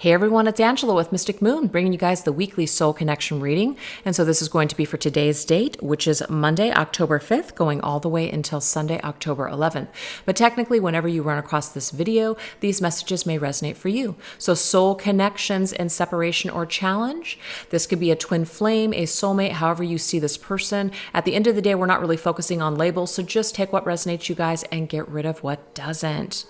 Hey everyone, it's Angela with Mystic Moon, bringing you guys the weekly soul connection reading. And so this is going to be for today's date, which is Monday, October 5th, going all the way until Sunday, October 11th. But technically, whenever you run across this video, these messages may resonate for you. So soul connections and separation or challenge. This could be a twin flame, a soulmate, however you see this person. At the end of the day, we're not really focusing on labels, so just take what resonates, you guys, and get rid of what doesn't.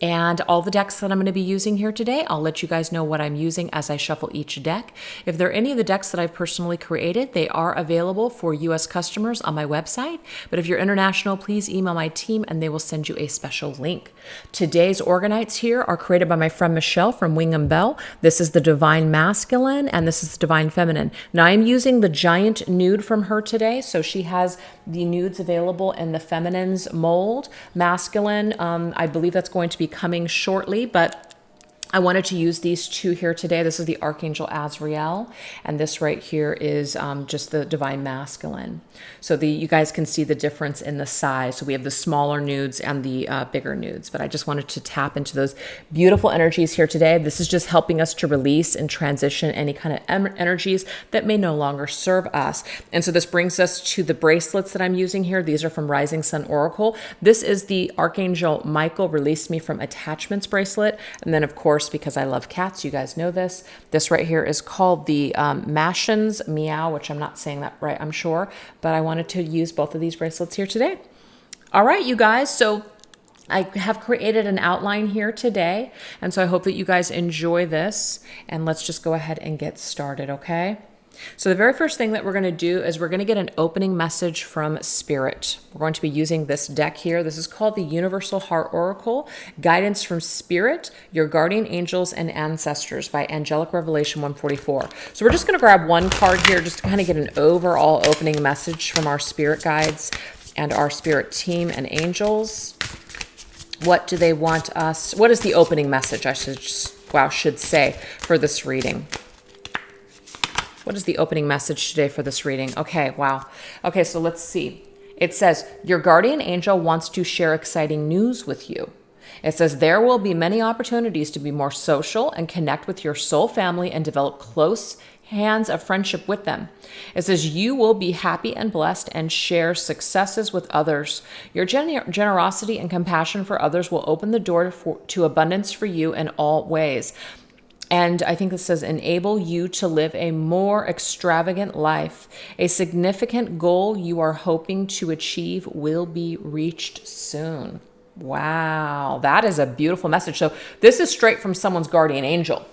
And all the decks that I'm going to be using here today, I'll let you guys know what I'm using as I shuffle each deck. If there are any of the decks that I've personally created, they are available for US customers on my website. But if you're international, please email my team and they will send you a special link. Today's Orgonites here are created by my friend Michele from Wing and Bell. This is the Divine Masculine and this is the Divine Feminine. Now I'm using the Giant Nude from her today. So she has the nudes available in the Feminine's mold. Masculine, I believe that's going to be coming shortly, but I wanted to use these two here today. This is the Archangel Azrael, and this right here is just the Divine Masculine. So you guys can see the difference in the size. So we have the smaller nudes and the bigger nudes, but I just wanted to tap into those beautiful energies here today. This is just helping us to release and transition any kind of energies that may no longer serve us. And so this brings us to the bracelets that I'm using here. These are from Rising Sun Oracle. This is the Archangel Michael Release Me from Attachments bracelet. And then of course, because I love cats, you guys know this. This right here is called the Mashins Meow, which I'm not saying that right, I'm sure, but I wanted to use both of these bracelets here today. All right, you guys, so I have created an outline here today, and so I hope that you guys enjoy this, and let's just go ahead and get started, okay? So the very first thing that we're going to do is we're going to get an opening message from Spirit. We're going to be using this deck here. This is called the Universal Heart Oracle, Guidance from Spirit, Your Guardian Angels and Ancestors by Angelic Revelation 144. So we're just going to grab one card here just to kind of get an overall opening message from our spirit guides and our spirit team and angels. What do they want us? What is the opening message, I should say, for this reading? What is the opening message today for this reading? Okay, wow. Okay, so let's see. It says, your guardian angel wants to share exciting news with you. It says, there will be many opportunities to be more social and connect with your soul family and develop close hands of friendship with them. It says, you will be happy and blessed and share successes with others. Your generosity and compassion for others will open the door to abundance for you in all ways. And I think this says, enable you to live a more extravagant life. A significant goal you are hoping to achieve will be reached soon. Wow, that is a beautiful message. So this is straight from someone's guardian angel.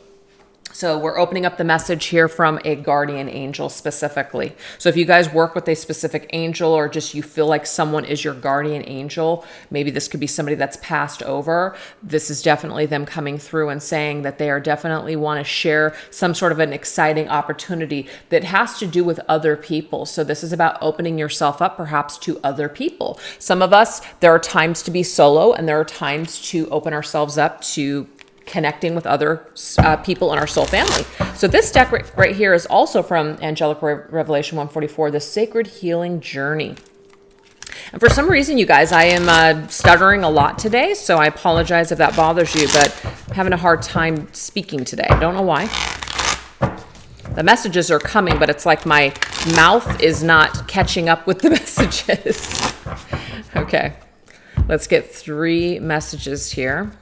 So we're opening up the message here from a guardian angel specifically. So if you guys work with a specific angel or just you feel like someone is your guardian angel, maybe this could be somebody that's passed over. This is definitely them coming through and saying that they are definitely want to share some sort of an exciting opportunity that has to do with other people. So this is about opening yourself up perhaps to other people. Some of us, there are times to be solo and there are times to open ourselves up to connecting with other people in our soul family. So this deck right here is also from Angelic Revelation 144, the Sacred Healing Journey. And for some reason, you guys, I am stuttering a lot today, so I apologize if that bothers you, but I'm having a hard time speaking today. I don't know why. The messages are coming, but it's like my mouth is not catching up with the messages. Okay, let's get 3 messages here.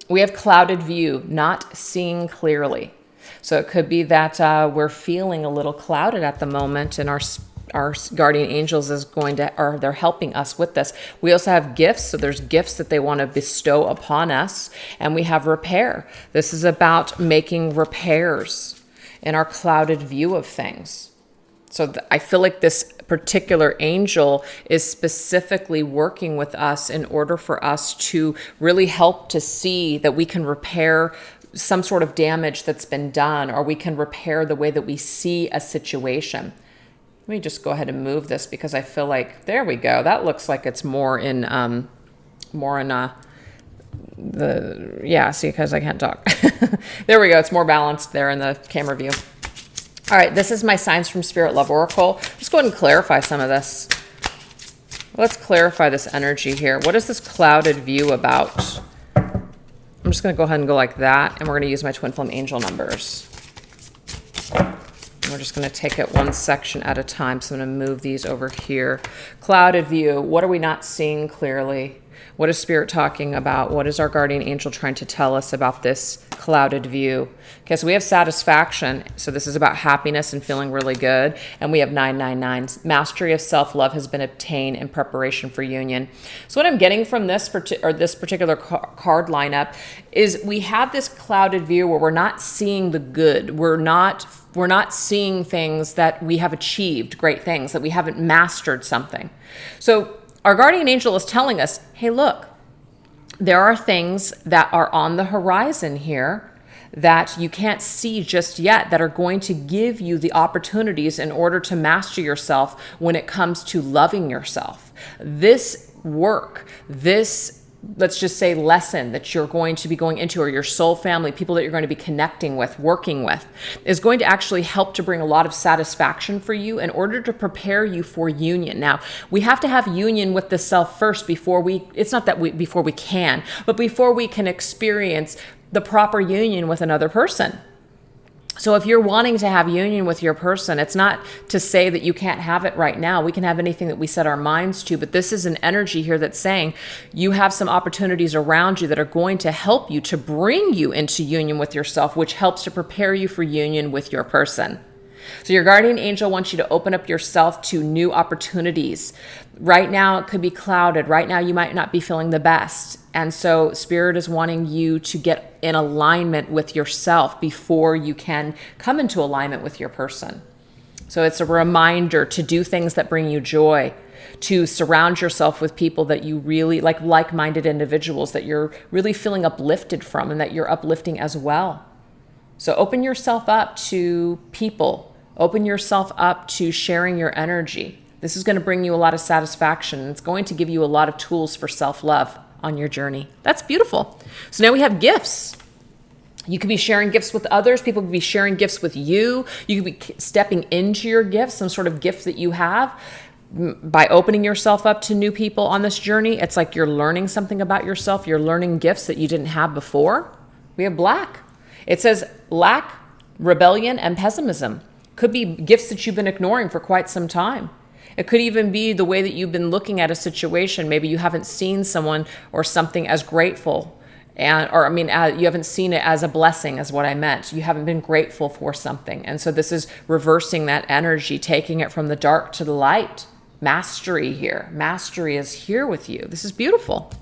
We have clouded view, not seeing clearly. So it could be that we're feeling a little clouded at the moment, and our guardian angels is they're helping us with this. We also have gifts. So there's gifts that they want to bestow upon us, and we have repair. This is about making repairs in our clouded view of things. So I feel like this particular angel is specifically working with us in order for us to really help to see that we can repair some sort of damage that's been done, or we can repair the way that we see a situation. Let me just go ahead and move this because I feel like, there we go. That looks like it's more in see, because I can't talk. There we go. It's more balanced there in the camera view. All right, this is my Signs from Spirit Love Oracle. Let's go ahead and clarify some of this. Let's clarify this energy here. What is this clouded view about? I'm just going to go ahead and go like that, and we're going to use my twin flame angel numbers. We're just going to take it one section at a time. So I'm going to move these over here. Clouded view. What are we not seeing clearly? What is Spirit talking about? What is our guardian angel trying to tell us about this clouded view? Okay, so we have satisfaction. So this is about happiness and feeling really good. And we have 999. Mastery of self-love has been obtained in preparation for union. So what I'm getting from this particular card lineup is we have this clouded view where we're not seeing the good. We're not seeing things that we have achieved, great things, that we haven't mastered something. So our guardian angel is telling us, hey, look, there are things that are on the horizon here that you can't see just yet that are going to give you the opportunities in order to master yourself when it comes to loving yourself. This work, this, let's just say, lesson that you're going to be going into, or your soul family, people that you're going to be connecting with, working with, is going to actually help to bring a lot of satisfaction for you in order to prepare you for union. Now, we have to have union with the self first before before we can, but before we can experience the proper union with another person. So if you're wanting to have union with your person, it's not to say that you can't have it right now. We can have anything that we set our minds to, but this is an energy here that's saying you have some opportunities around you that are going to help you to bring you into union with yourself, which helps to prepare you for union with your person. So your guardian angel wants you to open up yourself to new opportunities. Right now, it could be clouded. Right now, you might not be feeling the best. And so Spirit is wanting you to get in alignment with yourself before you can come into alignment with your person. So it's a reminder to do things that bring you joy, to surround yourself with people that you really like-minded individuals that you're really feeling uplifted from and that you're uplifting as well. So open yourself up to people. Open yourself up to sharing your energy. This is going to bring you a lot of satisfaction. It's going to give you a lot of tools for self-love on your journey. That's beautiful. So now we have gifts. You could be sharing gifts with others. People could be sharing gifts with you. You could be stepping into your gifts, some sort of gift that you have. By opening yourself up to new people on this journey, it's like you're learning something about yourself. You're learning gifts that you didn't have before. We have black. It says lack, rebellion, and pessimism. Could be gifts that you've been ignoring for quite some time. It could even be the way that you've been looking at a situation. Maybe you haven't seen someone or something as grateful, you haven't seen it as a blessing, is what I meant. You haven't been grateful for something. And so this is reversing that energy, taking it from the dark to the light. Mastery here. Mastery is here with you. This is beautiful.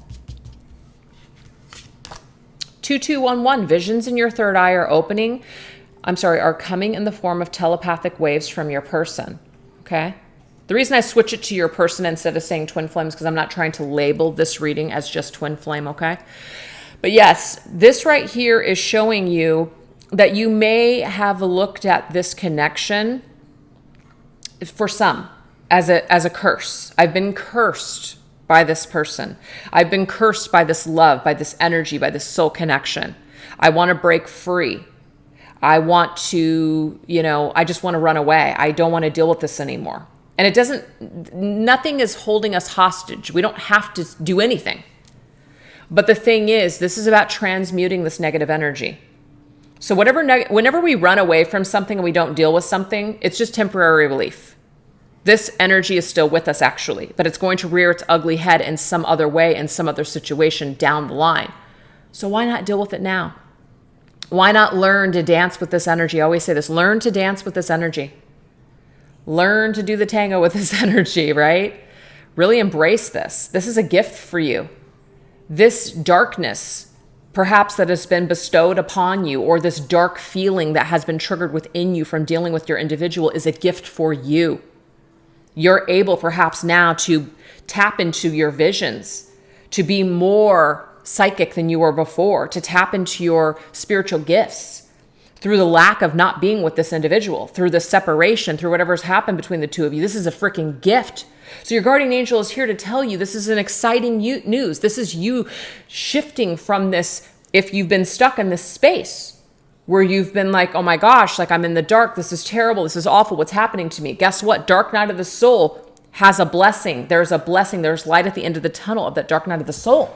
2211, visions in your third eye are are coming in the form of telepathic waves from your person, okay? The reason I switch it to your person instead of saying twin flame is because I'm not trying to label this reading as just twin flame, okay? But yes, this right here is showing you that you may have looked at this connection for some as a curse. I've been cursed by this person. I've been cursed by this love, by this energy, by this soul connection. I want to break free. I want to, I just want to run away. I don't want to deal with this anymore. And nothing is holding us hostage. We don't have to do anything. But the thing is, this is about transmuting this negative energy. So whenever we run away from something and we don't deal with something, it's just temporary relief. This energy is still with us, actually, but it's going to rear its ugly head in some other way, in some other situation down the line. So why not deal with it now? Why not learn to dance with this energy? I always say this, learn to dance with this energy. Learn to do the tango with this energy, right? Really embrace this. This is a gift for you. This darkness, perhaps that has been bestowed upon you, or this dark feeling that has been triggered within you from dealing with your individual, is a gift for you. You're able perhaps now to tap into your visions, to be more psychic than you were before, to tap into your spiritual gifts through the lack of not being with this individual, through the separation, through whatever's happened between the two of you. This is a freaking gift. So your guardian angel is here to tell you this is an exciting news. This is you shifting from this, if you've been stuck in this space where you've been like, oh my gosh, like I'm in the dark. This is terrible. This is awful. What's happening to me? Guess what? Dark night of the soul has a blessing. There's a blessing. There's light at the end of the tunnel of that dark night of the soul.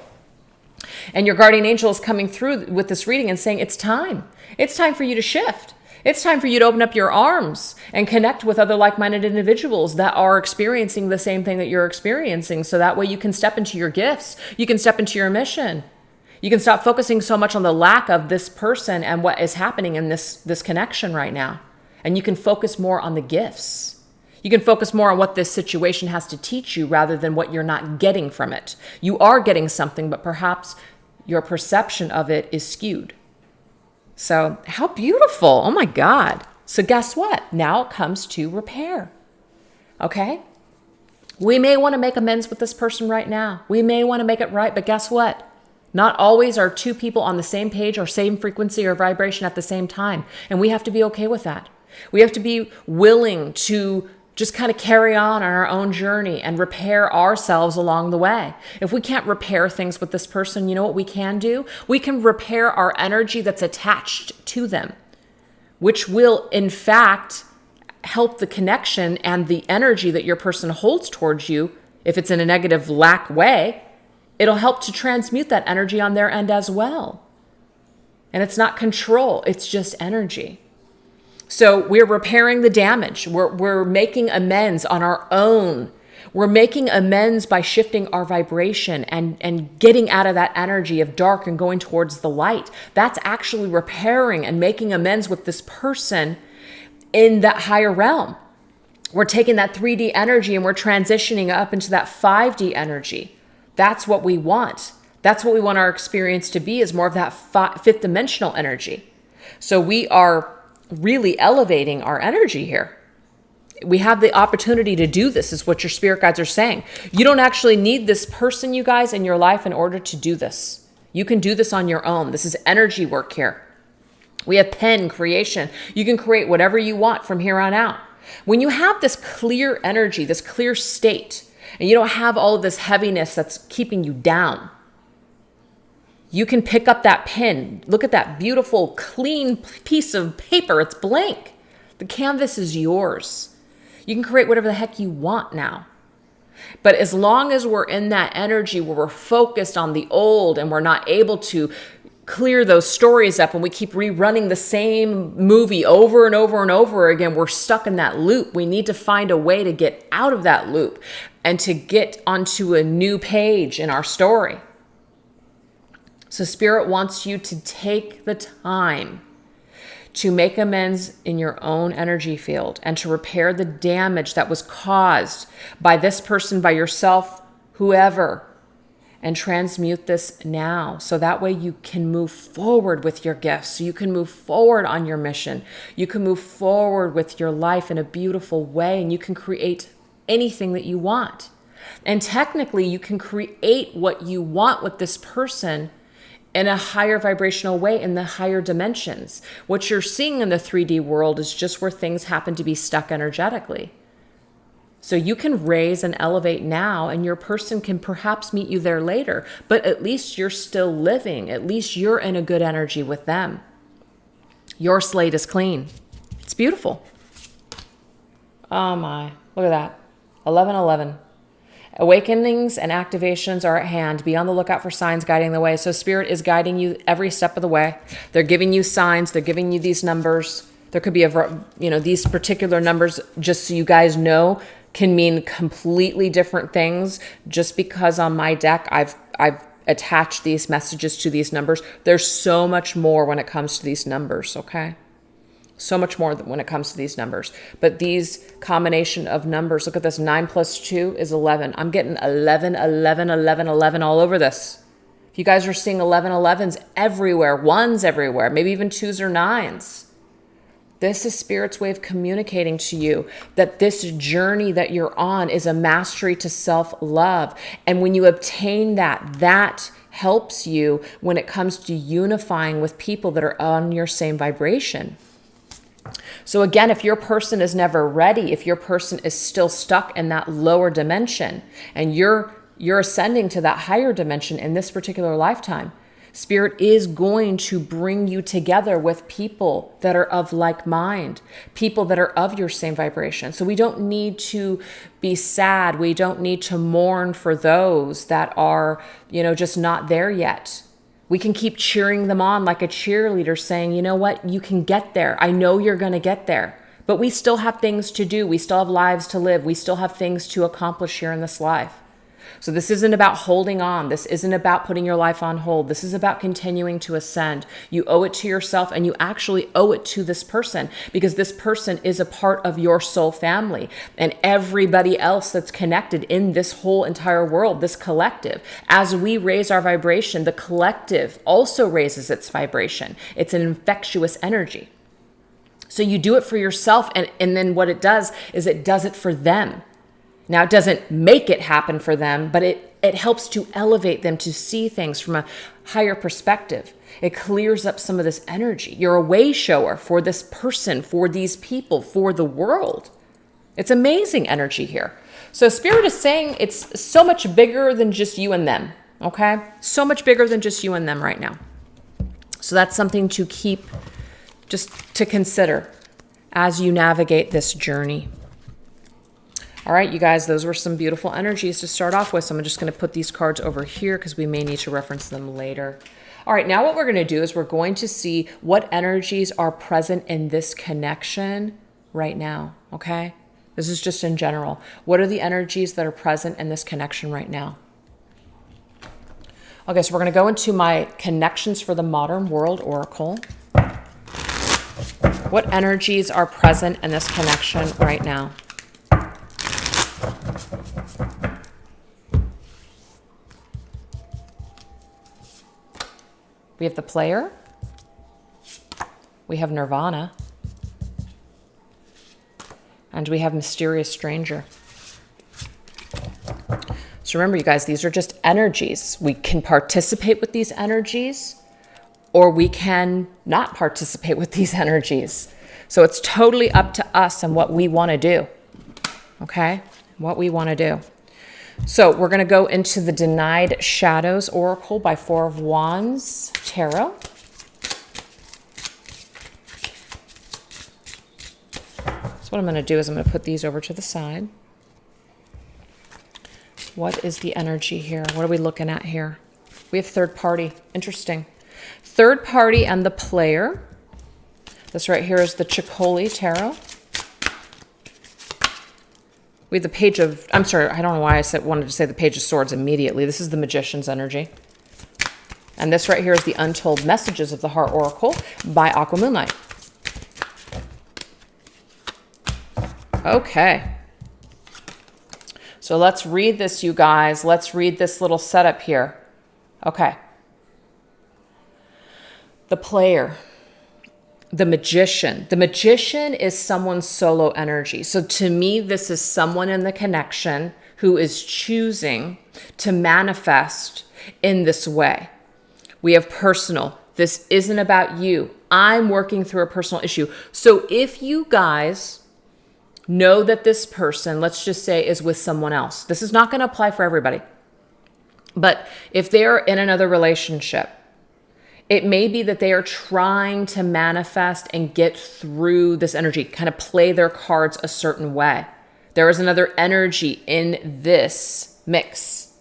And your guardian angel is coming through with this reading and saying, it's time. It's time for you to shift. It's time for you to open up your arms and connect with other like-minded individuals that are experiencing the same thing that you're experiencing. So that way you can step into your gifts. You can step into your mission. You can stop focusing so much on the lack of this person and what is happening in this connection right now. And you can focus more on the gifts. You can focus more on what this situation has to teach you rather than what you're not getting from it. You are getting something, but perhaps your perception of it is skewed. So how beautiful. Oh my God. So guess what? Now it comes to repair. Okay? We may want to make amends with this person right now. We may want to make it right, but guess what? Not always are two people on the same page or same frequency or vibration at the same time. And we have to be okay with that. We have to be willing to just kind of carry on our own journey and repair ourselves along the way. If we can't repair things with this person, you know what we can do? We can repair our energy that's attached to them, which will in fact help the connection and the energy that your person holds towards you. If it's in a negative lack way, it'll help to transmute that energy on their end as well. And it's not control, it's just energy. So we're repairing the damage. We're making amends on our own. We're making amends by shifting our vibration and getting out of that energy of dark and going towards the light. That's actually repairing and making amends with this person in that higher realm. We're taking that 3D energy and we're transitioning up into that 5D energy. That's what we want. That's what we want our experience to be, is more of that fifth dimensional energy. So we are really elevating our energy here. We have the opportunity to do this, is what your spirit guides are saying. You don't actually need this person, you guys, in your life in order to do this. You can do this on your own. This is energy work here. We have pen creation. You can create whatever you want from here on out. When you have this clear energy, this clear state, and you don't have all of this heaviness that's keeping you down, you can pick up that pen. Look at that beautiful, clean piece of paper. It's blank. The canvas is yours. You can create whatever the heck you want now. But as long as we're in that energy where we're focused on the old and we're not able to clear those stories up and we keep rerunning the same movie over and over and over again, we're stuck in that loop. We need to find a way to get out of that loop and to get onto a new page in our story. So Spirit wants you to take the time to make amends in your own energy field and to repair the damage that was caused by this person, by yourself, whoever, and transmute this now. So that way you can move forward with your gifts. So you can move forward on your mission. You can move forward with your life in a beautiful way, and you can create anything that you want. And technically you can create what you want with this person in a higher vibrational way, in the higher dimensions. What you're seeing in the 3D world is just where things happen to be stuck energetically. So you can raise and elevate now, and your person can perhaps meet you there later, but at least you're still living. At least you're in a good energy with them. Your slate is clean. It's beautiful. Oh my, look at that. 11:11. Awakenings and activations are at hand. Be on the lookout for signs guiding the way. So Spirit is guiding you every step of the way. They're giving you signs. They're giving you these numbers. There could be these particular numbers, just so you guys know, can mean completely different things. Just because on my deck I've attached these messages to these numbers. There's so much more when it comes to these numbers, okay? So much more when it comes to these numbers. But these combination of numbers, look at this, 9 plus 2 is 11. I'm getting 11, 11, 11, 11 all over this. If you guys are seeing 11, 11s everywhere, 1s everywhere, maybe even 2s or 9s. This is Spirit's way of communicating to you that this journey that you're on is a mastery to self-love. And when you obtain that, that helps you when it comes to unifying with people that are on your same vibration. So again, if your person is never ready, if your person is still stuck in that lower dimension and you're ascending to that higher dimension in this particular lifetime, Spirit is going to bring you together with people that are of like mind, people that are of your same vibration. So we don't need to be sad. We don't need to mourn for those that are, just not there yet. We can keep cheering them on like a cheerleader, saying, you know what, you can get there. I know you're going to get there. But we still have things to do. We still have lives to live. We still have things to accomplish here in this life. So this isn't about holding on. This isn't about putting your life on hold. This is about continuing to ascend. You owe it to yourself, and you actually owe it to this person, because this person is a part of your soul family and everybody else that's connected in this whole entire world, this collective. As we raise our vibration, the collective also raises its vibration. It's an infectious energy. So you do it for yourself, and then what it does is it does it for them. Now, it doesn't make it happen for them, but it helps to elevate them to see things from a higher perspective. It clears up some of this energy. You're a way shower for this person, for these people, for the world. It's amazing energy here. So Spirit is saying it's so much bigger than just you and them, okay? So much bigger than just you and them right now. So that's something to keep, just to consider as you navigate this journey. All right, you guys, those were some beautiful energies to start off with. So I'm just going to put these cards over here because we may need to reference them later. All right, now what we're going to do is we're going to see what energies are present in this connection right now, okay? This is just in general. What are the energies that are present in this connection right now? Okay, so we're going to go into my Connections for the Modern World Oracle. What energies are present in this connection right now? We have the Player. We have Nirvana. And we have Mysterious Stranger. So remember, you guys, these are just energies. We can participate with these energies, or we can not participate with these energies. So it's totally up to us and what we want to do. Okay? What we want to do. So we're going to go into the Denied Shadows Oracle by Four of Wands Tarot. So what I'm going to do is I'm going to put these over to the side. What is the energy here? What are we looking at here? We have third party. Interesting. Third party and the Player. This right here is the Chicoli Tarot. We have the Page of, I'm sorry, I don't know why wanted to say the Page of Swords immediately. This is the Magician's energy. And this right here is the Untold Messages of the Heart Oracle by Aqua Moonlight. Okay. So let's read this, you guys. Let's read this little setup here. Okay. The Player. The Magician. The Magician is someone's solo energy. So to me, this is someone in the connection who is choosing to manifest in this way. We have personal. This isn't about you. I'm working through a personal issue. So if you guys know that this person, let's just say, is with someone else, this is not going to apply for everybody. But if they're in another relationship, it may be that they are trying to manifest and get through this energy, kind of play their cards a certain way. There is another energy in this mix.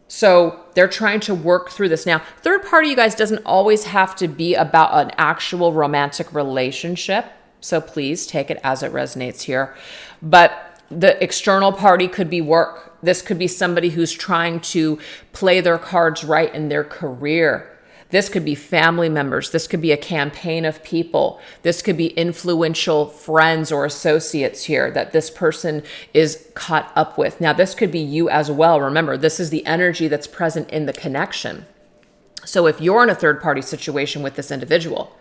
So they're trying to work through this. Now, third party, you guys, doesn't always have to be about an actual romantic relationship. So please take it as it resonates here. But the external party could be work. This could be somebody who's trying to play their cards right in their career. This could be family members. This could be a campaign of people. This could be influential friends or associates here that this person is caught up with. Now, this could be you as well. Remember, this is the energy that's present in the connection. So if you're in a third party situation with this individual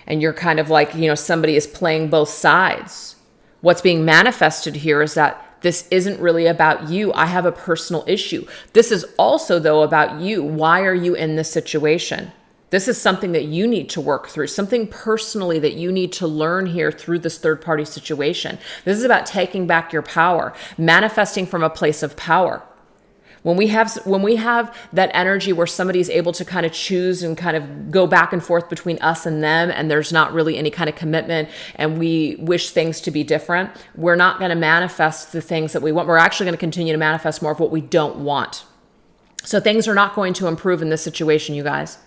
and you're kind of like, somebody is playing both sides, what's being manifested here is that this isn't really about you. I have a personal issue. This is also, though, about you. Why are you in this situation? This is something that you need to work through, something personally that you need to learn here through this third-party situation. This is about taking back your power, manifesting from a place of power. When we have that energy where somebody's able to kind of choose and kind of go back and forth between us and them, and there's not really any kind of commitment, and we wish things to be different, we're not going to manifest the things that we want. We're actually going to continue to manifest more of what we don't want. So things are not going to improve in this situation, you guys.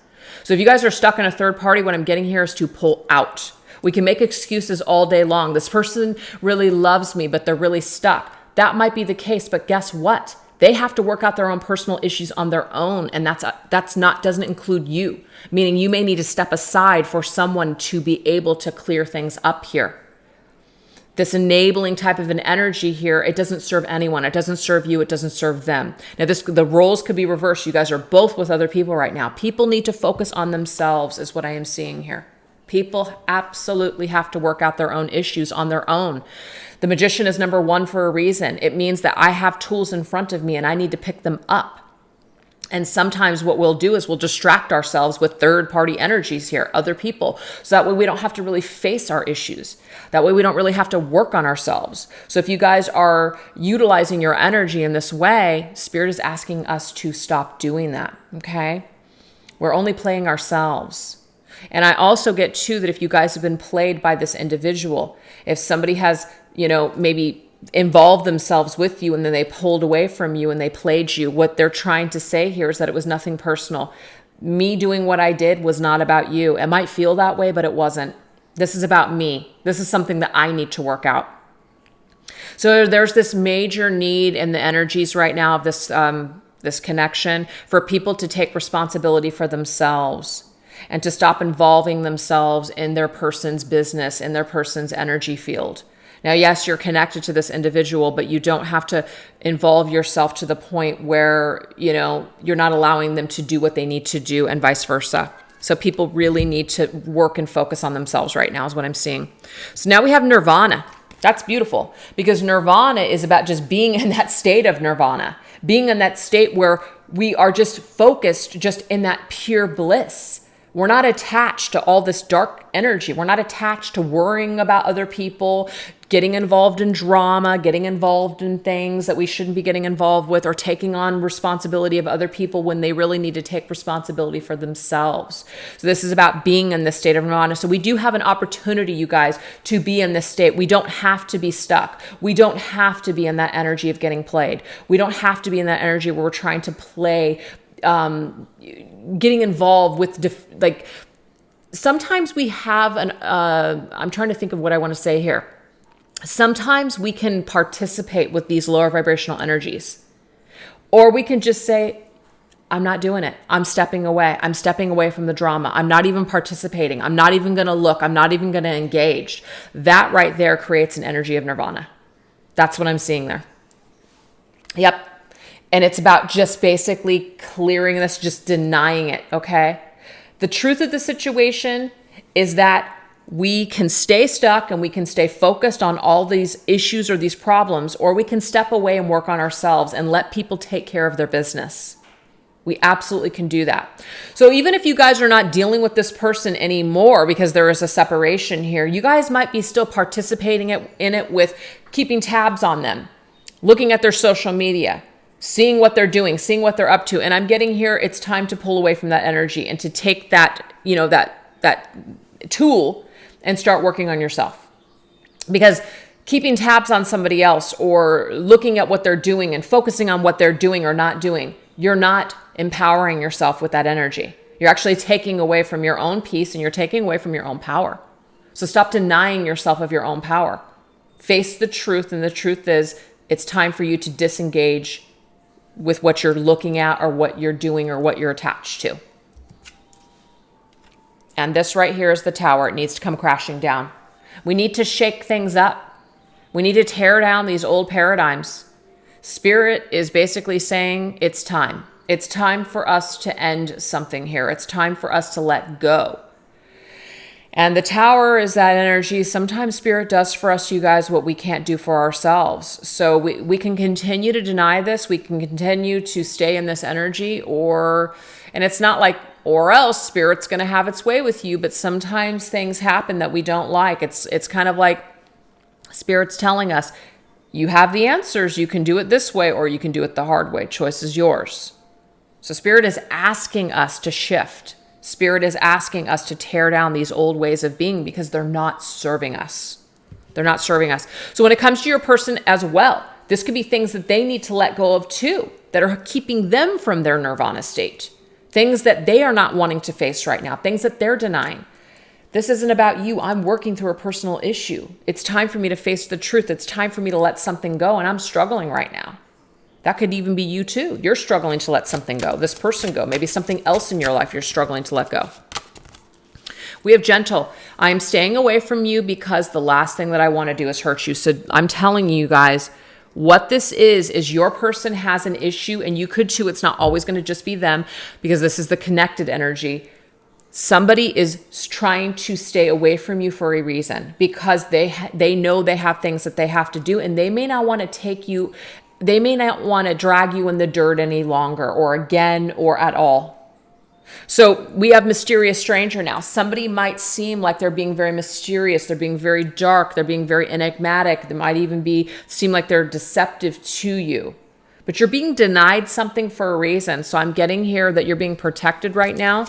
So if you guys are stuck in a third party, what I'm getting here is to pull out. We can make excuses all day long. This person really loves me, but they're really stuck. That might be the case, but guess what? They have to work out their own personal issues on their own, and doesn't include you. Meaning you may need to step aside for someone to be able to clear things up here. This enabling type of an energy here, it doesn't serve anyone. It doesn't serve you. It doesn't serve them. Now, the roles could be reversed. You guys are both with other people right now. People need to focus on themselves, is what I am seeing here. People absolutely have to work out their own issues on their own. The Magician is number 1 for a reason. It means that I have tools in front of me and I need to pick them up. And sometimes what we'll do is we'll distract ourselves with third-party energies here, other people. So that way we don't have to really face our issues. That way we don't really have to work on ourselves. So if you guys are utilizing your energy in this way, Spirit is asking us to stop doing that, okay? We're only playing ourselves. And I also get too that if you guys have been played by this individual, if somebody has, maybe involved themselves with you and then they pulled away from you and they played you, what they're trying to say here is that it was nothing personal. Me doing what I did was not about you. It might feel that way, but it wasn't. This is about me. This is something that I need to work out. So there's this major need in the energies right now of this connection for people to take responsibility for themselves and to stop involving themselves in their person's business, in their person's energy field. Now, yes, you're connected to this individual, but you don't have to involve yourself to the point where, you're not allowing them to do what they need to do and vice versa. So people really need to work and focus on themselves right now is what I'm seeing. So now we have Nirvana. That's beautiful because Nirvana is about just being in that state of Nirvana, being in that state where we are just focused just in that pure bliss. We're not attached to all this dark energy. We're not attached to worrying about other people, getting involved in drama, getting involved in things that we shouldn't be getting involved with, or taking on responsibility of other people when they really need to take responsibility for themselves. So this is about being in this state of nirvana. So we do have an opportunity, you guys, to be in this state. We don't have to be stuck. We don't have to be in that energy of getting played. We don't have to be in that energy where we're trying to play, getting involved with, sometimes we have I'm trying to think of what I want to say here. Sometimes we can participate with these lower vibrational energies, or we can just say, I'm not doing it. I'm stepping away. I'm stepping away from the drama. I'm not even participating. I'm not even going to look. I'm not even going to engage. That right there creates an energy of nirvana. That's what I'm seeing there. Yep. And it's about just basically clearing this, just denying it, okay? The truth of the situation is that we can stay stuck and we can stay focused on all these issues or these problems, or we can step away and work on ourselves and let people take care of their business. We absolutely can do that. So even if you guys are not dealing with this person anymore because there is a separation here, you guys might be still participating in it with keeping tabs on them, looking at their social media, seeing what they're doing, seeing what they're up to. And I'm getting here, it's time to pull away from that energy and to take that, that tool and start working on yourself. Because keeping tabs on somebody else or looking at what they're doing and focusing on what they're doing or not doing, you're not empowering yourself with that energy. You're actually taking away from your own peace and you're taking away from your own power. So stop denying yourself of your own power. Face the truth, and the truth is it's time for you to disengage with what you're looking at or what you're doing or what you're attached to. And this right here is the tower. It needs to come crashing down. We need to shake things up. We need to tear down these old paradigms. Spirit is basically saying it's time. It's time for us to end something here. It's time for us to let go. And the tower is that energy. Sometimes Spirit does for us, you guys, what we can't do for ourselves. So we can continue to deny this. We can continue to stay in this energy, and it's not like, or else Spirit's going to have its way with you. But sometimes things happen that we don't like. It's kind of like Spirit's telling us, You have the answers. You can do it this way or you can do it the hard way. Choice is yours. So Spirit is asking us to shift. Spirit is asking us to tear down these old ways of being because they're not serving us. They're not serving us. So when it comes to your person as well, this could be things that they need to let go of too, that are keeping them from their nirvana state. Things that they are not wanting to face right now, things that they're denying. This isn't about you. I'm working through a personal issue. It's time for me to face the truth. It's time for me to let something go, and I'm struggling right now. That could even be you too. You're struggling to let something go, this person go, maybe something else in your life you're struggling to let go. We have gentle. I am staying away from you because the last thing that I want to do is hurt you. So I'm telling you guys, what this is your person has an issue, and you could too. It's not always going to just be them because this is the connected energy. Somebody is trying to stay away from you for a reason because they know they have things that they have to do, and they may not want to take you. They may not want to drag you in the dirt any longer or again or at all. So we have mysterious stranger now. Somebody might seem like they're being very mysterious. They're being very dark. They're being very enigmatic. They might even seem like they're deceptive to you. But you're being denied something for a reason. So I'm getting here that you're being protected right now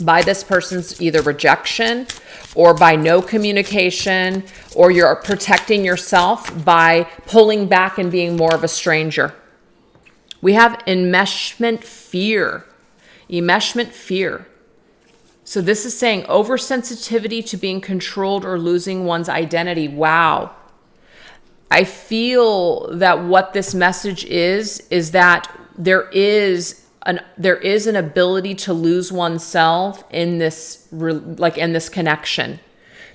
by this person's either rejection or by no communication, or you're protecting yourself by pulling back and being more of a stranger. We have enmeshment fear. Enmeshment fear. So this is saying oversensitivity to being controlled or losing one's identity. Wow. I feel that what this message is that there is an ability to lose oneself in this, like in this connection,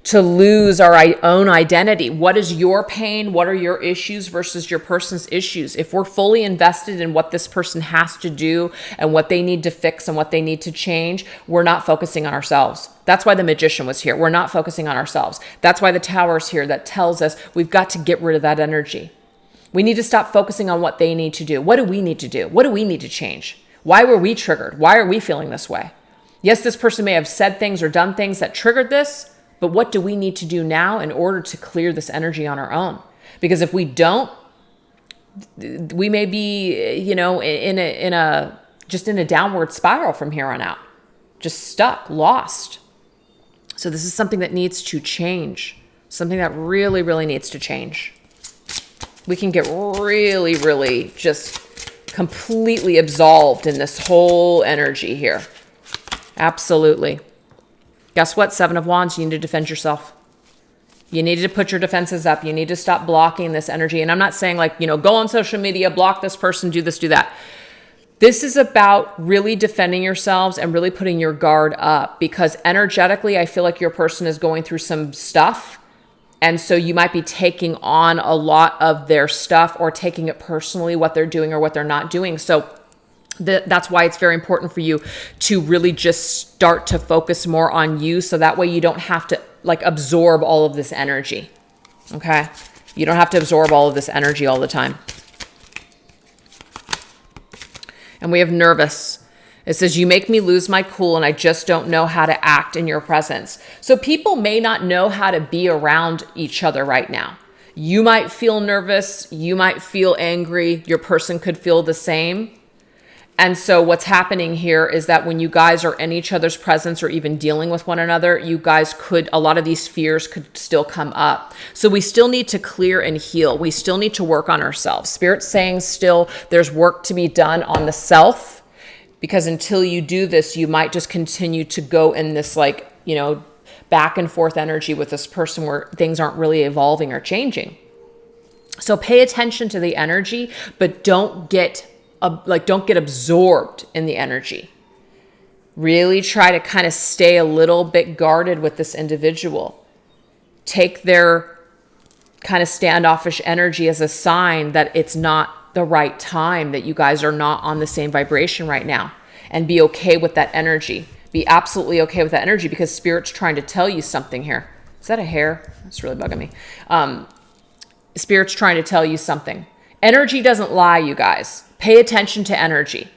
to lose our own identity. What is your pain? What are your issues versus your person's issues? If we're fully invested in what this person has to do and what they need to fix and what they need to change, we're not focusing on ourselves. That's why the Magician was here. We're not focusing on ourselves. That's why the Tower is here. That tells us we've got to get rid of that energy. We need to stop focusing on what they need to do. What do we need to do? What do we need to change? Why were we triggered? Why are we feeling this way? Yes, this person may have said things or done things that triggered this, but what do we need to do now in order to clear this energy on our own? Because if we don't, we may be, in a downward spiral from here on out, just stuck, lost. So this is something that needs to change, something that really, really needs to change. We can get really, really just completely absolved in this whole energy here. Absolutely. Guess what? 7 of Wands, you need to defend yourself. You need to put your defenses up. You need to stop blocking this energy. And I'm not saying go on social media, block this person, do this, do that. This is about really defending yourselves and really putting your guard up, because energetically, I feel like your person is going through some stuff. And so you might be taking on a lot of their stuff or taking it personally, what they're doing or what they're not doing. So that's why it's very important for you to really just start to focus more on you. So that way you don't have to absorb all of this energy. Okay. You don't have to absorb all of this energy all the time. And we have nervous. It says, you make me lose my cool and I just don't know how to act in your presence. So people may not know how to be around each other right now. You might feel nervous. You might feel angry. Your person could feel the same. And so what's happening here is that when you guys are in each other's presence or even dealing with one another, a lot of these fears could still come up. So we still need to clear and heal. We still need to work on ourselves. Spirit's saying still there's work to be done on the self. Because until you do this, you might just continue to go in this back and forth energy with this person where things aren't really evolving or changing. So pay attention to the energy, but don't get absorbed in the energy. Really try to kind of stay a little bit guarded with this individual. Take their kind of standoffish energy as a sign that it's not the right time, that you guys are not on the same vibration right now, and be okay with that energy. Be absolutely okay with that energy, because Spirit's trying to tell you something here. Is that a hair? That's really bugging me. Spirit's trying to tell you something. Energy doesn't lie, you guys. Pay attention to energy.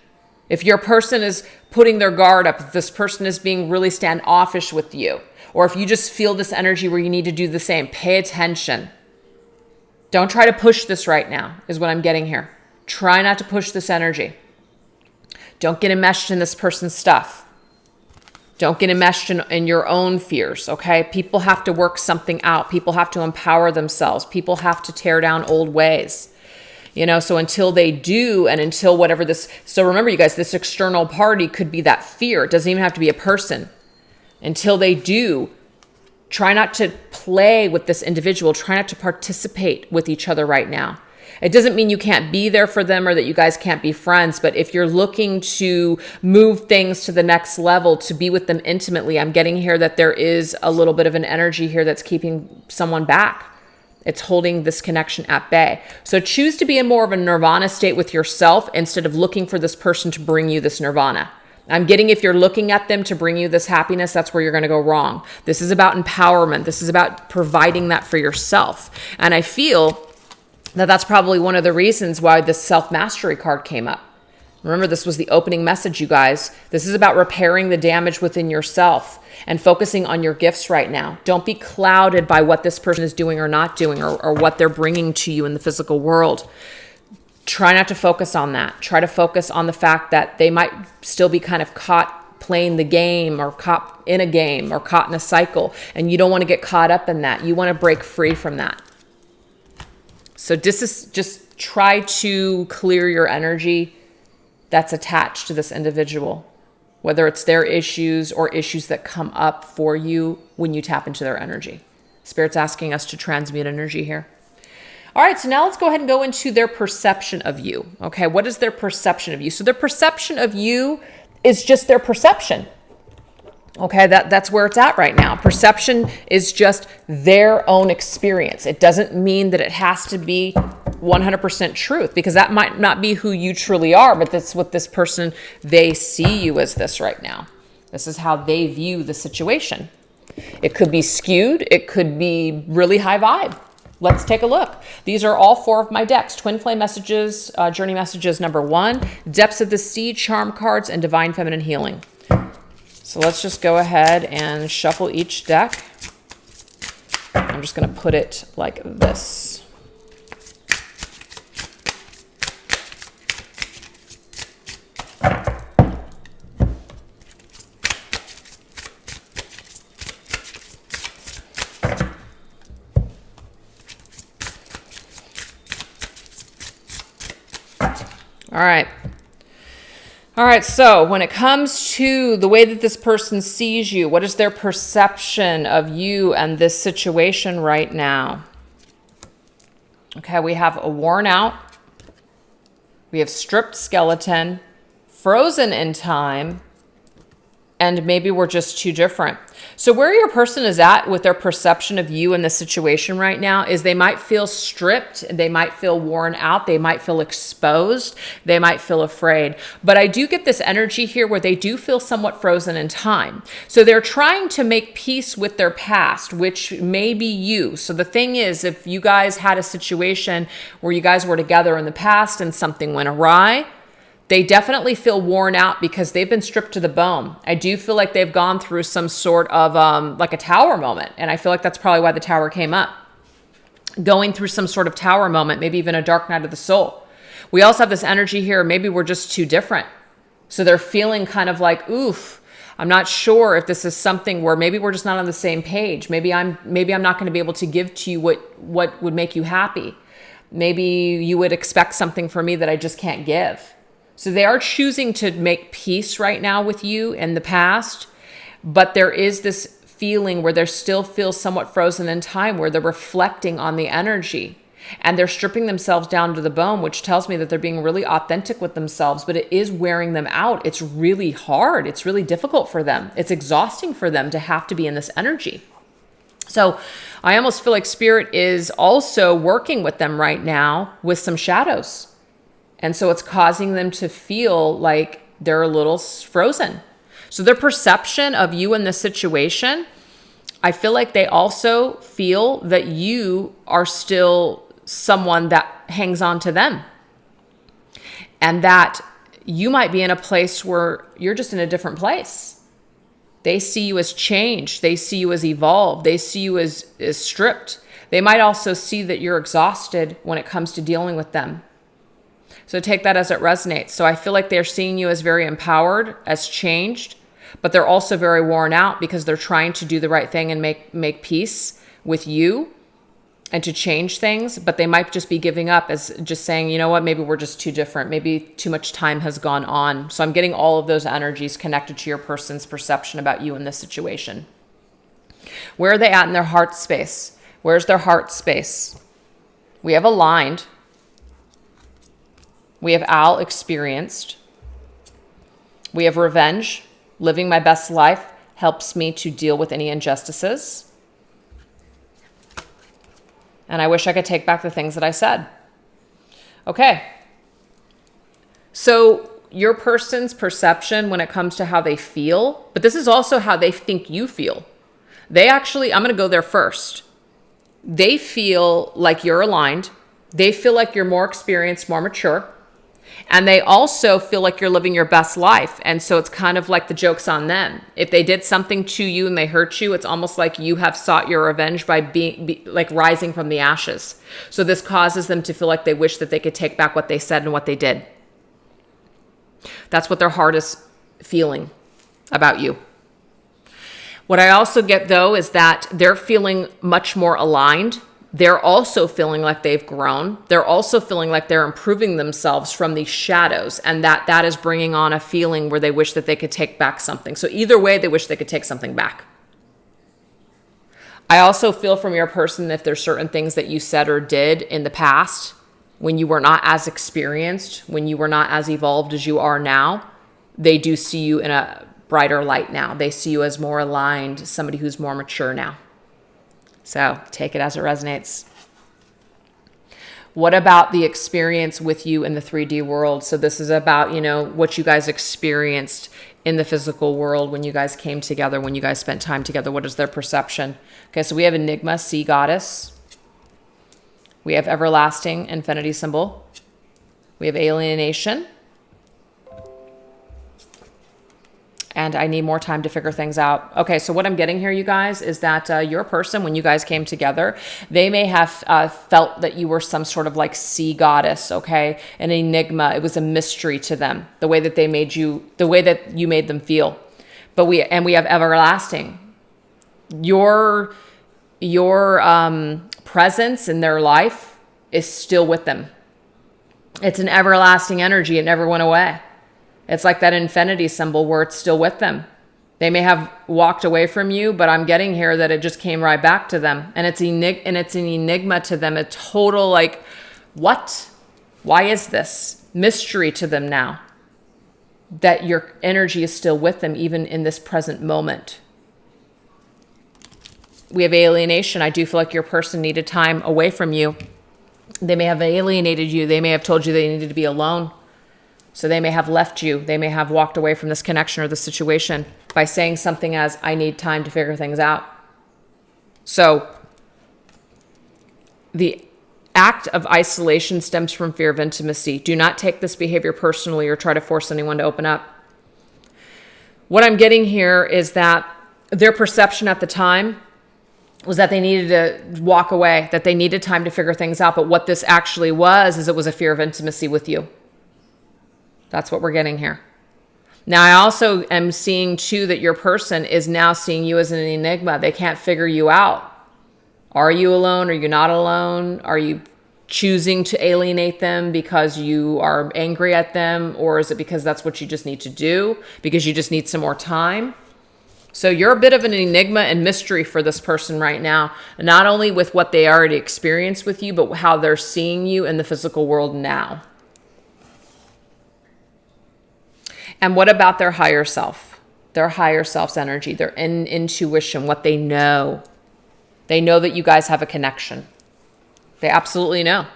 If your person is putting their guard up, if this person is being really standoffish with you, or if you just feel this energy where you need to do the same, pay attention. Don't try to push this right now, is what I'm getting here. Try not to push this energy. Don't get enmeshed in this person's stuff. Don't get enmeshed in your own fears, okay? People have to work something out. People have to empower themselves. People have to tear down old ways. You know, so until they do, and until whatever this, so remember you guys, this external party could be that fear. It doesn't even have to be a person. Until they do, try not to play with this individual. Try not to participate with each other right now. It doesn't mean you can't be there for them or that you guys can't be friends, but if you're looking to move things to the next level, to be with them intimately, I'm getting here that there is a little bit of an energy here that's keeping someone back. It's holding this connection at bay. So choose to be in more of a nirvana state with yourself instead of looking for this person to bring you this nirvana. I'm getting if you're looking at them to bring you this happiness, that's where you're going to go wrong. This is about empowerment. This is about providing that for yourself. And I feel that that's probably one of the reasons why this self-mastery card came up. Remember, this was the opening message, you guys. This is about repairing the damage within yourself and focusing on your gifts right now. Don't be clouded by what this person is doing or not doing, or what they're bringing to you in the physical world. Try not to focus on that. Try to focus on the fact that they might still be kind of caught playing the game, or caught in a game, or caught in a cycle. And you don't want to get caught up in that. You want to break free from that. So just try to clear your energy that's attached to this individual, whether it's their issues or issues that come up for you when you tap into their energy. Spirit's asking us to transmute energy here. All right, so now let's go ahead and go into their perception of you. Okay, what is their perception of you? So their perception of you is just their perception. Okay, that's where it's at right now. Perception is just their own experience. It doesn't mean that it has to be 100% truth, because that might not be who you truly are, but that's what this person, they see you as this right now. This is how they view the situation. It could be skewed. It could be really high vibe. Let's take a look. These are all 4 of my decks. Twin Flame Messages, Journey Messages #1, Depths of the Sea, Charm Cards, and Divine Feminine Healing. So let's just go ahead and shuffle each deck. I'm just going to put it like this. All right, so when it comes to the way that this person sees you, what is their perception of you and this situation right now? Okay, we have a worn out. We have stripped skeleton, frozen in time, and maybe we're just too different. So where your person is at with their perception of you in the situation right now is they might feel stripped, they might feel worn out, they might feel exposed, they might feel afraid. But I do get this energy here where they do feel somewhat frozen in time. So they're trying to make peace with their past, which may be you. So the thing is, if you guys had a situation where you guys were together in the past and something went awry, they definitely feel worn out because they've been stripped to the bone. I do feel like they've gone through some sort of like a tower moment. And I feel like that's probably why the tower came up. Going through some sort of tower moment, maybe even a dark night of the soul. We also have this energy here. Maybe we're just too different. So they're feeling kind of like, oof, I'm not sure if this is something where maybe we're just not on the same page. Maybe I'm not going to be able to give to you what would make you happy. Maybe you would expect something from me that I just can't give. So they are choosing to make peace right now with you in the past, but there is this feeling where they still feel somewhat frozen in time, where they're reflecting on the energy and they're stripping themselves down to the bone, which tells me that they're being really authentic with themselves, but it is wearing them out. It's really hard. It's really difficult for them. It's exhausting for them to have to be in this energy. So I almost feel like Spirit is also working with them right now with some shadows. And so it's causing them to feel like they're a little frozen. So their perception of you in this situation, I feel like they also feel that you are still someone that hangs on to them. And that you might be in a place where you're just in a different place. They see you as changed. They see you as evolved. They see you as stripped. They might also see that you're exhausted when it comes to dealing with them. So take that as it resonates. So I feel like they're seeing you as very empowered, as changed, but they're also very worn out because they're trying to do the right thing and make peace with you and to change things, but they might just be giving up, as just saying, you know what, maybe we're just too different. Maybe too much time has gone on. So I'm getting all of those energies connected to your person's perception about you in this situation. Where are they at in their heart space? Where's their heart space? We have aligned. We have Al, experienced. We have revenge. Living my best life helps me to deal with any injustices. And I wish I could take back the things that I said. Okay. So your person's perception when it comes to how they feel, but this is also how they think you feel. They actually, I'm going to go there first. They feel like you're aligned. They feel like you're more experienced, more mature. And they also feel like you're living your best life. And so it's kind of like the joke's on them. If they did something to you and they hurt you, it's almost like you have sought your revenge by like rising from the ashes. So this causes them to feel like they wish that they could take back what they said and what they did. That's what their heart is feeling about you. What I also get, though, is that they're feeling much more aligned. They're also feeling like they've grown. They're also feeling like they're improving themselves from these shadows, and that is bringing on a feeling where they wish that they could take back something. So either way, they wish they could take something back. I also feel from your person, if there's certain things that you said or did in the past when you were not as experienced, when you were not as evolved as you are now, they do see you in a brighter light now. They see you as more aligned, somebody who's more mature now. So take it as it resonates. What about the experience with you in the 3D world? So this is about, what you guys experienced in the physical world when you guys came together, when you guys spent time together. What is their perception? Okay, so we have Enigma, Sea Goddess. We have Everlasting, Infinity Symbol. We have Alienation. And I need more time to figure things out. Okay, so what I'm getting here, you guys, is that your person, when you guys came together, they may have felt that you were some sort of like sea goddess, okay? An enigma. It was a mystery to them, the way that they made you, the way that you made them feel. But we have everlasting. Your presence in their life is still with them. It's an everlasting energy. It never went away. It's like that infinity symbol where it's still with them. They may have walked away from you, but I'm getting here that it just came right back to them. And it's an enigma to them. A total like, what? Why is this? Mystery to them now. That your energy is still with them even in this present moment. We have alienation. I do feel like your person needed time away from you. They may have alienated you. They may have told you they needed to be alone. So they may have left you. They may have walked away from this connection or the situation by saying something as, I need time to figure things out. So the act of isolation stems from fear of intimacy. Do not take this behavior personally or try to force anyone to open up. What I'm getting here is that their perception at the time was that they needed to walk away, that they needed time to figure things out. But what this actually was, is it was a fear of intimacy with you. That's what we're getting here. Now, I also am seeing, too, that your person is now seeing you as an enigma. They can't figure you out. Are you alone? Are you not alone? Are you choosing to alienate them because you are angry at them? Or is it because that's what you just need to do? Because you just need some more time? So you're a bit of an enigma and mystery for this person right now. Not only with what they already experienced with you, but how they're seeing you in the physical world now. And what about their higher self? Their higher self's energy, their intuition, what they know. They know that you guys have a connection. They absolutely know.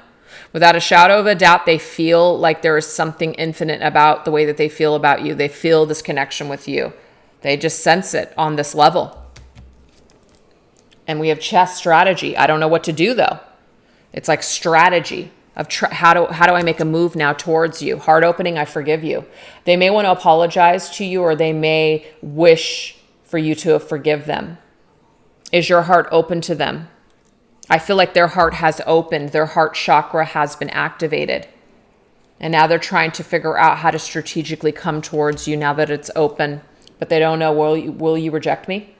Without a shadow of a doubt, they feel like there is something infinite about the way that they feel about you. They feel this connection with you. They just sense it on this level. And we have chess strategy. I don't know what to do, though. It's like strategy. Of how do I make a move now towards you? Heart opening, I forgive you. They may want to apologize to you, or they may wish for you to forgive them. Is your heart open to them? I feel like their heart has opened. Their heart chakra has been activated. And now they're trying to figure out how to strategically come towards you now that it's open. But they don't know, will you reject me?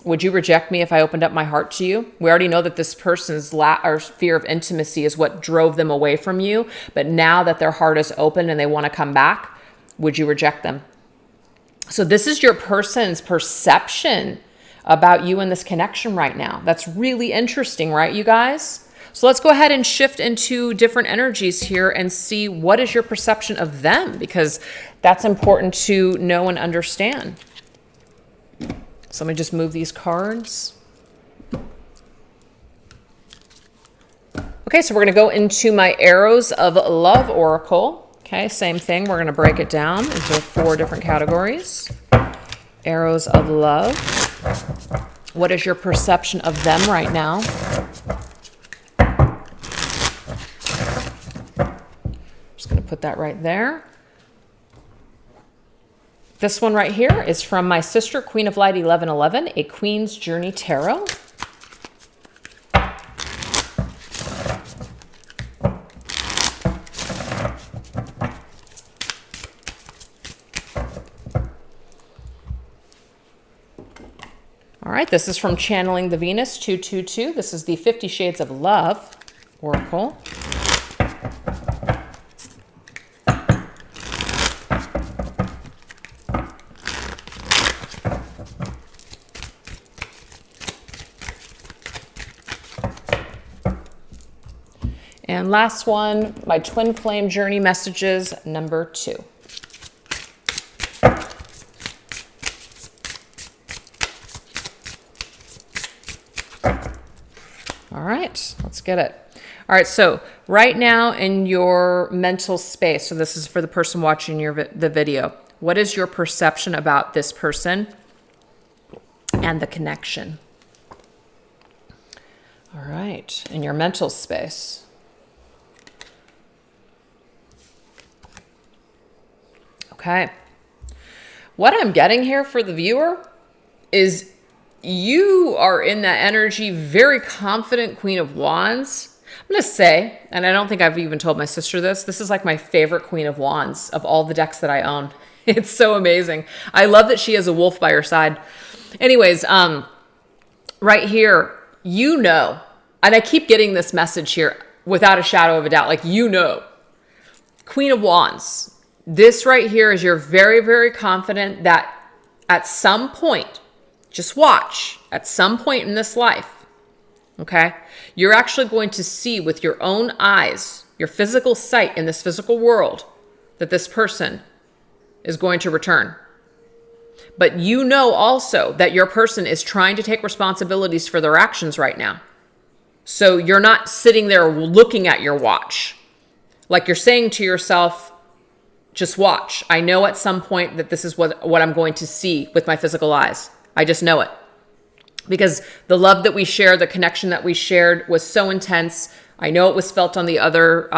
Would you reject me if I opened up my heart to you? We already know that this person's or fear of intimacy is what drove them away from you. But now that their heart is open and they want to come back, would you reject them? So this is your person's perception about you and this connection right now. That's really interesting, right, you guys? So let's go ahead and shift into different energies here and see what is your perception of them, because that's important to know and understand. So let me just move these cards. Okay, so we're going to go into my Arrows of Love Oracle. Okay, same thing. We're going to break it down into 4 different categories. Arrows of Love. What is your perception of them right now? Just going to put that right there. This one right here is from my sister, Queen of Light 1111, a Queen's Journey Tarot. All right, this is from Channeling the Venus 222. This is the 50 Shades of Love Oracle. And last one, my Twin Flame Journey Messages number 2. All right, let's get it. All right, so right now in your mental space, so this is for the person watching the video, what is your perception about this person and the connection? All right, in your mental space. Okay. What I'm getting here for the viewer is you are in that energy, very confident Queen of Wands. I'm going to say, and I don't think I've even told my sister this is like my favorite Queen of Wands of all the decks that I own. It's so amazing. I love that she has a wolf by her side. Anyways, right here, you know, and I keep getting this message here without a shadow of a doubt, like, you know, Queen of Wands. This right here is you're very, very confident that at some point, just watch, at some point in this life, okay, you're actually going to see with your own eyes, your physical sight in this physical world, that this person is going to return. But you know also that your person is trying to take responsibilities for their actions right now. So you're not sitting there looking at your watch. Like you're saying to yourself, just watch. I know at some point that this is what I'm going to see with my physical eyes. I just know it. Because the love that we share, the connection that we shared was so intense. I know it was felt on the other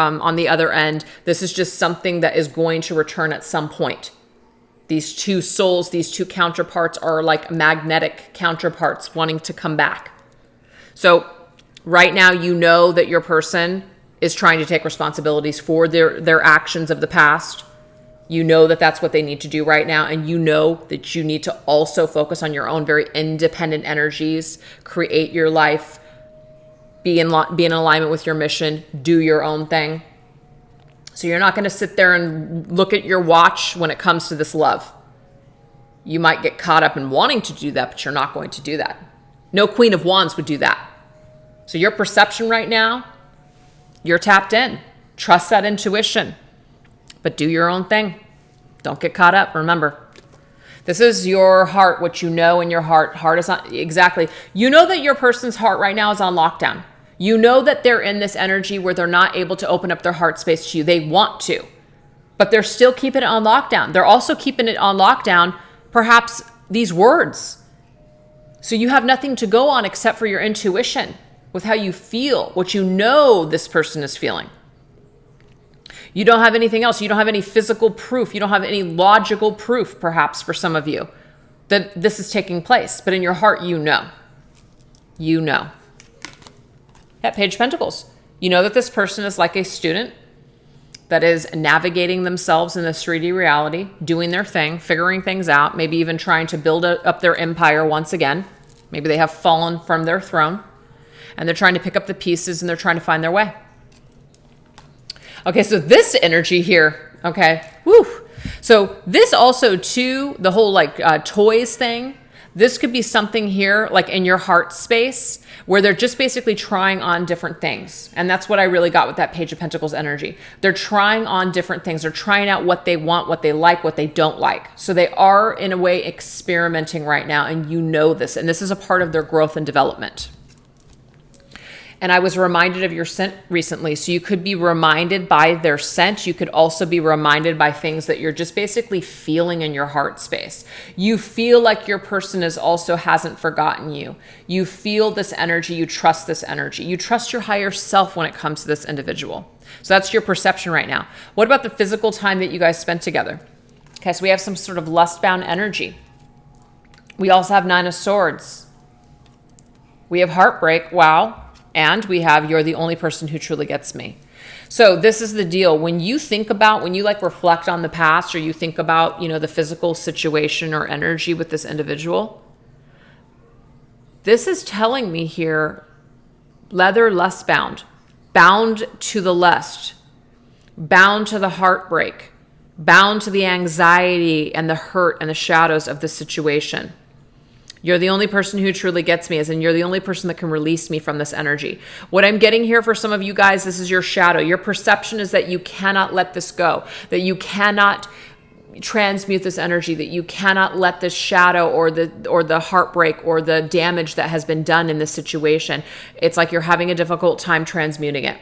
end. This is just something that is going to return at some point. These two souls, these two counterparts are like magnetic counterparts wanting to come back. So right now, you know that your person is trying to take responsibilities for their actions of the past. You know that that's what they need to do right now. And you know that you need to also focus on your own very independent energies, create your life, be in alignment with your mission, do your own thing. So you're not going to sit there and look at your watch when it comes to this love. You might get caught up in wanting to do that, but you're not going to do that. No Queen of Wands would do that. So your perception right now, you're tapped in. Trust that intuition, but do your own thing. Don't get caught up. Remember, this is your heart, what you know in your heart. Heart is not exactly. You know that your person's heart right now is on lockdown. You know that they're in this energy where they're not able to open up their heart space to you. They want to, but they're still keeping it on lockdown. They're also keeping it on lockdown, perhaps these words. So you have nothing to go on except for your intuition with how you feel, what you know this person is feeling. You don't have anything else. You don't have any physical proof. You don't have any logical proof, perhaps, for some of you, that this is taking place. But in your heart, you know. You know. That Page of Pentacles. You know that this person is like a student that is navigating themselves in this 3D reality, doing their thing, figuring things out, maybe even trying to build up their empire once again. Maybe they have fallen from their throne and they're trying to pick up the pieces and they're trying to find their way. Okay, so this energy here, okay, woo. So this also too, the whole like toys thing, this could be something here like in your heart space where they're just basically trying on different things. And that's what I really got with that Page of Pentacles energy. They're trying on different things. They're trying out what they want, what they like, what they don't like. So they are in a way experimenting right now, and you know this, and this is a part of their growth and development. And I was reminded of your scent recently. So you could be reminded by their scent. You could also be reminded by things that you're just basically feeling in your heart space. You feel like your person hasn't forgotten you. You feel this energy. You trust this energy. You trust your higher self when it comes to this individual. So that's your perception right now. What about the physical time that you guys spent together? Okay, so we have some sort of lust-bound energy. We also have Nine of Swords. We have heartbreak. Wow. And we have, you're the only person who truly gets me. So this is the deal. When you like reflect on the past, or you think about, the physical situation or energy with this individual, this is telling me here, leather lust bound to the lust, bound to the heartbreak, bound to the anxiety and the hurt and the shadows of the situation. You're the only person who truly gets me, as in you're the only person that can release me from this energy. What I'm getting here for some of you guys, this is your shadow. Your perception is that you cannot let this go, that you cannot transmute this energy, that you cannot let this shadow or the heartbreak or the damage that has been done in this situation. It's like you're having a difficult time transmuting it.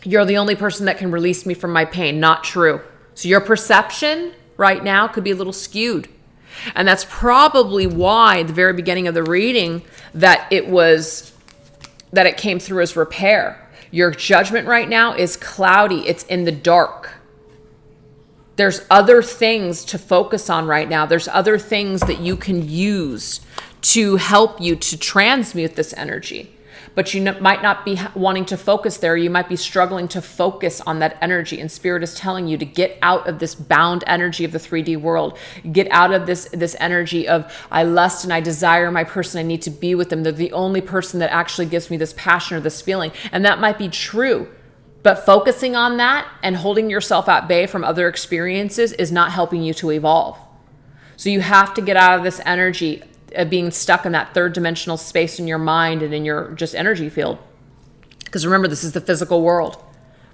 You're the only person that can release me from my pain. Not true. So your perception right now could be a little skewed. And that's probably why at the very beginning of the reading that it came through as repair. Your judgment right now is cloudy. It's in the dark. There's other things to focus on right now. There's other things that you can use to help you to transmute this energy. But you might not be wanting to focus there. You might be struggling to focus on that energy. And Spirit is telling you to get out of this bound energy of the 3D world. Get out of this energy of I lust and I desire my person. I need to be with them. They're the only person that actually gives me this passion or this feeling. And that might be true. But focusing on that and holding yourself at bay from other experiences is not helping you to evolve. So you have to get out of this energy of being stuck in that third dimensional space in your mind and in your just energy field. Because remember, this is the physical world.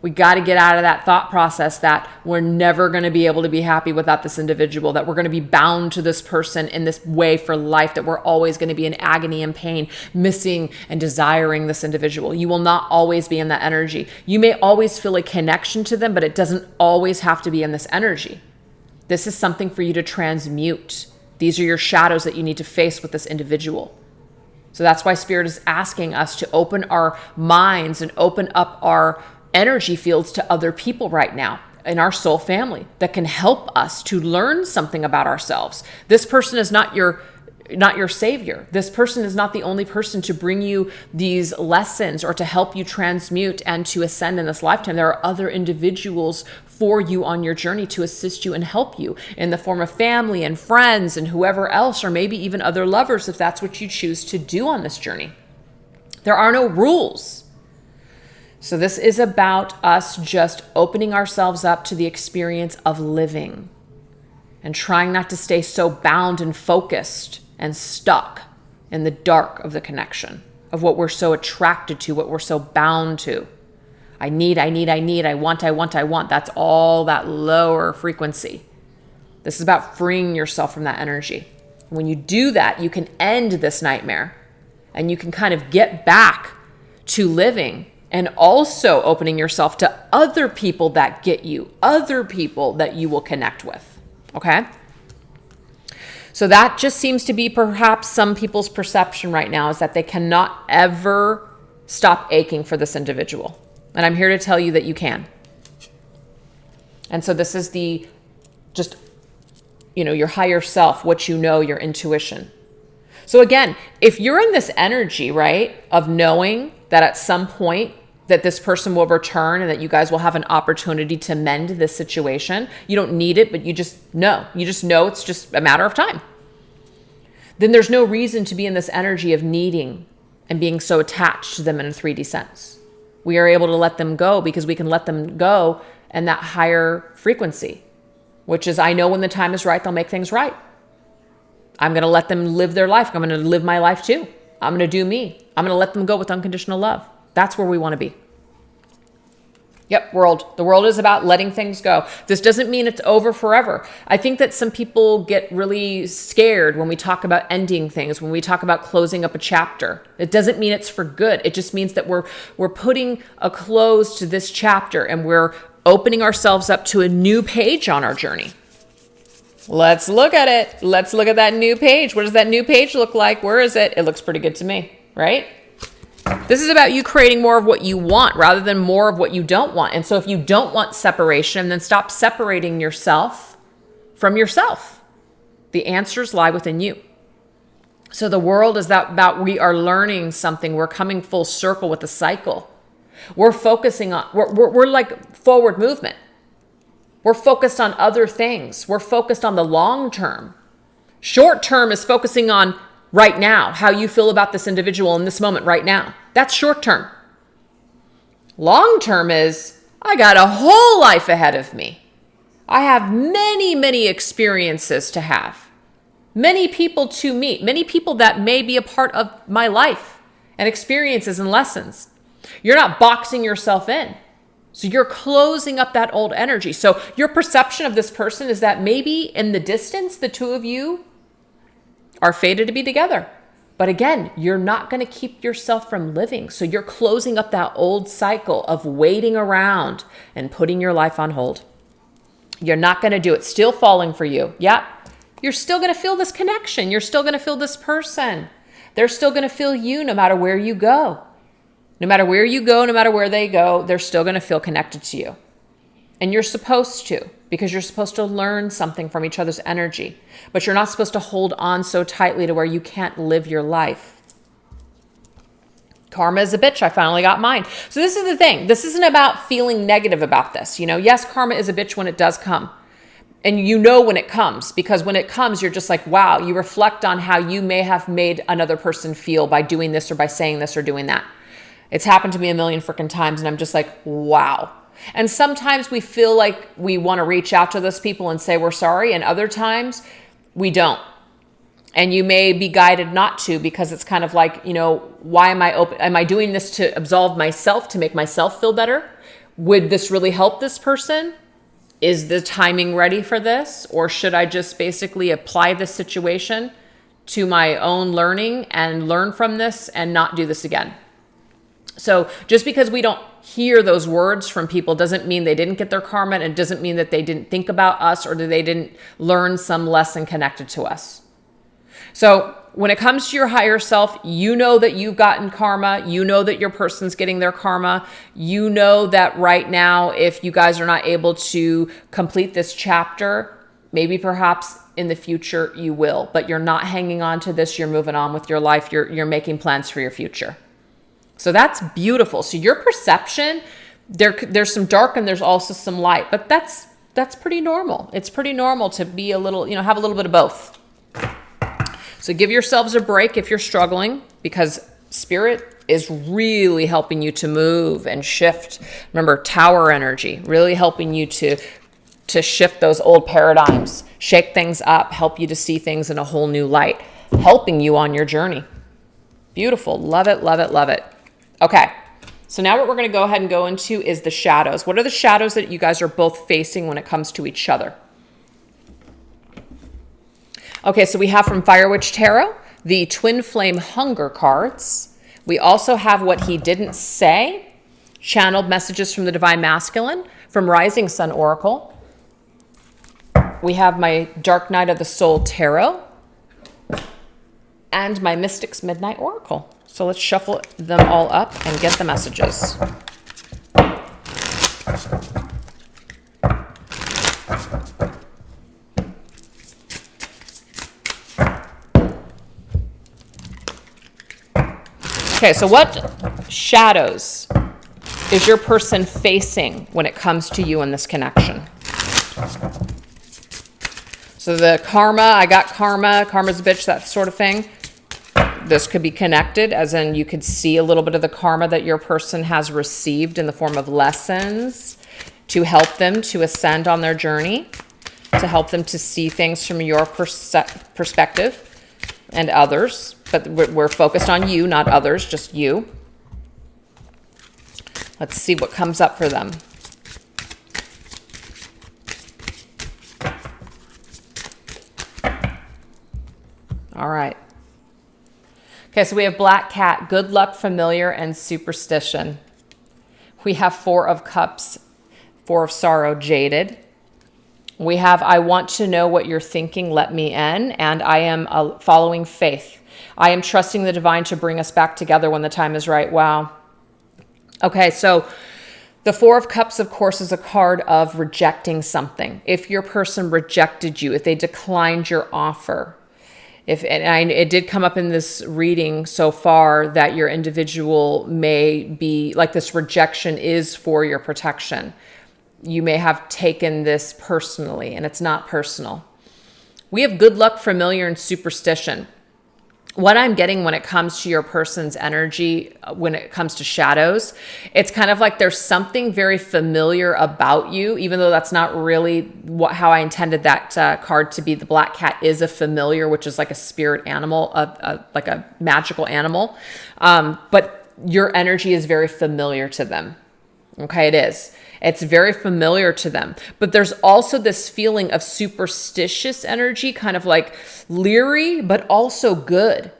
We got to get out of that thought process that we're never going to be able to be happy without this individual, that we're going to be bound to this person in this way for life, that we're always going to be in agony and pain, missing and desiring this individual. You will not always be in that energy. You may always feel a connection to them, but it doesn't always have to be in this energy. This is something for you to transmute. These are your shadows that you need to face with this individual. So that's why Spirit is asking us to open our minds and open up our energy fields to other people right now in our soul family that can help us to learn something about ourselves. This person is not your savior. This person is not the only person to bring you these lessons or to help you transmute and to ascend in this lifetime. There are other individuals for you on your journey to assist you and help you in the form of family and friends and whoever else, or maybe even other lovers if that's what you choose to do on this journey. There are no rules. So this is about us just opening ourselves up to the experience of living and trying not to stay so bound and focused and stuck in the dark of the connection of what we're so attracted to, what we're so bound to. I need, I want. That's all that lower frequency. This is about freeing yourself from that energy. When you do that, you can end this nightmare and you can kind of get back to living and also opening yourself to other people that get you, other people that you will connect with. Okay? So that just seems to be perhaps some people's perception right now, is that they cannot ever stop aching for this individual. And I'm here to tell you that you can. And so this is your higher self, what you know, your intuition. So again, if you're in this energy, right, of knowing that at some point that this person will return and that you guys will have an opportunity to mend this situation, you don't need it, but you just know it's just a matter of time. Then there's no reason to be in this energy of needing and being so attached to them in a 3D sense. We are able to let them go because we can let them go in that higher frequency, which is, I know when the time is right, they'll make things right. I'm going to let them live their life. I'm going to live my life too. I'm going to do me. I'm going to let them go with unconditional love. That's where we want to be. Yep, world. The world is about letting things go. This doesn't mean it's over forever. I think that some people get really scared when we talk about ending things, when we talk about closing up a chapter. It doesn't mean it's for good. It just means that we're putting a close to this chapter and we're opening ourselves up to a new page on our journey. Let's look at it. Let's look at that new page. What does that new page look like? Where is it? It looks pretty good to me, right? This is about you creating more of what you want rather than more of what you don't want. And so if you don't want separation, then stop separating yourself from yourself. The answers lie within you. So the world is about we are learning something. We're coming full circle with the cycle. We're focusing on, we're like forward movement. We're focused on other things. We're focused on the long term. Short term is focusing on right now, how you feel about this individual in this moment right now. That's short term. Long term is, I got a whole life ahead of me. I have many, many experiences to have. Many people to meet. Many people that may be a part of my life and experiences and lessons. You're not boxing yourself in. So you're closing up that old energy. So your perception of this person is that maybe in the distance, the two of you are fated to be together. But again, you're not going to keep yourself from living. So you're closing up that old cycle of waiting around and putting your life on hold. You're not going to do it. Still falling for you. Yeah. You're still going to feel this connection. You're still going to feel this person. They're still going to feel you no matter where you go. No matter where you go, no matter where they go, they're still going to feel connected to you. And you're supposed to, because you're supposed to learn something from each other's energy. But you're not supposed to hold on so tightly to where you can't live your life. Karma is a bitch. I finally got mine. So this is the thing. This isn't about feeling negative about this. You know, yes, karma is a bitch when it does come. And you know when it comes, because when it comes, you're just like, wow, you reflect on how you may have made another person feel by doing this or by saying this or doing that. It's happened to me a million freaking times. And I'm just like, wow. And sometimes we feel like we want to reach out to those people and say we're sorry. And other times we don't. And you may be guided not to, because it's kind of like, you know, why am I open? Am I doing this to absolve myself, to make myself feel better? Would this really help this person? Is the timing ready for this? Or should I just basically apply this situation to my own learning and learn from this and not do this again? So just because we don't hear those words from people doesn't mean they didn't get their karma, and it doesn't mean that they didn't think about us or that they didn't learn some lesson connected to us. So when it comes to your higher self, you know that you've gotten karma. You know that your person's getting their karma. You know that right now, if you guys are not able to complete this chapter, maybe perhaps in the future you will, but you're not hanging on to this. You're moving on with your life. You're making plans for your future. So that's beautiful. So your perception, there's some dark and there's also some light, but that's pretty normal. It's pretty normal to be a little, you know, have a little bit of both. So give yourselves a break if you're struggling, because spirit is really helping you to move and shift. Remember, tower energy, really helping you to shift those old paradigms, shake things up, help you to see things in a whole new light, helping you on your journey. Beautiful. Love it, love it, love it. Okay, so now what we're going to go ahead and go into is the shadows. What are the shadows that you guys are both facing when it comes to each other? Okay, so we have from Fire Witch Tarot, the Twin Flame Hunger cards. We also have What He Didn't Say, channeled messages from the Divine Masculine, from Rising Sun Oracle. We have my Dark Night of the Soul Tarot, and my Mystics Midnight Oracle. So let's shuffle them all up and get the messages. Okay, so what shadows is your person facing when it comes to you in this connection? So the karma, I got karma, karma's a bitch, that sort of thing. This could be connected, as in you could see a little bit of the karma that your person has received in the form of lessons to help them to ascend on their journey, to help them to see things from your perspective and others. But we're focused on you, not others, just you. Let's see what comes up for them. All right. Okay, so we have Black Cat, good luck, familiar, and superstition. We have Four of Cups, Four of Sorrow, jaded. We have I want to know what you're thinking, let me in, and I am following faith. I am trusting the divine to bring us back together when the time is right. Wow. Okay, so the Four of Cups, of course, is a card of rejecting something. If your person rejected you, if they declined your offer, it did come up in this reading so far that your individual may be, like this rejection is for your protection. You may have taken this personally, and it's not personal. We have good luck, familiar, and superstition. What I'm getting when it comes to your person's energy, when it comes to shadows, it's kind of like there's something very familiar about you, even though that's not really how I intended that card to be. The Black Cat is a familiar, which is like a spirit animal, like a magical animal. But your energy is very familiar to them. Okay, it is. It's very familiar to them. But there's also this feeling of superstitious energy, kind of like leery, but also good.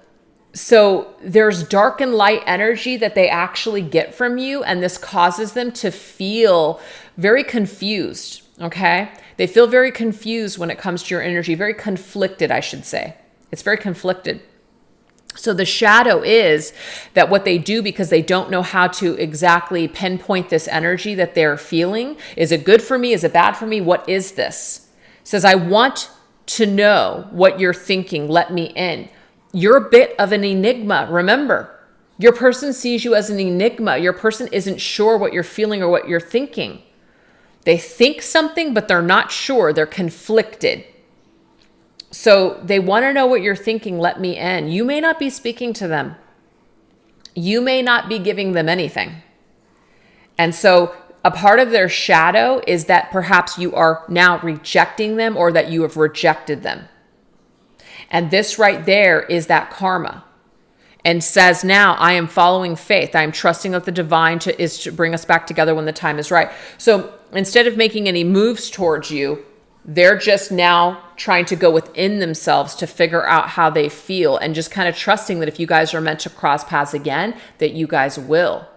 So there's dark and light energy that they actually get from you, and this causes them to feel very confused, okay? They feel very confused when it comes to your energy, very conflicted, I should say. It's very conflicted. So the shadow is that what they do, because they don't know how to exactly pinpoint this energy that they're feeling. Is it good for me? Is it bad for me? What is this? It says, I want to know what you're thinking. Let me in. You're a bit of an enigma. Remember, your person sees you as an enigma. Your person isn't sure what you're feeling or what you're thinking. They think something, but they're not sure. They're conflicted. So they want to know what you're thinking. Let me in. You may not be speaking to them. You may not be giving them anything. And so a part of their shadow is that perhaps you are now rejecting them, or that you have rejected them. And this right there is that karma, and says, now I am following faith. I am trusting that the divine is to bring us back together when the time is right. So instead of making any moves towards you, they're just now trying to go within themselves to figure out how they feel, and just kind of trusting that if you guys are meant to cross paths again, that you guys will.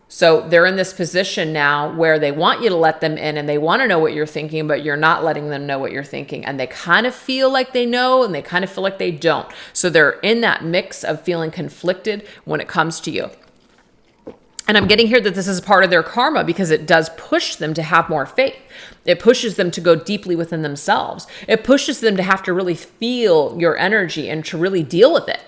So they're in this position now where they want you to let them in, and they want to know what you're thinking, but you're not letting them know what you're thinking. And they kind of feel like they know, and they kind of feel like they don't. So they're in that mix of feeling conflicted when it comes to you. And I'm getting here that this is part of their karma, because it does push them to have more faith. It pushes them to go deeply within themselves. It pushes them to have to really feel your energy and to really deal with it.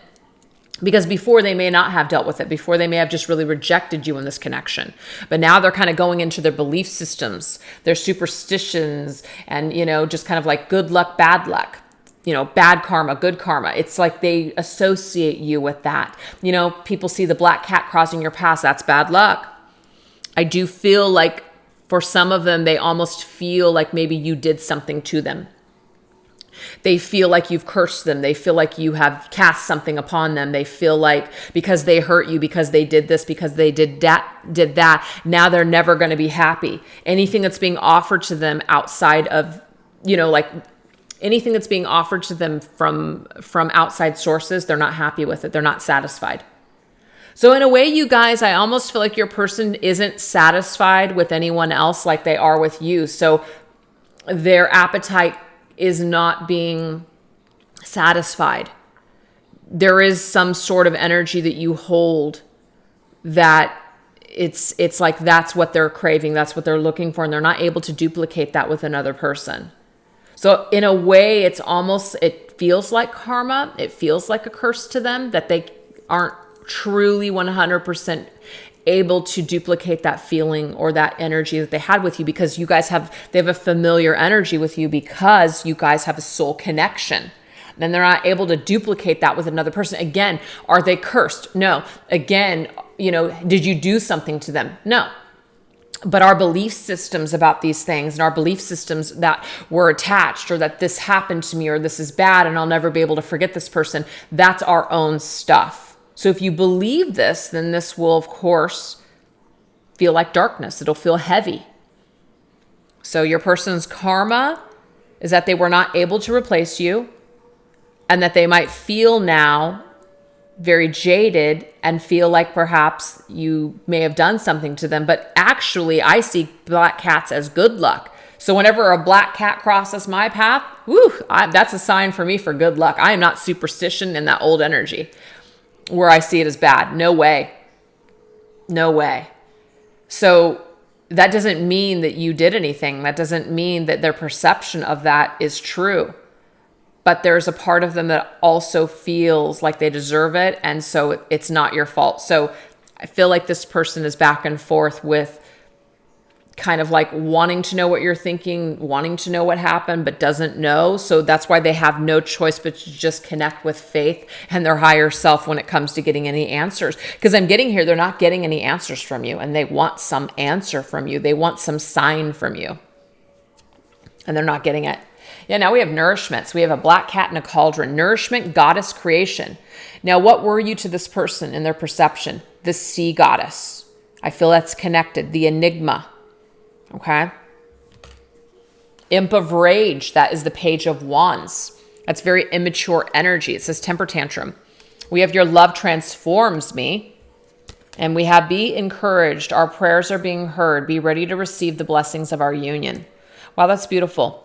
Because before they may not have dealt with it. Before they may have just really rejected you in this connection. But now they're kind of going into their belief systems, their superstitions, and, just kind of like good luck, bad luck. Bad karma, good karma. It's like they associate you with that. People see the black cat crossing your path. That's bad luck. I do feel like for some of them, they almost feel like maybe you did something to them. They feel like you've cursed them. They feel like you have cast something upon them. They feel like because they hurt you, because they did this, because they did that, now they're never going to be happy. Anything that's being offered to them outside of, anything that's being offered to them from outside sources, they're not happy with it. They're not satisfied. So in a way, you guys, I almost feel like your person isn't satisfied with anyone else like they are with you. So their appetite is not being satisfied. There is some sort of energy that you hold that it's like that's what they're craving, that's what they're looking for, and they're not able to duplicate that with another person. So in a way, it feels like karma. It feels like a curse to them that they aren't truly 100% able to duplicate that feeling or that energy that they had with you, because they have a familiar energy with you because you guys have a soul connection. Then they're not able to duplicate that with another person. Again, are they cursed? No. Again, did you do something to them? No. But our belief systems about these things, and our belief systems that we're attached, or that this happened to me, or this is bad and I'll never be able to forget this person, that's our own stuff. So if you believe this, then this will, of course, feel like darkness. It'll feel heavy. So your person's karma is that they were not able to replace you, and that they might feel now very jaded and feel like perhaps you may have done something to them. But actually, I see black cats as good luck. So whenever a black cat crosses my path, that's a sign for me for good luck. I am not superstition in that old energy where I see it as bad. No way. No way. So that doesn't mean that you did anything. That doesn't mean that their perception of that is true. But there's a part of them that also feels like they deserve it. And so it's not your fault. So I feel like this person is back and forth with kind of like wanting to know what you're thinking, wanting to know what happened, but doesn't know. So that's why they have no choice but to just connect with faith and their higher self when it comes to getting any answers. Because I'm getting here, they're not getting any answers from you, and they want some answer from you. They want some sign from you, and they're not getting it. Yeah, now we have nourishment. So we have a black cat and a cauldron. Nourishment, goddess, creation. Now, what were you to this person in their perception? The sea goddess. I feel that's connected. The enigma. Okay. Imp of rage. That is the page of wands. That's very immature energy. It says temper tantrum. We have your love transforms me. And we have be encouraged. Our prayers are being heard. Be ready to receive the blessings of our union. Wow, that's beautiful.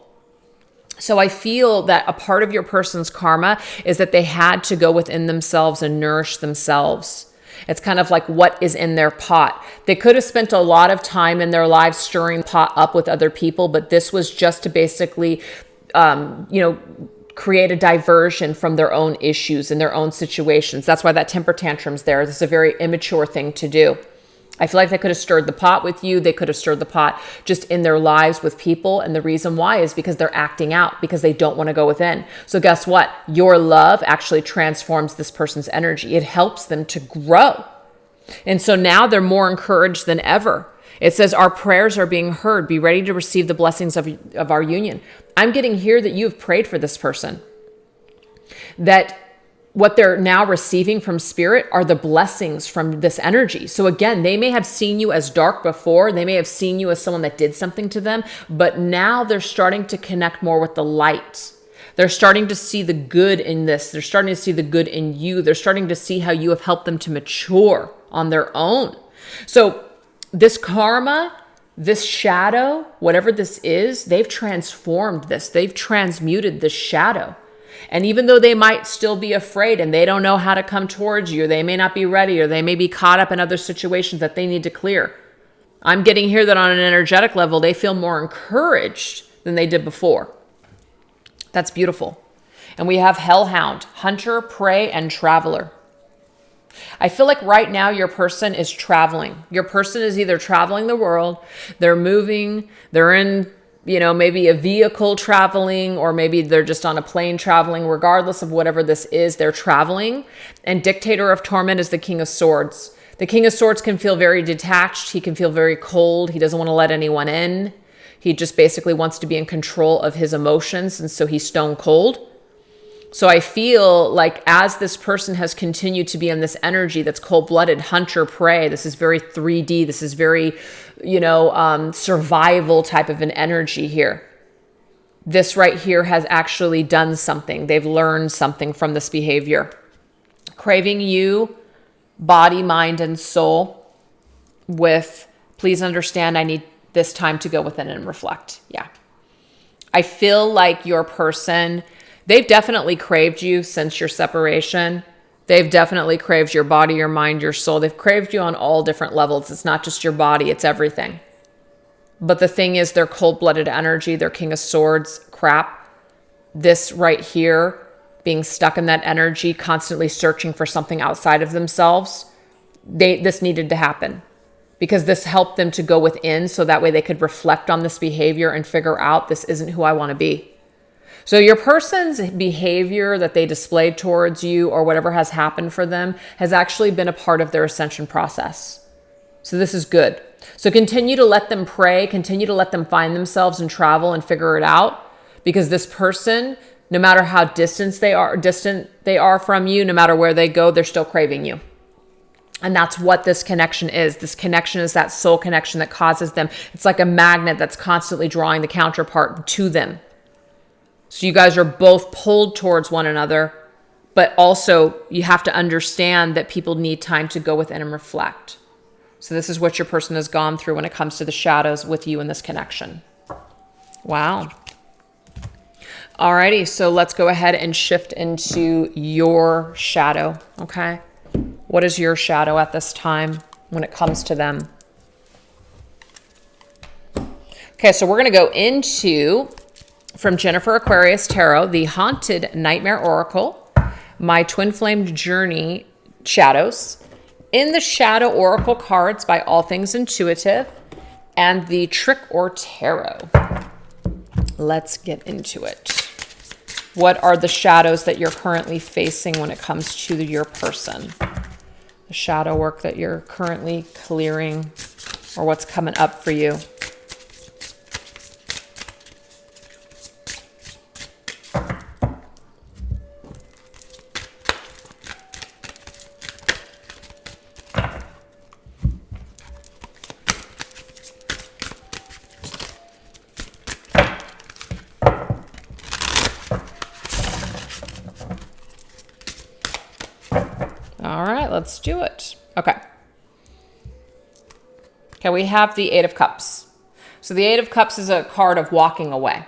So I feel that a part of your person's karma is that they had to go within themselves and nourish themselves. It's kind of like what is in their pot. They could have spent a lot of time in their lives stirring the pot up with other people, but this was just to basically, create a diversion from their own issues and their own situations. That's why that temper tantrum's there. This is a very immature thing to do. I feel like they could have stirred the pot with you. They could have stirred the pot just in their lives with people. And the reason why is because they're acting out, because they don't want to go within. So guess what? Your love actually transforms this person's energy. It helps them to grow. And so now they're more encouraged than ever. It says our prayers are being heard. Be ready to receive the blessings of our union. I'm getting here that you have prayed for this person. That what they're now receiving from spirit are the blessings from this energy. So again, they may have seen you as dark before. They may have seen you as someone that did something to them, but now they're starting to connect more with the light. They're starting to see the good in this. They're starting to see the good in you. They're starting to see how you have helped them to mature on their own. So this karma, this shadow, whatever this is, they've transformed this. They've transmuted this shadow. And even though they might still be afraid and they don't know how to come towards you, or they may not be ready, or they may be caught up in other situations that they need to clear, I'm getting here that on an energetic level, they feel more encouraged than they did before. That's beautiful. And we have Hellhound, hunter, prey, and traveler. I feel like right now your person is traveling. Your person is either traveling the world, they're moving, they're in maybe a vehicle traveling, or maybe they're just on a plane traveling. Regardless of whatever this is, they're traveling. And Dictator of Torment is the King of Swords. The King of Swords can feel very detached. He can feel very cold. He doesn't want to let anyone in. He just basically wants to be in control of his emotions. And so he's stone cold. So I feel like as this person has continued to be in this energy that's cold-blooded, hunter, prey, this is very 3D. This is very, survival type of an energy here. This right here has actually done something. They've learned something from this behavior. Craving you, body, mind, and soul with, please understand, I need this time to go within and reflect. Yeah. I feel like your person, they've definitely craved you since your separation. They've definitely craved your body, your mind, your soul. They've craved you on all different levels. It's not just your body, it's everything. But the thing is, their cold-blooded energy, their King of Swords crap, this right here being stuck in that energy, constantly searching for something outside of themselves, this needed to happen because this helped them to go within so that way they could reflect on this behavior and figure out this isn't who I want to be. So your person's behavior that they displayed towards you or whatever has happened for them has actually been a part of their ascension process. So this is good. So continue to let them pray, continue to let them find themselves and travel and figure it out, because this person, no matter how distant they are from you, no matter where they go, they're still craving you. And that's what this connection is. This connection is that soul connection that causes them. It's like a magnet that's constantly drawing the counterpart to them. So you guys are both pulled towards one another, but also you have to understand that people need time to go within and reflect. So this is what your person has gone through when it comes to the shadows with you in this connection. Wow. Alrighty, so let's go ahead and shift into your shadow, okay? What is your shadow at this time when it comes to them? Okay, so we're going to go into, from Jennifer Aquarius Tarot, the Haunted Nightmare Oracle, my Twin Flamed Journey shadows, in the Shadow Oracle cards by All Things Intuitive, and the Trick or Tarot. Let's get into it. What are the shadows that you're currently facing when it comes to your person? The shadow work that you're currently clearing, or what's coming up for you. All right, let's do it. Okay, we have the Eight of Cups. So the Eight of Cups is a card of walking away.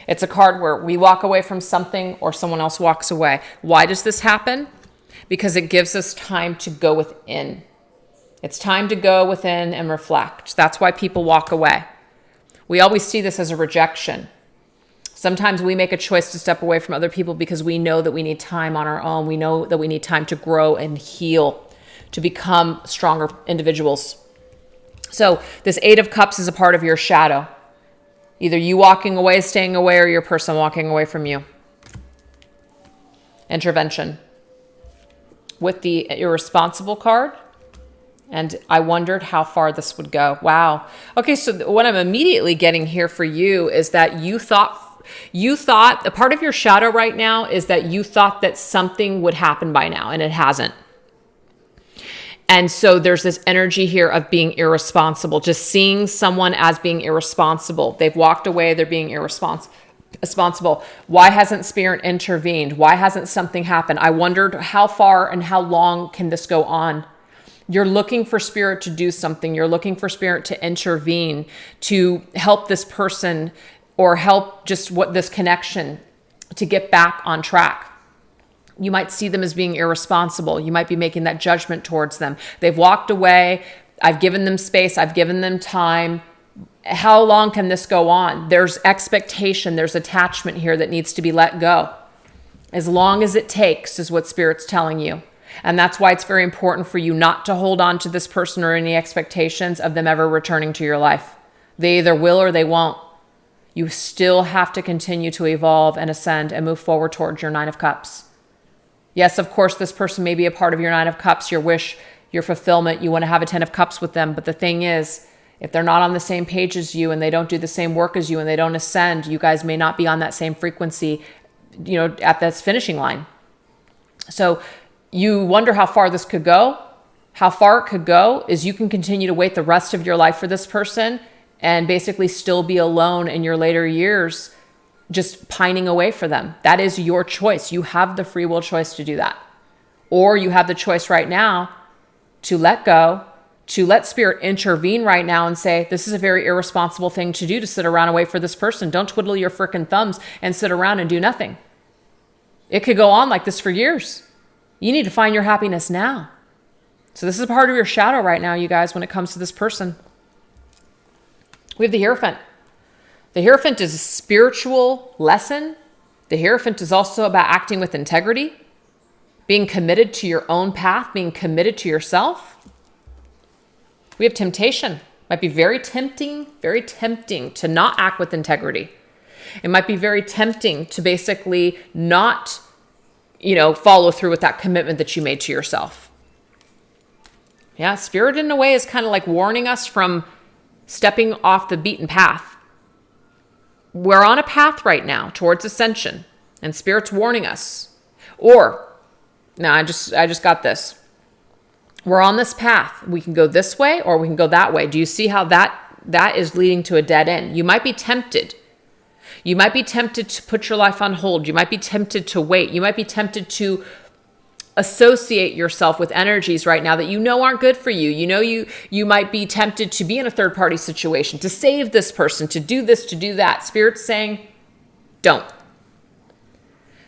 It's a card where we walk away from something or someone else walks away. Why does this happen? Because it gives us time to go within. It's time to go within and reflect. That's why people walk away. We always see this as a rejection. Sometimes we make a choice to step away from other people because we know that we need time on our own. We know that we need time to grow and heal, to become stronger individuals. So this Eight of Cups is a part of your shadow. Either you walking away, staying away, or your person walking away from you. Intervention. With the Irresponsible card. And I wondered how far this would go. Wow. Okay, so what I'm immediately getting here for you is that you thought a part of your shadow right now is that you thought that something would happen by now, and it hasn't. And so there's this energy here of being irresponsible, just seeing someone as being irresponsible. They've walked away, they're being irresponsible. Why hasn't Spirit intervened? Why hasn't something happened? I wondered how far and how long can this go on? You're looking for Spirit to do something. You're looking for Spirit to intervene, to help this person or help just this connection to get back on track. You might see them as being irresponsible. You might be making that judgment towards them. They've walked away. I've given them space. I've given them time. How long can this go on? There's expectation. There's attachment here that needs to be let go. As long as it takes is what Spirit's telling you. And that's why it's very important for you not to hold on to this person or any expectations of them ever returning to your life. They either will or they won't. You still have to continue to evolve and ascend and move forward towards your Nine of Cups. Yes, of course, this person may be a part of your Nine of Cups, your wish, your fulfillment. You want to have a 10 of Cups with them. But the thing is, if they're not on the same page as you and they don't do the same work as you and they don't ascend, you guys may not be on that same frequency, at this finishing line. So you wonder how far this could go. How far it could go is you can continue to wait the rest of your life for this person and basically still be alone in your later years, just pining away for them. That is your choice. You have the free will choice to do that. Or you have the choice right now to let go, to let Spirit intervene right now and say, this is a very irresponsible thing to do, to sit around and wait for this person. Don't twiddle your frickin' thumbs and sit around and do nothing. It could go on like this for years. You need to find your happiness now. So this is a part of your shadow right now, you guys, when it comes to this person. We have the Hierophant. The Hierophant is a spiritual lesson The Hierophant is also about acting with integrity, being committed to your own path, being committed to yourself. We have temptation. Might be very tempting to not act with integrity. It might be very tempting to basically not, follow through with that commitment that you made to yourself. Yeah, Spirit in a way is kind of like warning us from stepping off the beaten path. We're on a path right now towards ascension, and Spirit's warning us. I just got this. We're on this path. We can go this way or we can go that way. Do you see how that is leading to a dead end? You might be tempted. You might be tempted to put your life on hold. You might be tempted to wait. You might be tempted to associate yourself with energies right now that aren't good for you. You might be tempted to be in a third-party situation, to save this person, to do this, to do that. Spirit's saying, don't.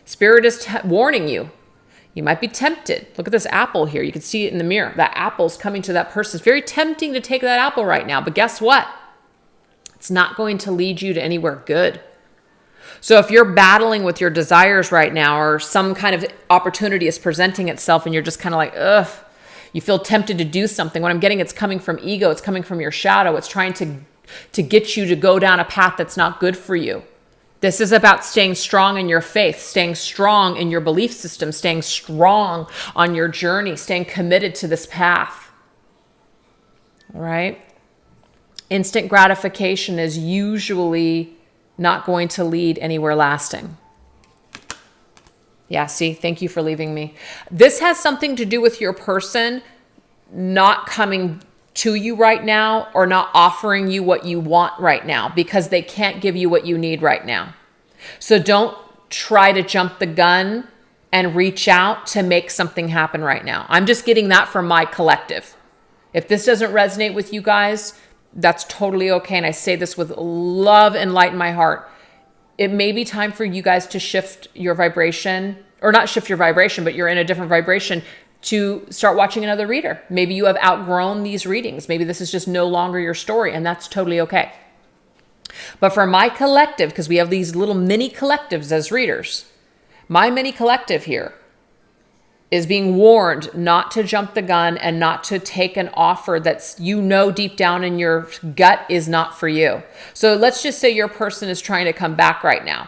Spirit is warning you. You might be tempted. Look at this apple here. You can see it in the mirror. That apple's coming to that person. It's very tempting to take that apple right now, but guess what? It's not going to lead you to anywhere good. So if you're battling with your desires right now, or some kind of opportunity is presenting itself and you're just kind of like, ugh, you feel tempted to do something. What I'm getting, it's coming from ego. It's coming from your shadow. It's trying to get you to go down a path that's not good for you. This is about staying strong in your faith, staying strong in your belief system, staying strong on your journey, staying committed to this path. All right? Instant gratification is usually not going to lead anywhere lasting. Yeah, see, thank you for leaving me. This has something to do with your person not coming to you right now or not offering you what you want right now because they can't give you what you need right now. So don't try to jump the gun and reach out to make something happen right now. I'm just getting that from my collective. If this doesn't resonate with you guys, that's totally okay. And I say this with love and light in my heart. It may be time for you guys to shift your vibration, or not shift your vibration, but you're in a different vibration, to start watching another reader. Maybe you have outgrown these readings. Maybe this is just no longer your story, and that's totally okay. But for my collective, because we have these little mini collectives as readers, my mini collective here is being warned not to jump the gun and not to take an offer that's, deep down in your gut is not for you. So let's just say your person is trying to come back right now.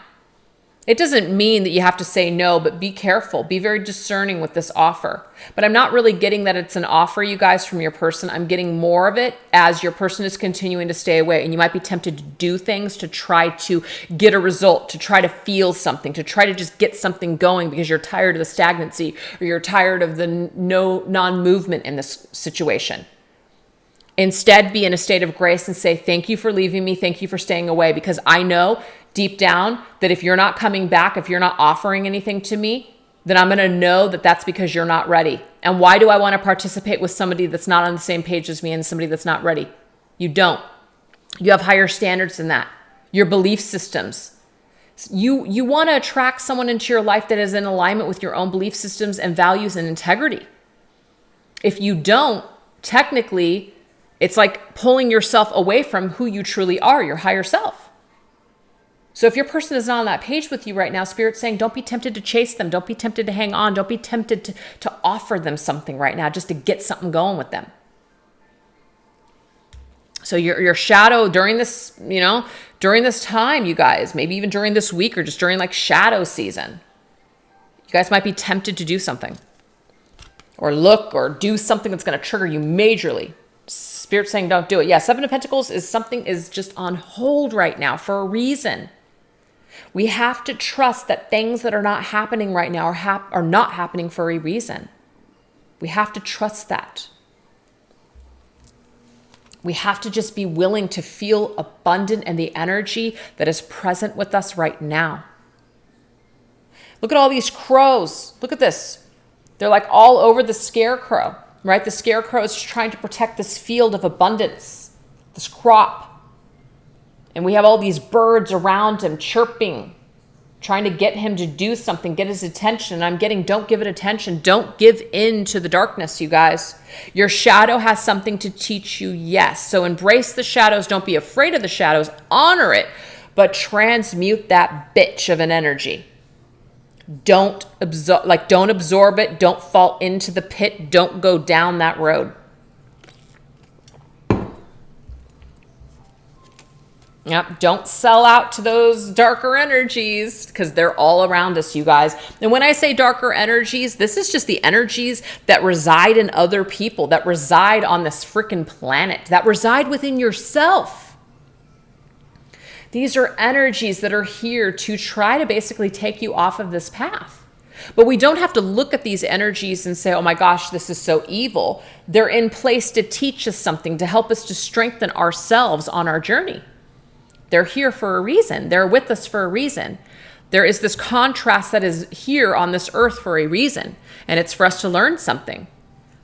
It doesn't mean that you have to say no, but be careful. Be very discerning with this offer. But I'm not really getting that it's an offer, you guys, from your person. I'm getting more of it as your person is continuing to stay away. And you might be tempted to do things to try to get a result, to try to feel something, to try to just get something going because you're tired of the stagnancy or you're tired of the non-movement in this situation. Instead, be in a state of grace and say, thank you for leaving me. Thank you for staying away, because I know deep down that if you're not coming back, if you're not offering anything to me, then I'm going to know that that's because you're not ready. And why do I want to participate with somebody that's not on the same page as me and somebody that's not ready? You don't. You have higher standards than that. Your belief systems. You want to attract someone into your life that is in alignment with your own belief systems and values and integrity. If you don't, technically, it's like pulling yourself away from who you truly are, your higher self. So if your person is not on that page with you right now, Spirit's saying, don't be tempted to chase them. Don't be tempted to hang on. Don't be tempted to offer them something right now just to get something going with them. So your shadow during this, during this time, you guys, maybe even during this week or just during like shadow season, you guys might be tempted to do something or look or do something that's going to trigger you majorly. Spirit's saying, don't do it. Yeah, Seven of Pentacles is just on hold right now for a reason. We have to trust that things that are not happening right now are not happening for a reason. We have to trust that. We have to just be willing to feel abundant in the energy that is present with us right now. Look at all these crows. Look at this. They're like all over the scarecrow, right? The scarecrow is trying to protect this field of abundance, this crop. And we have all these birds around him chirping, trying to get him to do something, get his attention. And I'm getting, don't give it attention. Don't give in to the darkness, you guys. Your shadow has something to teach you, yes. So embrace the shadows. Don't be afraid of the shadows. Honor it, but transmute that bitch of an energy. Don't absorb it. Don't fall into the pit. Don't go down that road. Yep. Don't sell out to those darker energies because they're all around us, you guys. And when I say darker energies, this is just the energies that reside in other people, that reside on this freaking planet, that reside within yourself. These are energies that are here to try to basically take you off of this path. But we don't have to look at these energies and say, oh my gosh, this is so evil. They're in place to teach us something, to help us to strengthen ourselves on our journey. They're here for a reason. They're with us for a reason. There is this contrast that is here on this earth for a reason, and it's for us to learn something.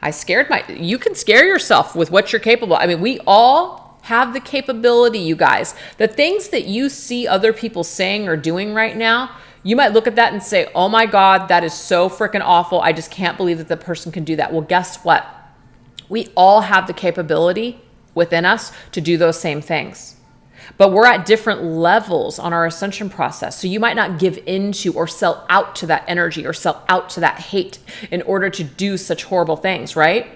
You can scare yourself with what you're capable of. I mean, we all have the capability, you guys. The things that you see other people saying or doing right now, you might look at that and say, oh my God, that is so freaking awful. I just can't believe that the person can do that. Well, guess what? We all have the capability within us to do those same things. But we're at different levels on our ascension process. So you might not give into or sell out to that energy or sell out to that hate in order to do such horrible things, right?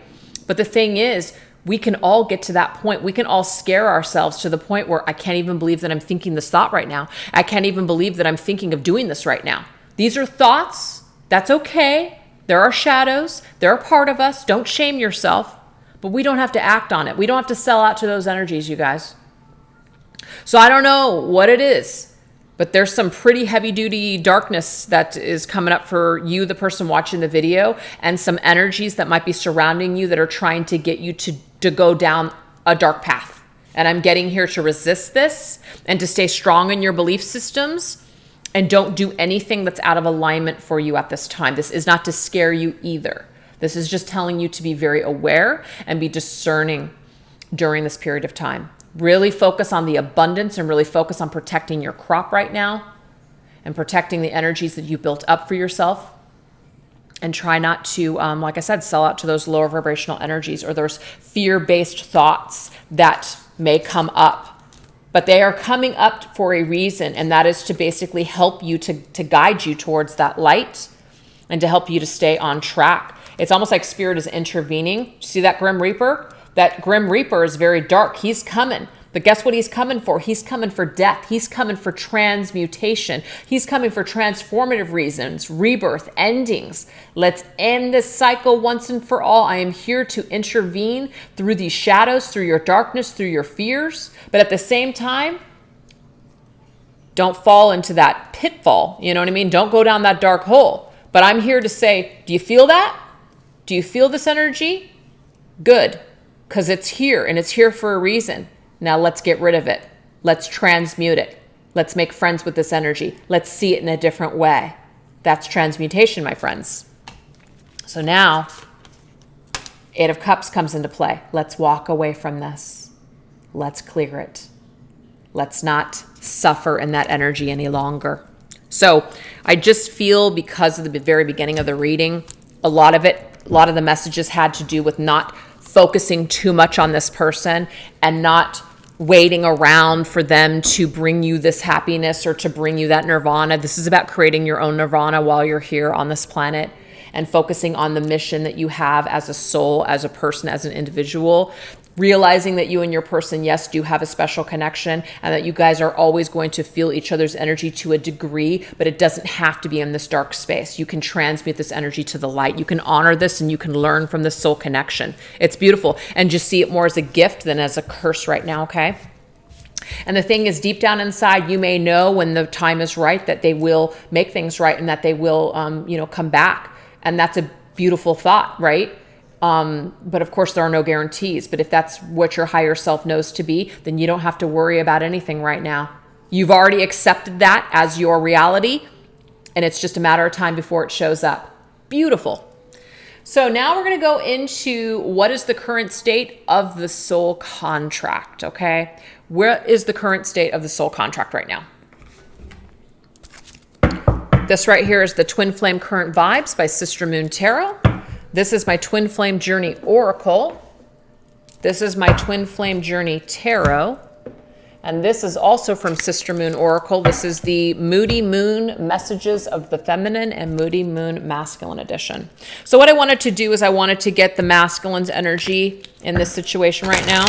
But the thing is, we can all get to that point. We can all scare ourselves to the point where I can't even believe that I'm thinking this thought right now. I can't even believe that I'm thinking of doing this right now. These are thoughts. That's okay. There are shadows. They're a part of us. Don't shame yourself. But we don't have to act on it. We don't have to sell out to those energies, you guys. So I don't know what it is, but there's some pretty heavy duty darkness that is coming up for you, the person watching the video, and some energies that might be surrounding you that are trying to get you to go down a dark path. And I'm getting here to resist this and to stay strong in your belief systems and don't do anything that's out of alignment for you at this time. This is not to scare you either. This is just telling you to be very aware and be discerning during this period of time. Really focus on the abundance and really focus on protecting your crop right now and protecting the energies that you built up for yourself. And try not to, like I said, sell out to those lower vibrational energies or those fear-based thoughts that may come up. But they are coming up for a reason, and that is to basically help you to guide you towards that light and to help you to stay on track. It's almost like Spirit is intervening. See that Grim Reaper? That Grim Reaper is very dark. He's coming. But guess what he's coming for? He's coming for death. He's coming for transmutation. He's coming for transformative reasons, rebirth, endings. Let's end this cycle once and for all. I am here to intervene through these shadows, through your darkness, through your fears. But at the same time, don't fall into that pitfall. You know what I mean? Don't go down that dark hole. But I'm here to say, do you feel that? Do you feel this energy? Good. Because it's here, and it's here for a reason. Now let's get rid of it. Let's transmute it. Let's make friends with this energy. Let's see it in a different way. That's transmutation, my friends. So now, Eight of Cups comes into play. Let's walk away from this. Let's clear it. Let's not suffer in that energy any longer. So I just feel, because of the very beginning of the reading, a lot of the messages had to do with not focusing too much on this person and not waiting around for them to bring you this happiness or to bring you that nirvana. This is about creating your own nirvana while you're here on this planet and focusing on the mission that you have as a soul, as a person, as an individual. Realizing that you and your person, yes, do have a special connection and that you guys are always going to feel each other's energy to a degree, but it doesn't have to be in this dark space. You can transmute this energy to the light. You can honor this and you can learn from this soul connection. It's beautiful. And just see it more as a gift than as a curse right now, okay? And the thing is, deep down inside, you may know when the time is right that they will make things right and that they will, come back. And that's a beautiful thought, right? But of course there are no guarantees, but if that's what your higher self knows to be, then you don't have to worry about anything right now. You've already accepted that as your reality, and it's just a matter of time before it shows up. Beautiful. So now we're going to go into what is the current state of the soul contract, okay? Where is the current state of the soul contract right now? This right here is the Twin Flame Current Vibes by Sister Moon Tarot. This is my Twin Flame Journey Oracle. This is my Twin Flame Journey Tarot. And this is also from Sister Moon Oracle. This is the Moody Moon Messages of the Feminine and Moody Moon Masculine Edition. So what I wanted to do is I wanted to get the masculine's energy in this situation right now.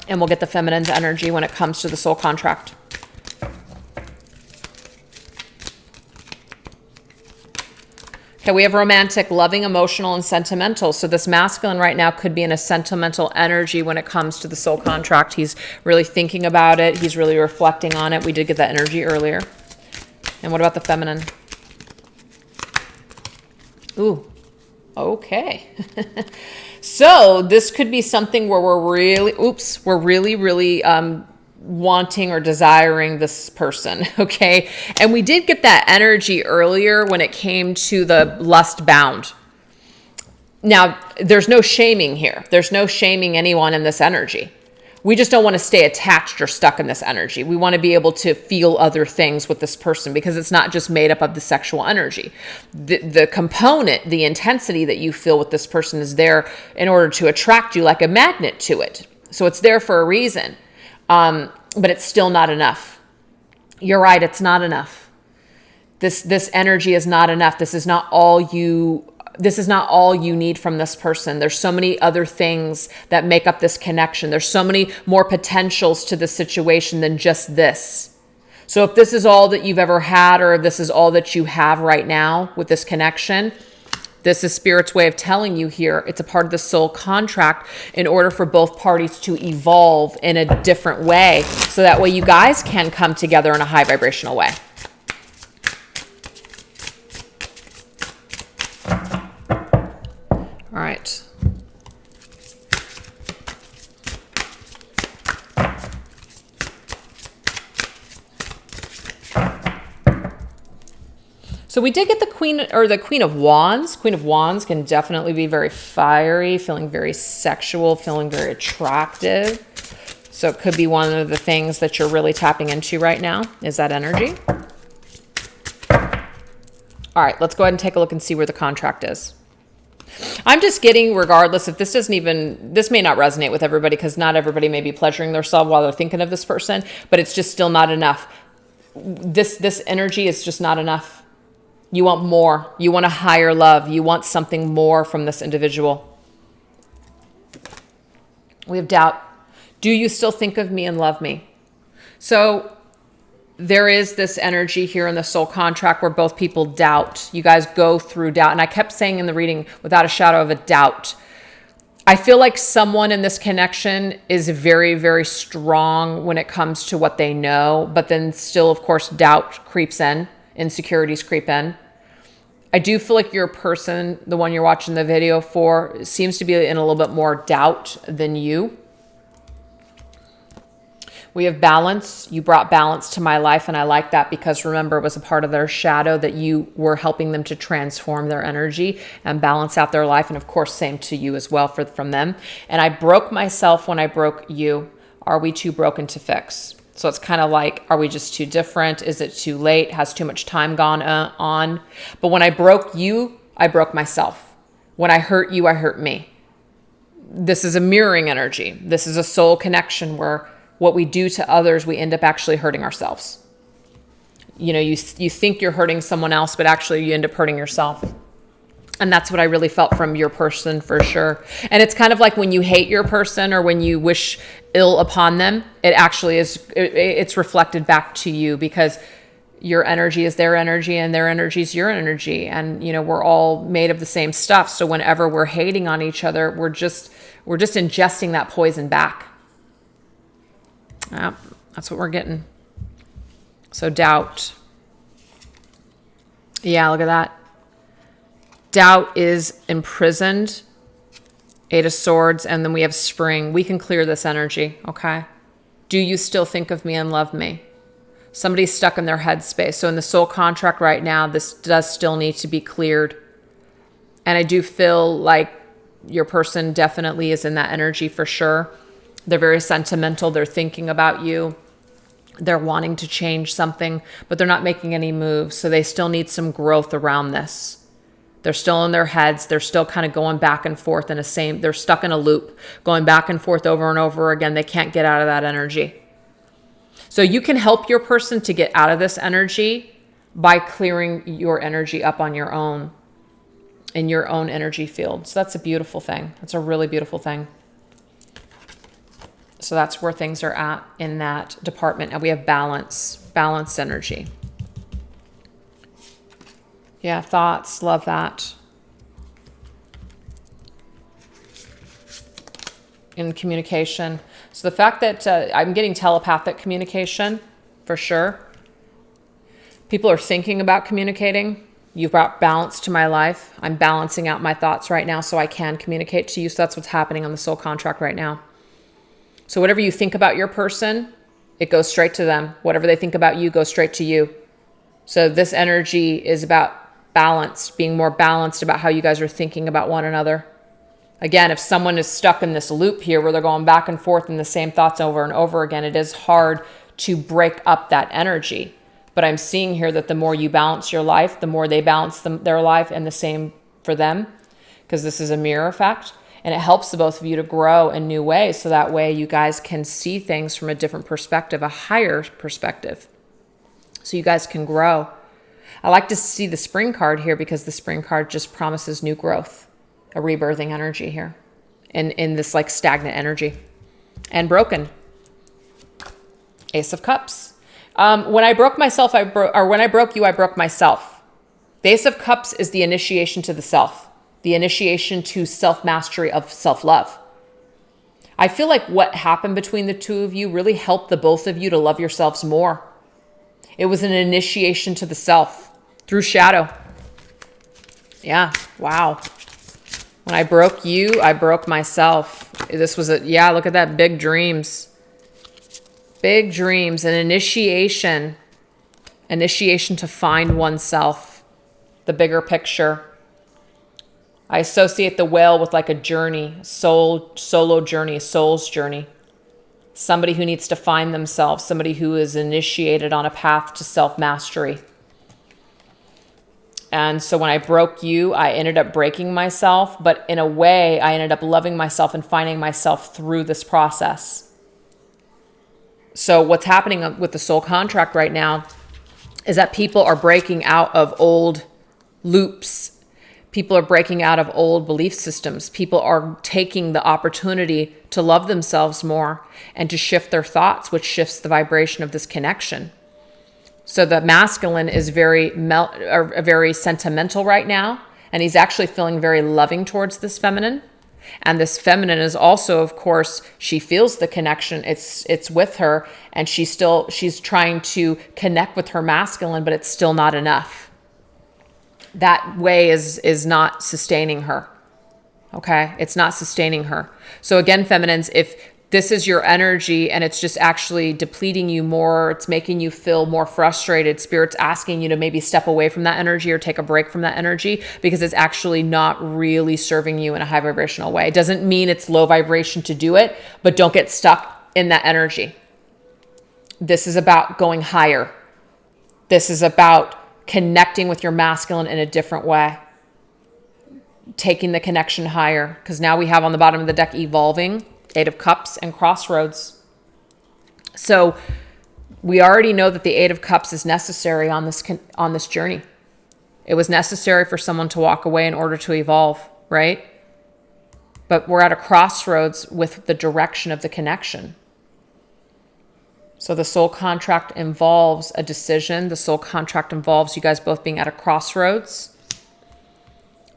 And we'll get the feminine's energy when it comes to the soul contract. Okay, we have romantic, loving, emotional, and sentimental. So this masculine right now could be in a sentimental energy when it comes to the soul contract. He's really thinking about it. He's really reflecting on it. We did get that energy earlier. And what about the feminine? Ooh, okay. So this could be something where we're really wanting or desiring this person, okay? And we did get that energy earlier when it came to the lust bound. Now, there's no shaming here. There's no shaming anyone in this energy. We just don't want to stay attached or stuck in this energy. We want to be able to feel other things with this person because it's not just made up of the sexual energy. The component, the intensity that you feel with this person is there in order to attract you like a magnet to it. So it's there for a reason. But it's still not enough. You're right, it's not enough. This energy is not enough. This is not all you need from this person. There's so many other things that make up this connection. There's so many more potentials to the situation than just this. So if this is all that you've ever had, or if this is all that you have right now with this connection, this is Spirit's way of telling you here, it's a part of the soul contract in order for both parties to evolve in a different way. So that way you guys can come together in a high vibrational way. All right. So we did get the Queen of Wands. Queen of Wands can definitely be very fiery, feeling very sexual, feeling very attractive. So it could be one of the things that you're really tapping into right now is that energy. All right, let's go ahead and take a look and see where the contract is. I'm just getting, regardless if this may not resonate with everybody because not everybody may be pleasuring themselves while they're thinking of this person, but it's just still not enough. This energy is just not enough. You want more. You want a higher love. You want something more from this individual. We have doubt. Do you still think of me and love me? So there is this energy here in the soul contract where both people doubt. You guys go through doubt. And I kept saying in the reading, without a shadow of a doubt. I feel like someone in this connection is very, very strong when it comes to what they know. But then still, of course, doubt creeps in. Insecurities creep in. I do feel like your person, the one you're watching the video for, seems to be in a little bit more doubt than you. We have balance. You brought balance to my life, and I like that because remember, it was a part of their shadow that you were helping them to transform their energy and balance out their life. And of course, same to you as well from them. And I broke myself when I broke you. Are we too broken to fix? So it's kind of like, are we just too different? Is it too late? Has too much time gone on? But when I broke you, I broke myself. When I hurt you, I hurt me. This is a mirroring energy. This is a soul connection where what we do to others, we end up actually hurting ourselves. You know, you think you're hurting someone else, but actually you end up hurting yourself. And that's what I really felt from your person for sure. And it's kind of like when you hate your person or when you wish ill upon them, it actually is, it's reflected back to you because your energy is their energy and their energy is your energy. And, you know, we're all made of the same stuff. So whenever we're hating on each other, we're just ingesting that poison back. That's what we're getting. So doubt. Yeah, look at that. Doubt is imprisoned. 8 of Swords, and then we have Spring. We can clear this energy, okay? Do you still think of me and love me? Somebody's stuck in their headspace. So in the soul contract right now, this does still need to be cleared. And I do feel like your person definitely is in that energy for sure. They're very sentimental. They're thinking about you. They're wanting to change something, but they're not making any moves. So they still need some growth around this. They're still in their heads. They're still kind of going back and forth they're stuck in a loop, going back and forth over and over again. They can't get out of that energy. So you can help your person to get out of this energy by clearing your energy up on your own, in your own energy field. So that's a beautiful thing. That's a really beautiful thing. So that's where things are at in that department. And we have balanced energy. Yeah, thoughts, love that. In communication. So the fact that I'm getting telepathic communication, for sure. People are thinking about communicating. You've brought balance to my life. I'm balancing out my thoughts right now so I can communicate to you. So that's what's happening on the soul contract right now. So whatever you think about your person, it goes straight to them. Whatever they think about you goes straight to you. So this energy is about balance, being more balanced about how you guys are thinking about one another. Again, if someone is stuck in this loop here where they're going back and forth in the same thoughts over and over again, it is hard to break up that energy. But I'm seeing here that the more you balance your life, the more they balance their life, and the same for them, because this is a mirror effect. And it helps the both of you to grow in new ways. So that way you guys can see things from a different perspective, a higher perspective. So you guys can grow. I like to see the spring card here because the spring card just promises new growth, a rebirthing energy here in this like stagnant energy. And broken. Ace of Cups. When I broke myself, when I broke you, I broke myself. The Ace of Cups is the initiation to the self, the initiation to self-mastery of self-love. I feel like what happened between the two of you really helped the both of you to love yourselves more. It was an initiation to the self through shadow. Yeah, wow. When I broke you, I broke myself. This was look at that, big dreams. Big dreams, an initiation to find oneself, the bigger picture. I associate the whale with like a journey, solo journey, soul's journey. Somebody who needs to find themselves, somebody who is initiated on a path to self-mastery. And so when I broke you, I ended up breaking myself, but in a way, I ended up loving myself and finding myself through this process. So what's happening with the soul contract right now is that people are breaking out of old loops. People are breaking out of old belief systems. People are taking the opportunity to love themselves more and to shift their thoughts, which shifts the vibration of this connection. So the masculine is very sentimental right now, and he's actually feeling very loving towards this feminine. And this feminine is also, of course, she feels the connection. It's with her, and she's trying to connect with her masculine, but it's still not enough. That way is not sustaining her. Okay? It's not sustaining her. So again, feminines, if this is your energy and it's just actually depleting you more, it's making you feel more frustrated, Spirit's asking you to maybe step away from that energy or take a break from that energy because it's actually not really serving you in a high vibrational way. It doesn't mean it's low vibration to do it, but don't get stuck in that energy. This is about going higher. This is about connecting with your masculine in a different way. Taking the connection higher, because now we have on the bottom of the deck evolving, Eight of Cups and Crossroads. So we already know that the Eight of Cups is necessary on this journey. It was necessary for someone to walk away in order to evolve, right? But we're at a crossroads with the direction of the connection. So the soul contract involves a decision. The soul contract involves you guys both being at a crossroads,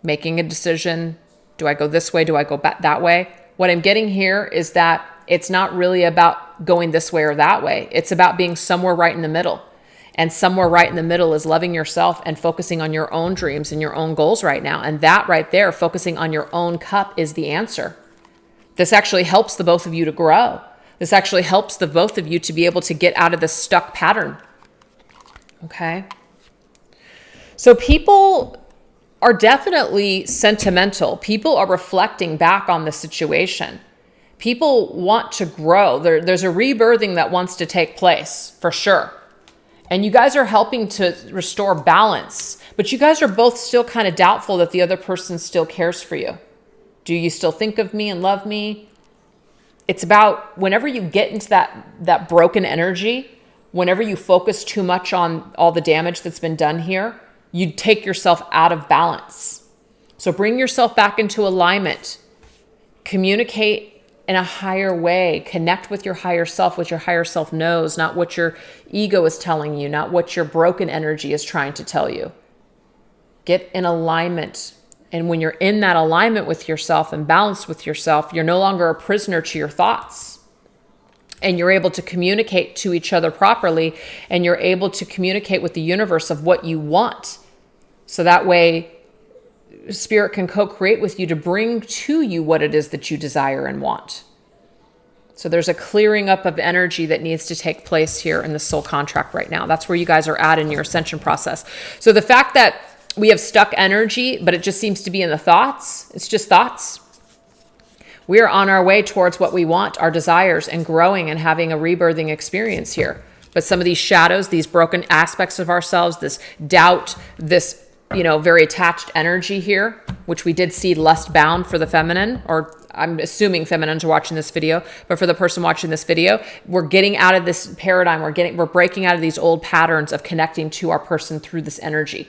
making a decision. Do I go this way? Do I go back that way? What I'm getting here is that it's not really about going this way or that way. It's about being somewhere right in the middle. And somewhere right in the middle is loving yourself and focusing on your own dreams and your own goals right now. And that right there, focusing on your own cup, is the answer. This actually helps the both of you to grow. This actually helps the both of you to be able to get out of this stuck pattern. Okay? So people are definitely sentimental. People are reflecting back on the situation. People want to grow. There's a rebirthing that wants to take place, for sure. And you guys are helping to restore balance. But you guys are both still kind of doubtful that the other person still cares for you. Do you still think of me and love me? It's about whenever you get into that broken energy, whenever you focus too much on all the damage that's been done here, you take yourself out of balance. So bring yourself back into alignment. Communicate in a higher way. Connect with your higher self, what your higher self knows, not what your ego is telling you, not what your broken energy is trying to tell you. Get in alignment. And when you're in that alignment with yourself and balanced with yourself, you're no longer a prisoner to your thoughts. And you're able to communicate to each other properly, and you're able to communicate with the universe of what you want. So that way, Spirit can co-create with you to bring to you what it is that you desire and want. So there's a clearing up of energy that needs to take place here in the soul contract right now. That's where you guys are at in your ascension process. So the fact that we have stuck energy, but it just seems to be in the thoughts, it's just thoughts. We are on our way towards what we want, our desires, and growing and having a rebirthing experience here. But some of these shadows, these broken aspects of ourselves, this doubt, this very attached energy here, which we did see lust bound for the feminine, or I'm assuming feminines are watching this video, but for the person watching this video, we're getting out of this paradigm. We're breaking out of these old patterns of connecting to our person through this energy.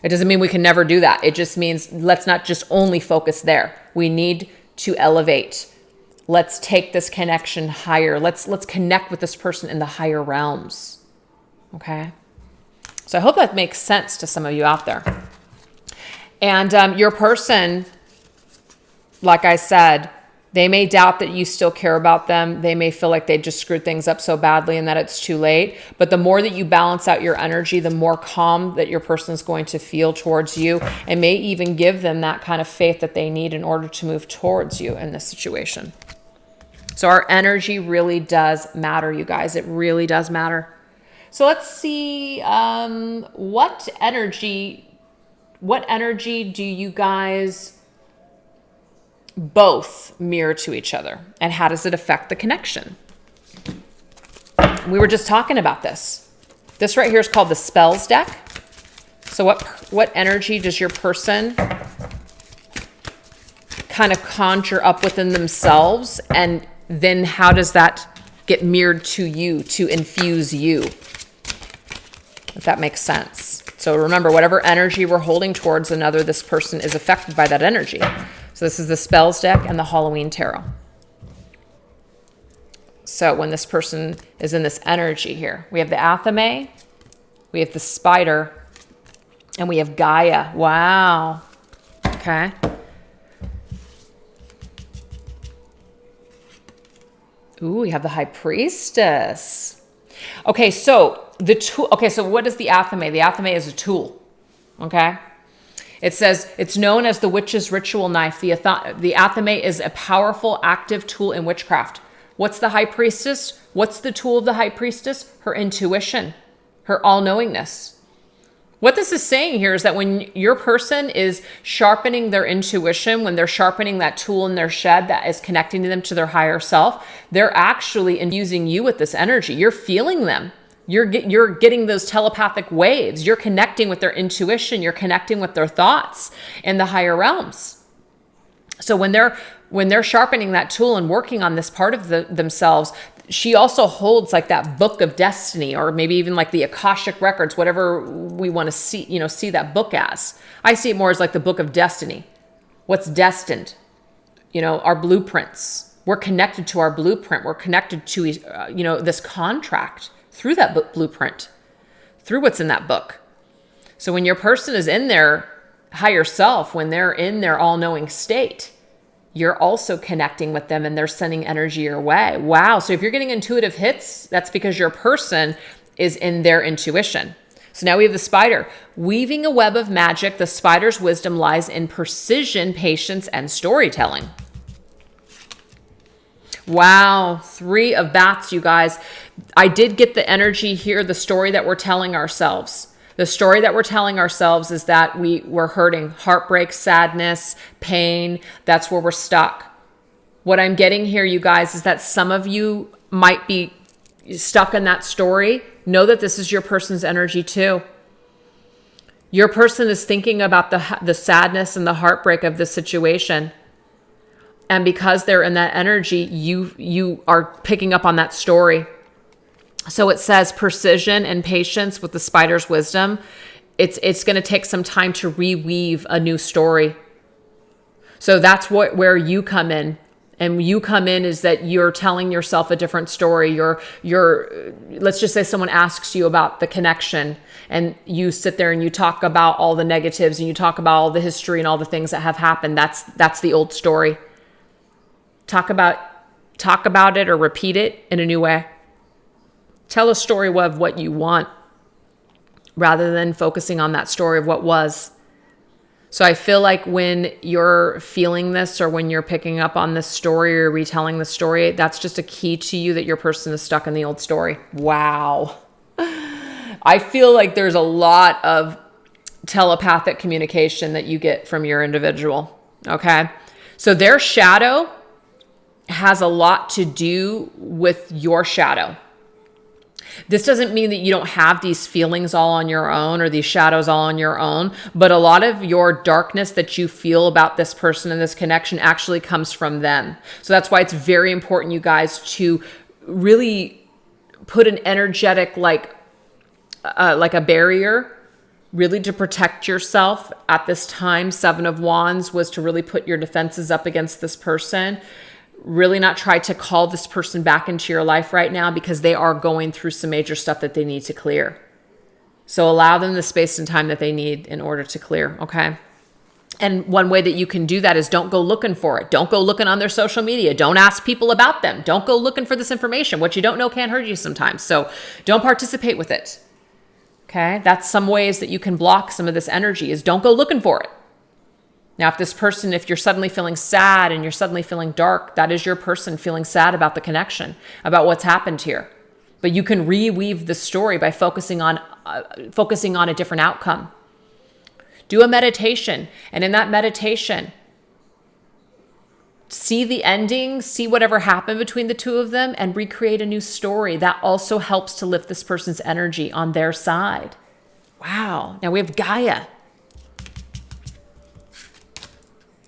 It doesn't mean we can never do that. It just means let's not just only focus there. We need to elevate. Let's take this connection higher. Let's connect with this person in the higher realms. Okay? So I hope that makes sense to some of you out there. And your person, like I said, they may doubt that you still care about them. They may feel like they just screwed things up so badly and that it's too late. But the more that you balance out your energy, the more calm that your person is going to feel towards you, and may even give them that kind of faith that they need in order to move towards you in this situation. So our energy really does matter, you guys. It really does matter. So let's see, what energy do you guys both mirror to each other, and how does it affect the connection? We were just talking about this. This right here is called the spells deck. So what energy does your person kind of conjure up within themselves, and then how does that get mirrored to you to infuse you? If that makes sense. So remember, whatever energy we're holding towards another, this person is affected by that energy. So this is the spells deck and the Halloween tarot. So when this person is in this energy here, we have the Athame, we have the spider, and we have Gaia. Wow. Okay. Ooh, we have the High Priestess. Okay, so the tool. Okay, so what is the Athame? The Athame is a tool. Okay. It says it's known as the witch's ritual knife. The Athame is a powerful, active tool in witchcraft. What's the High Priestess? What's the tool of the High Priestess? Her intuition, her all-knowingness. What this is saying here is that when your person is sharpening their intuition, when they're sharpening that tool in their shed that is connecting them to their higher self, they're actually infusing you with this energy. You're feeling them. You're getting those telepathic waves. You're connecting with their intuition. You're connecting with their thoughts in the higher realms. So when they're sharpening that tool and working on this part of themselves, she also holds like that book of destiny, or maybe even like the Akashic records, whatever we want to see that book as. I see it more as like the book of destiny. What's destined? Our blueprints. We're connected to our blueprint. We're connected to this contract through that blueprint, through what's in that book. So when your person is in their higher self, when they're in their all-knowing state, you're also connecting with them and they're sending energy your way. Wow. So if you're getting intuitive hits, that's because your person is in their intuition. So now we have the spider. Weaving a web of magic, the spider's wisdom lies in precision, patience, and storytelling. Wow. 3 of bats, you guys. I did get the energy here, the story that we're telling ourselves. The story that we're telling ourselves is that we're hurting, heartbreak, sadness, pain. That's where we're stuck. What I'm getting here, you guys, is that some of you might be stuck in that story. Know that this is your person's energy too. Your person is thinking about the sadness and the heartbreak of the situation. And because they're in that energy, you are picking up on that story. So it says precision and patience with the spider's wisdom. It's going to take some time to reweave a new story. So that's where you come in. And you come in is that you're telling yourself a different story. Let's just say someone asks you about the connection, and you sit there and you talk about all the negatives and you talk about all the history and all the things that have happened. That's the old story. Talk about it or repeat it in a new way. Tell a story of what you want rather than focusing on that story of what was. So I feel like when you're feeling this, or when you're picking up on this story or retelling the story, that's just a key to you that your person is stuck in the old story. Wow. I feel like there's a lot of telepathic communication that you get from your individual. Okay. So their shadow has a lot to do with your shadow. This doesn't mean that you don't have these feelings all on your own, or these shadows all on your own, but a lot of your darkness that you feel about this person and this connection actually comes from them. So that's why it's very important, you guys, to really put an energetic, like a barrier, really to protect yourself at this time. 7 of Wands was to really put your defenses up against this person. Really not try to call this person back into your life right now, because they are going through some major stuff that they need to clear. So allow them the space and time that they need in order to clear, okay? And one way that you can do that is don't go looking for it. Don't go looking on their social media. Don't ask people about them. Don't go looking for this information. What you don't know can't hurt you sometimes. So don't participate with it, okay? That's some ways that you can block some of this energy, is don't go looking for it. Now, if you're suddenly feeling sad and you're suddenly feeling dark, that is your person feeling sad about the connection, about what's happened here. But you can reweave the story by focusing on a different outcome. Do a meditation, and in that meditation, see the ending, see whatever happened between the two of them, and recreate a new story. That also helps to lift this person's energy on their side. Wow. Now we have Gaia.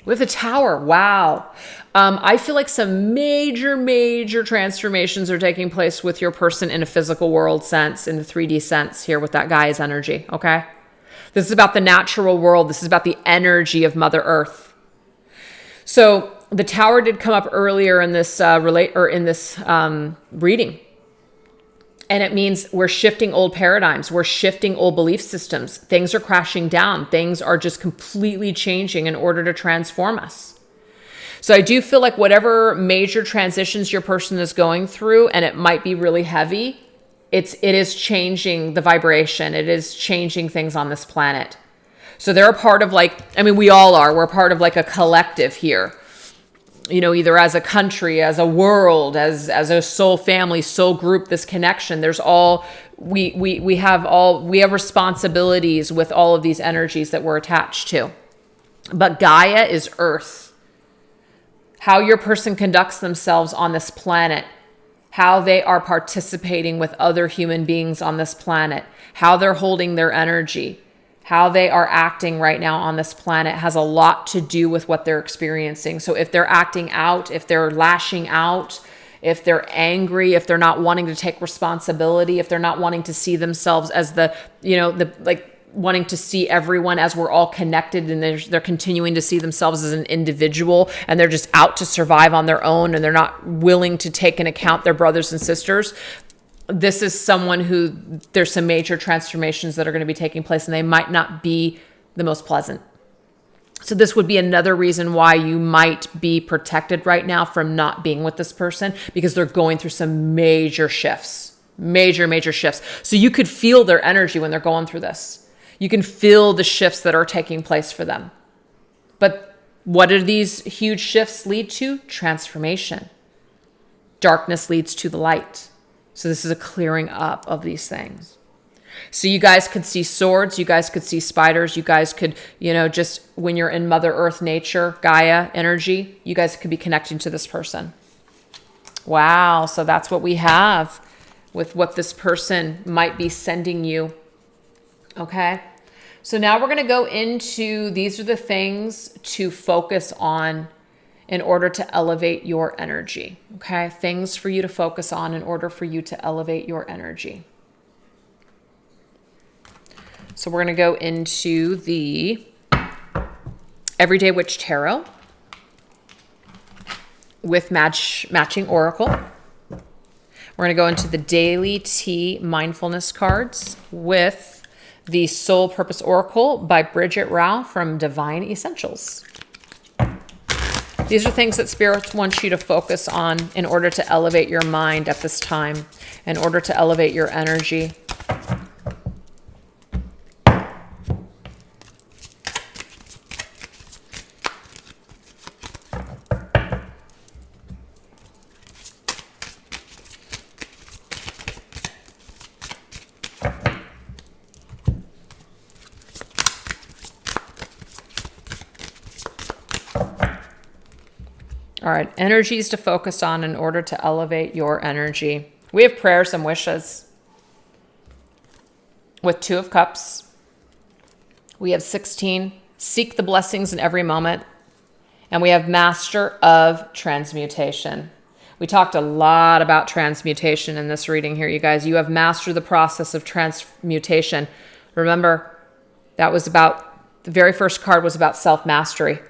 With a Tower, wow. I feel like some major transformations are taking place with your person in a physical world sense, in the 3D sense here with that Gaia's energy, okay? This is about the natural world. This is about the energy of Mother Earth. So the Tower did come up earlier in this reading. And it means we're shifting old paradigms. We're shifting old belief systems. Things are crashing down. Things are just completely changing in order to transform us. So I do feel like whatever major transitions your person is going through, and it might be really heavy, it is changing the vibration. It is changing things on this planet. So they're a part of we all are. We're part of like a collective here. You know, either as a country, as a world, as a soul family, soul group, this connection, we have responsibilities with all of these energies that we're attached to. But Gaia is Earth. How your person conducts themselves on this planet, how they are participating with other human beings on this planet, how they're holding their energy, how they are acting right now on this planet has a lot to do with what they're experiencing. So if they're acting out, if they're lashing out, if they're angry, if they're not wanting to take responsibility, if they're not wanting to see themselves as wanting to see everyone as we're all connected, and they're continuing to see themselves as an individual, and they're just out to survive on their own, and they're not willing to take into account their brothers and sisters. This is someone who there's some major transformations that are going to be taking place, and they might not be the most pleasant. So this would be another reason why you might be protected right now from not being with this person, because they're going through some major shifts, major shifts. So you could feel their energy when they're going through this. You can feel the shifts that are taking place for them. But what do these huge shifts lead to? Transformation. Darkness leads to the light. So this is a clearing up of these things. So you guys could see swords, you guys could see spiders, you guys could, just when you're in Mother Earth nature, Gaia energy, you guys could be connecting to this person. Wow, so that's what we have with what this person might be sending you. Okay, so now we're going to go into, these are the things to focus on in order to elevate your energy. Okay? Things for you to focus on in order for you to elevate your energy. So we're going to go into the Everyday Witch Tarot with matching oracle. We're going to go into the Daily Tea Mindfulness cards with the Soul Purpose Oracle by Bridget Rao from Divine Essentials. These are things that Spirit wants you to focus on in order to elevate your mind at this time, in order to elevate your energy. All right, energies to focus on in order to elevate your energy. We have prayers and wishes with 2 of Cups. We have 16, seek the blessings in every moment. And we have Master of Transmutation. We talked a lot about transmutation in this reading here, you guys. You have mastered the process of transmutation. Remember, that was about, the very first card was about self-mastery.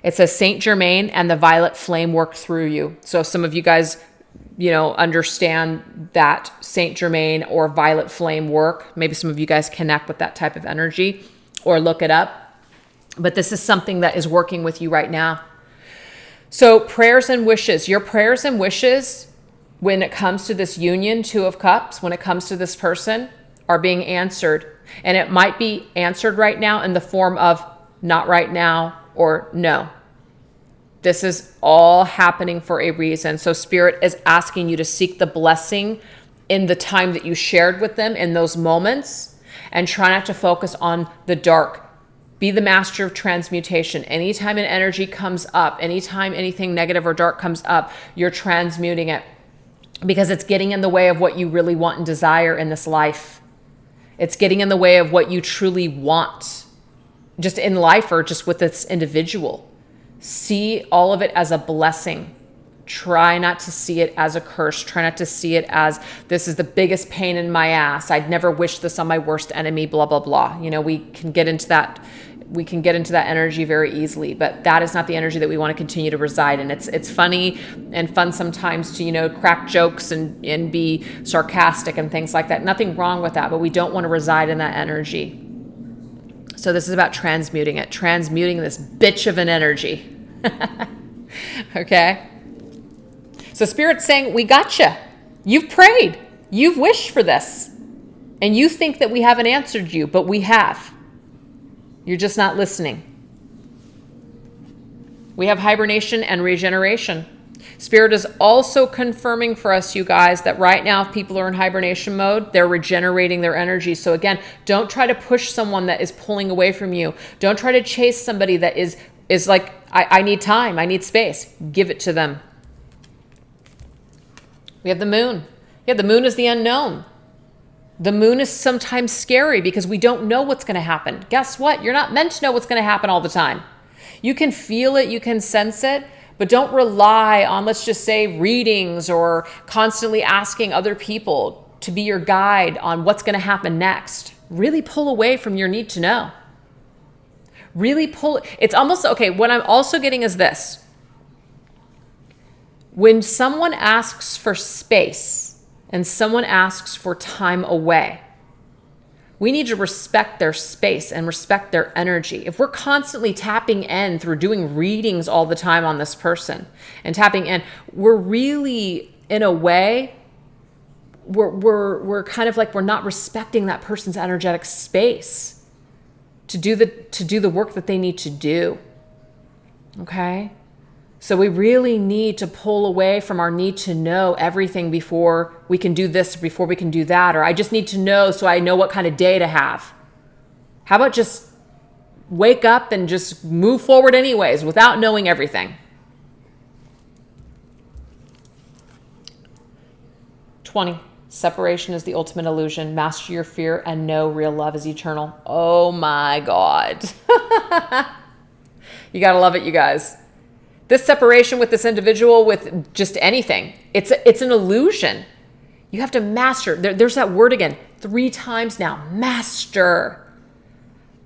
It says Saint Germain and the violet flame work through you. So some of you guys, understand that Saint Germain or violet flame work. Maybe some of you guys connect with that type of energy or look it up. But this is something that is working with you right now. So prayers and wishes, your prayers and wishes when it comes to this union, 2 of Cups, when it comes to this person, are being answered. And it might be answered right now in the form of not right now, or no. This is all happening for a reason. So Spirit is asking you to seek the blessing in the time that you shared with them in those moments, and try not to focus on the dark. Be the master of transmutation. Anytime an energy comes up, anytime anything negative or dark comes up, you're transmuting it, because it's getting in the way of what you really want and desire in this life. It's getting in the way of what you truly want, just in life or just with this individual. See all of it as a blessing. Try not to see it as a curse. Try not to see it as, this is the biggest pain in my ass. I'd never wish this on my worst enemy, blah, blah, blah. We can get into that. We can get into that energy very easily, but that is not the energy that we want to continue to reside in. It's funny and fun sometimes to, crack jokes and be sarcastic and things like that. Nothing wrong with that, but we don't want to reside in that energy. So this is about transmuting it, transmuting this bitch of an energy. Okay? So Spirit's saying, we got you. You've prayed. You've wished for this. And you think that we haven't answered you, but we have. You're just not listening. We have Hibernation and Regeneration. Spirit is also confirming for us, you guys, that right now, if people are in hibernation mode, they're regenerating their energy. So again, don't try to push someone that is pulling away from you. Don't try to chase somebody that is like, I need time, I need space. Give it to them. We have the moon. Yeah, the moon is the unknown. The moon is sometimes scary because we don't know what's going to happen. Guess what? You're not meant to know what's going to happen all the time. You can feel it, you can sense it, but don't rely on, let's just say, readings or constantly asking other people to be your guide on what's going to happen next. Really pull away from your need to know. Really pull. It's almost, okay, what I'm also getting is this. When someone asks for space and someone asks for time away, we need to respect their space and respect their energy. If we're constantly tapping in through doing readings all the time on this person and tapping in, we're really, in a way, we're kind of like, we're not respecting that person's energetic space to do the work that they need to do. Okay? So we really need to pull away from our need to know everything before we can do this, before we can do that, or I just need to know so I know what kind of day to have. How about just wake up and just move forward anyways without knowing everything? 20. Separation is the ultimate illusion. Master your fear and know real love is eternal. Oh my God. You gotta love it, you guys. This separation with this individual, with just anything, it's an illusion. You have to master. There's that word again, 3 times now. Master.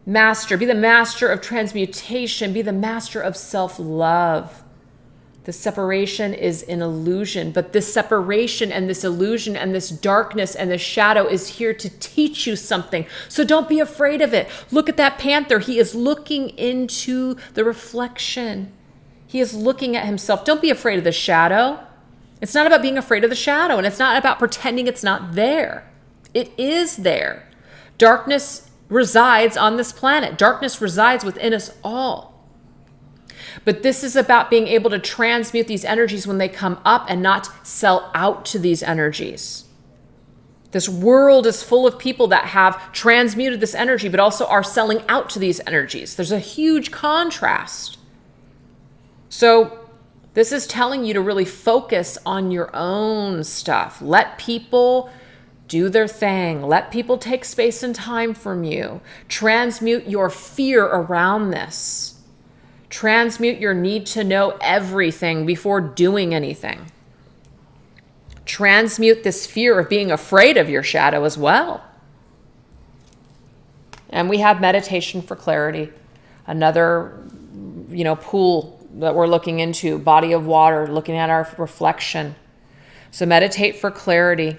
Master. Be the master of transmutation. Be the master of self-love. The separation is an illusion, but this separation and this illusion and this darkness and this shadow is here to teach you something. So don't be afraid of it. Look at that panther. He is looking into the reflection. He is looking at himself. Don't be afraid of the shadow. It's not about being afraid of the shadow, and it's not about pretending it's not there. It is there. Darkness resides on this planet. Darkness resides within us all. But this is about being able to transmute these energies when they come up and not sell out to these energies. This world is full of people that have transmuted this energy, but also are selling out to these energies. There's a huge contrast. So this is telling you to really focus on your own stuff. Let people do their thing. Let people take space and time from you. Transmute your fear around this. Transmute your need to know everything before doing anything. Transmute this fear of being afraid of your shadow as well. And we have meditation for clarity. Another, pool that we're looking into, body of water, looking at our reflection. So meditate for clarity.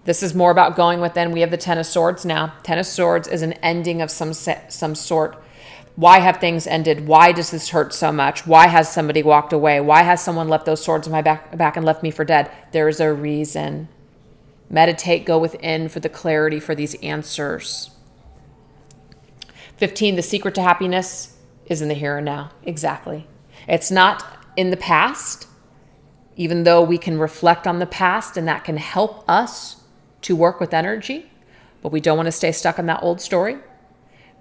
This is more about going within. We have the Ten of Swords now. Ten of Swords is an ending of some sort. Why have things ended? Why does this hurt so much? Why has somebody walked away? Why has someone left those swords in my back and left me for dead? There's a reason. Meditate, go within for the clarity for these answers. 15, the secret to happiness is in the here and now. Exactly. It's not in the past, even though we can reflect on the past and that can help us to work with energy, but we don't want to stay stuck in that old story.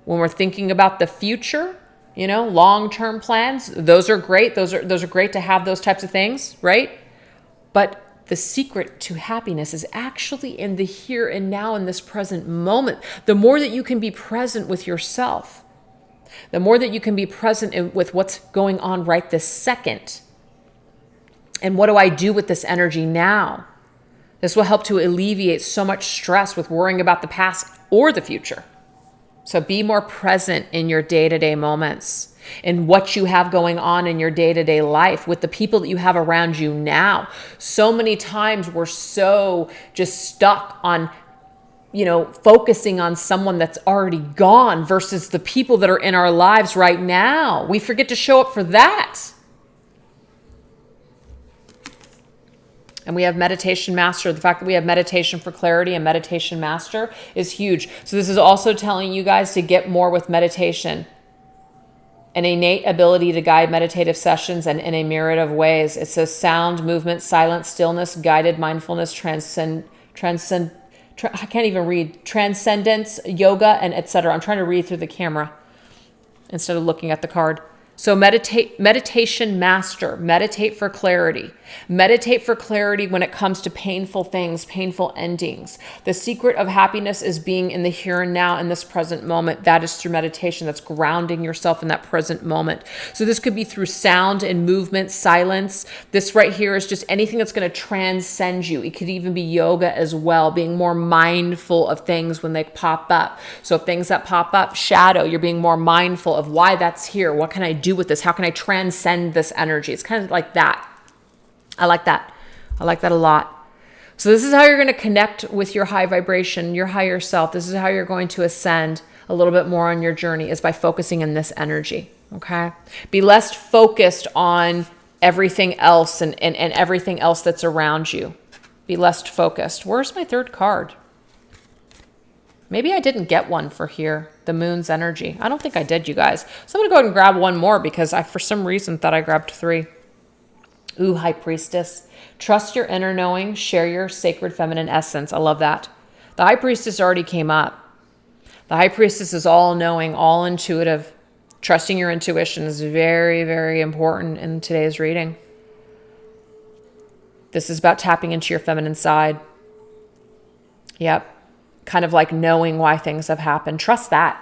When we're thinking about the future, long-term plans, those are great. Those are great to have those types of things, right? But the secret to happiness is actually in the here and now, in this present moment. The more that you can be present with yourself, the more that you can be present with what's going on right this second. And what do I do with this energy now? This will help to alleviate so much stress with worrying about the past or the future. So be more present in your day-to-day moments, in what you have going on in your day-to-day life, with the people that you have around you now. So many times we're so just stuck on, focusing on someone that's already gone versus the people that are in our lives right now. We forget to show up for that. And we have Meditation Master. The fact that we have Meditation for Clarity and Meditation Master is huge. So this is also telling you guys to get more with meditation. An innate ability to guide meditative sessions and in a myriad of ways. It says sound, movement, silence, stillness, guided mindfulness, I can't even read. Transcendence, yoga, and etc. I'm trying to read through the camera instead of looking at the card. So meditation master, meditate for clarity. Meditate for clarity when it comes to painful things, painful endings. The secret of happiness is being in the here and now, in this present moment. That is through meditation. That's grounding yourself in that present moment. So this could be through sound and movement, silence. This right here is just anything that's going to transcend you. It could even be yoga as well, being more mindful of things when they pop up. So things that pop up, shadow, you're being more mindful of why that's here. What can I do with this? How can I transcend this energy? It's kind of like that. I like that. I like that a lot. So this is how you're going to connect with your high vibration, your higher self. This is how you're going to ascend a little bit more on your journey, is by focusing in this energy. Okay. Be less focused on everything else and everything else that's around you. Be less focused. Where's my third card? Maybe I didn't get one for here, the moon's energy. I don't think I did, you guys. So I'm going to go ahead and grab one more because I, for some reason, thought I grabbed 3. Ooh, High Priestess. Trust your inner knowing. Share your sacred feminine essence. I love that. The High Priestess already came up. The High Priestess is all knowing, all intuitive. Trusting your intuition is very, very important in today's reading. This is about tapping into your feminine side. Yep. Kind of like knowing why things have happened. Trust that.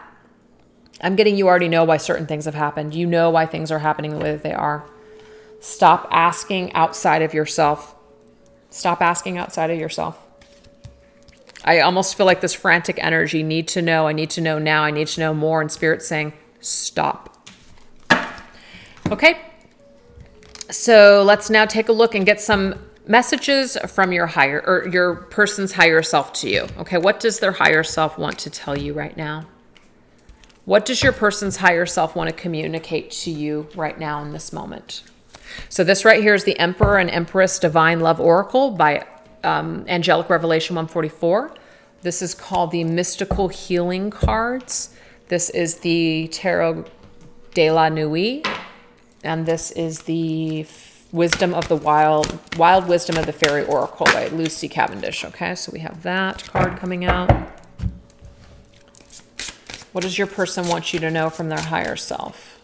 I'm getting you already know why certain things have happened. You know why things are happening the way that they are. Stop asking outside of yourself. Stop asking outside of yourself. I almost feel like this frantic energy, need to know, I need to know now, I need to know more, and Spirit saying, stop. Okay, so let's now take a look and get some messages from your higher, or your person's higher self to you. Okay, what does their higher self want to tell you right now? What does your person's higher self want to communicate to you right now in this moment? So this right here is the Emperor and Empress Divine Love Oracle by Angelic Revelation 144. This is called the Mystical Healing Cards. This is the Tarot de la Nuit. And this is the Wisdom of the Wild Wisdom of the Fairy Oracle by Lucy Cavendish. Okay, so we have that card coming out. What does your person want you to know from their higher self?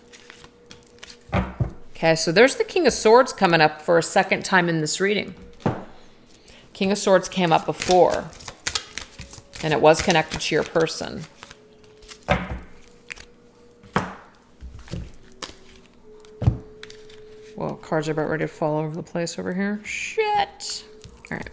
Okay, so there's the King of Swords coming up for a second time in this reading. King of Swords came up before, and it was connected to your person. Well, cards are about ready to fall over the place over here. Shit. All right.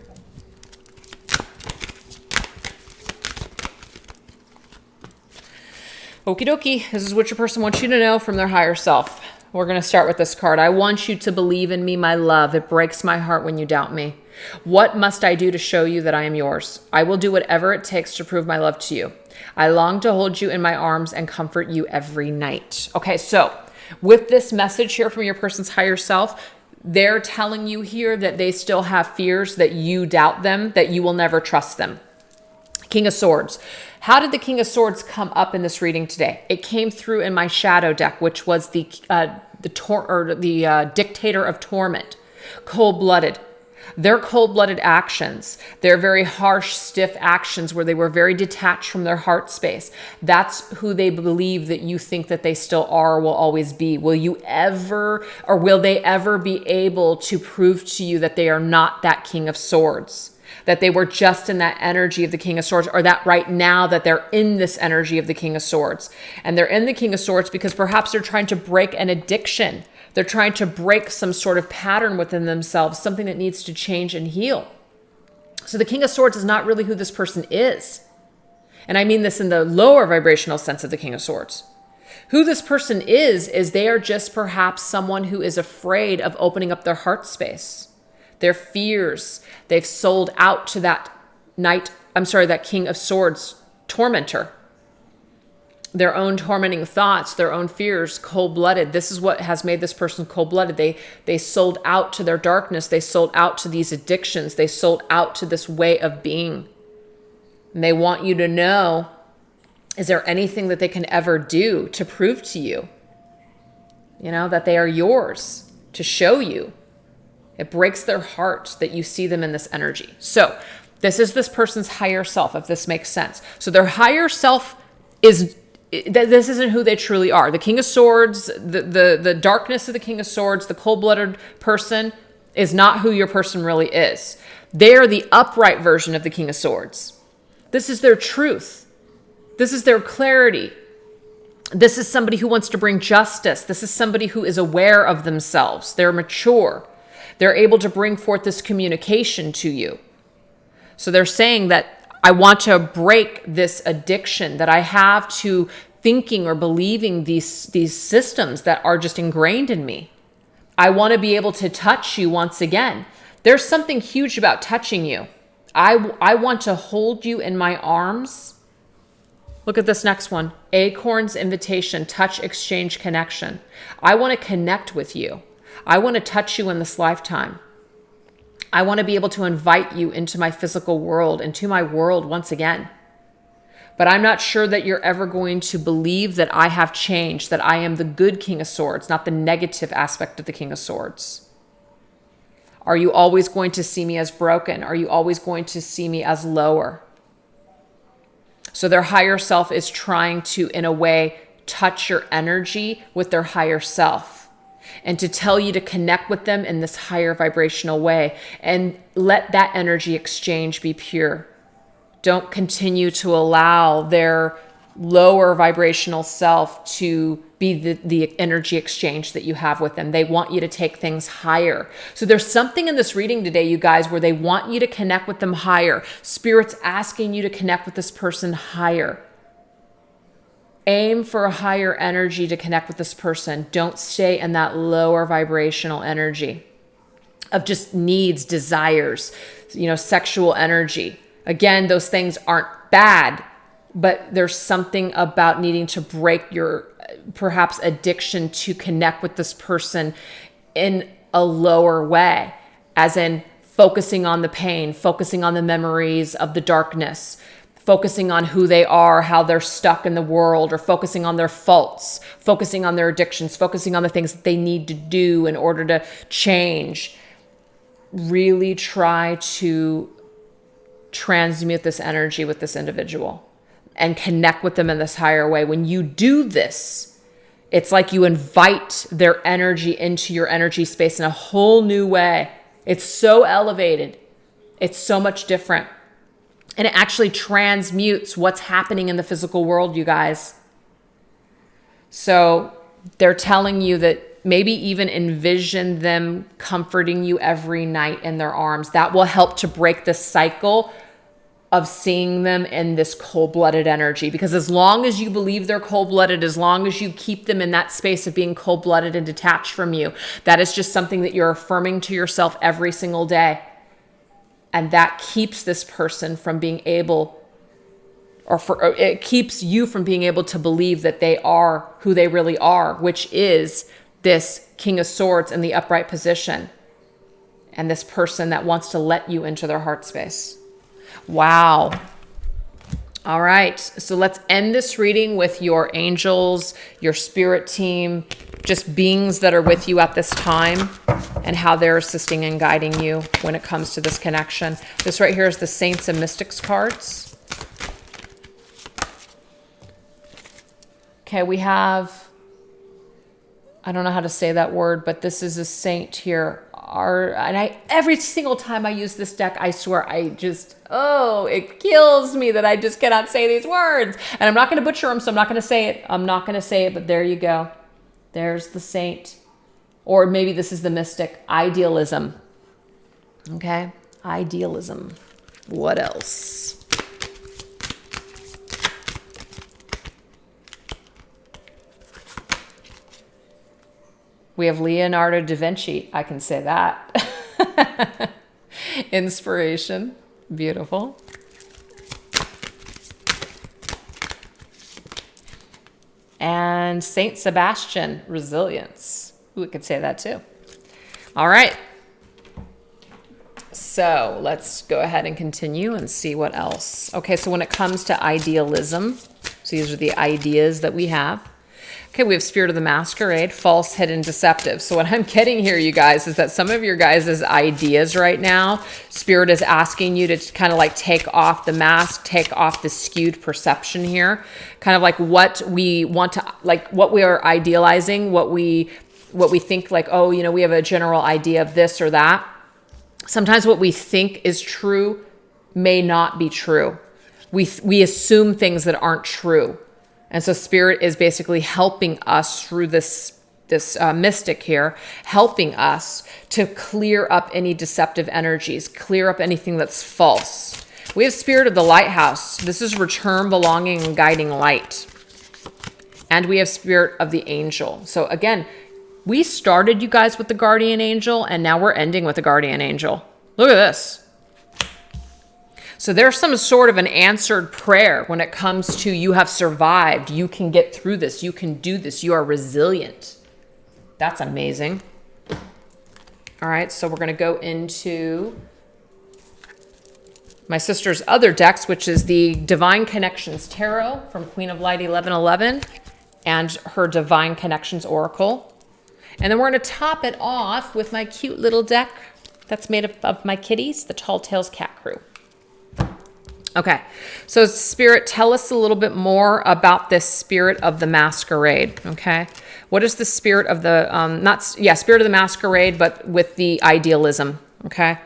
Okie dokie. This is what your person wants you to know from their higher self. We're going to start with this card. I want you to believe in me, my love. It breaks my heart when you doubt me. What must I do to show you that I am yours? I will do whatever it takes to prove my love to you. I long to hold you in my arms and comfort you every night. Okay, so with this message here from your person's higher self, they're telling you here that they still have fears, that you doubt them, that you will never trust them. King of Swords. How did the King of Swords come up in this reading today? It came through in my shadow deck, which was the Dictator of Torment. Cold-blooded. Their cold-blooded actions, their very harsh, stiff actions where they were very detached from their heart space. That's who they believe that you think that they still are or will always be. Will you ever, or will they ever be able to prove to you that they are not that King of Swords? That they were just in that energy of the King of Swords, or that right now that they're in this energy of the King of Swords. And they're in the King of Swords because perhaps they're trying to break an addiction. They're trying to break some sort of pattern within themselves, something that needs to change and heal. So the King of Swords is not really who this person is. And I mean this in the lower vibrational sense of the King of Swords. Who this person is they are just perhaps someone who is afraid of opening up their heart space. Their fears, they've sold out to that that King of Swords tormentor. Their own tormenting thoughts, their own fears, cold-blooded. This is what has made this person cold-blooded. They sold out to their darkness. They sold out to these addictions. They sold out to this way of being. And they want you to know, is there anything that they can ever do to prove to you, that they are yours, to show you? It breaks their heart that you see them in this energy. So this is this person's higher self, if this makes sense. So their higher self this isn't who they truly are. The King of Swords, the darkness of the King of Swords, the cold-blooded person is not who your person really is. They are the upright version of the King of Swords. This is their truth. This is their clarity. This is somebody who wants to bring justice. This is somebody who is aware of themselves. They're mature. They're able to bring forth this communication to you. So they're saying that I want to break this addiction that I have to thinking or believing these systems that are just ingrained in me. I want to be able to touch you once again. There's something huge about touching you. I want to hold you in my arms. Look at this next one. Acorn's Invitation, Touch, Exchange, Connection. I want to connect with you. I want to touch you in this lifetime. I want to be able to invite you into my physical world, into my world once again. But I'm not sure that you're ever going to believe that I have changed, that I am the good King of Swords, not the negative aspect of the King of Swords. Are you always going to see me as broken? Are you always going to see me as lower? So their higher self is trying to, in a way, touch your energy with their higher self. And to tell you to connect with them in this higher vibrational way and let that energy exchange be pure. Don't continue to allow their lower vibrational self to be the energy exchange that you have with them. They want you to take things higher. So there's something in this reading today, you guys, where they want you to connect with them higher. Spirit's asking you to connect with this person higher. Aim for a higher energy to connect with this person. Don't stay in that lower vibrational energy of just needs, desires, sexual energy. Again, those things aren't bad, but there's something about needing to break your perhaps addiction to connect with this person in a lower way, as in focusing on the pain, focusing on the memories of the darkness, focusing on who they are, how they're stuck in the world, or focusing on their faults, focusing on their addictions, focusing on the things that they need to do in order to change. Really try to transmute this energy with this individual and connect with them in this higher way. When you do this, it's like you invite their energy into your energy space in a whole new way. It's so elevated. It's so much different. And it actually transmutes what's happening in the physical world, you guys. So they're telling you that maybe even envision them comforting you every night in their arms. That will help to break the cycle of seeing them in this cold-blooded energy. Because as long as you believe they're cold-blooded, as long as you keep them in that space of being cold-blooded and detached from you, that is just something that you're affirming to yourself every single day. And that keeps this person from being able, or it keeps you from being able to believe that they are who they really are, which is this King of Swords in the upright position. And this person that wants to let you into their heart space. Wow. All right. So let's end this reading with your angels, your spirit team, just beings that are with you at this time and how they're assisting and guiding you when it comes to this connection. This right here is the Saints and Mystics cards. Okay, we have, I don't know how to say that word, but this is a saint here. Every single time I use this deck, I swear it kills me that I just cannot say these words. And I'm not going to butcher them, so I'm not going to say it. But there you go. There's the saint. Or maybe this is the mystic. Idealism. Okay? Idealism. What else? We have Leonardo da Vinci. I can say that. Inspiration. Beautiful. And Saint Sebastian. Resilience. Ooh, we could say that too. All right. So let's go ahead and continue and see what else. Okay, so when it comes to idealism, so these are the ideas that we have. Okay, we have Spirit of the Masquerade, false, hidden, deceptive. So what I'm getting here, you guys, is that some of your guys' ideas right now, Spirit is asking you to kind of like take off the mask, take off the skewed perception here. Kind of like what we want to, like what we are idealizing, what we think like, oh, we have a general idea of this or that. Sometimes what we think is true may not be true. We assume things that aren't true. And so Spirit is basically helping us through this mystic here, helping us to clear up any deceptive energies, clear up anything that's false. We have Spirit of the Lighthouse. This is return, belonging, and guiding light. And we have Spirit of the Angel. So again, we started, you guys, with the Guardian Angel, and now we're ending with the Guardian Angel. Look at this. So there's some sort of an answered prayer when it comes to you have survived. You can get through this. You can do this. You are resilient. That's amazing. All right, so we're going to go into my sister's other decks, which is the Divine Connections Tarot from Queen of Light 1111 and her Divine Connections Oracle. And then we're going to top it off with my cute little deck that's made of my kitties, the Tall Tales Cat Crew. Okay, so Spirit, tell us a little bit more about this Spirit of the Masquerade, okay? What is the Spirit of the, Spirit of the Masquerade, but with the idealism, okay?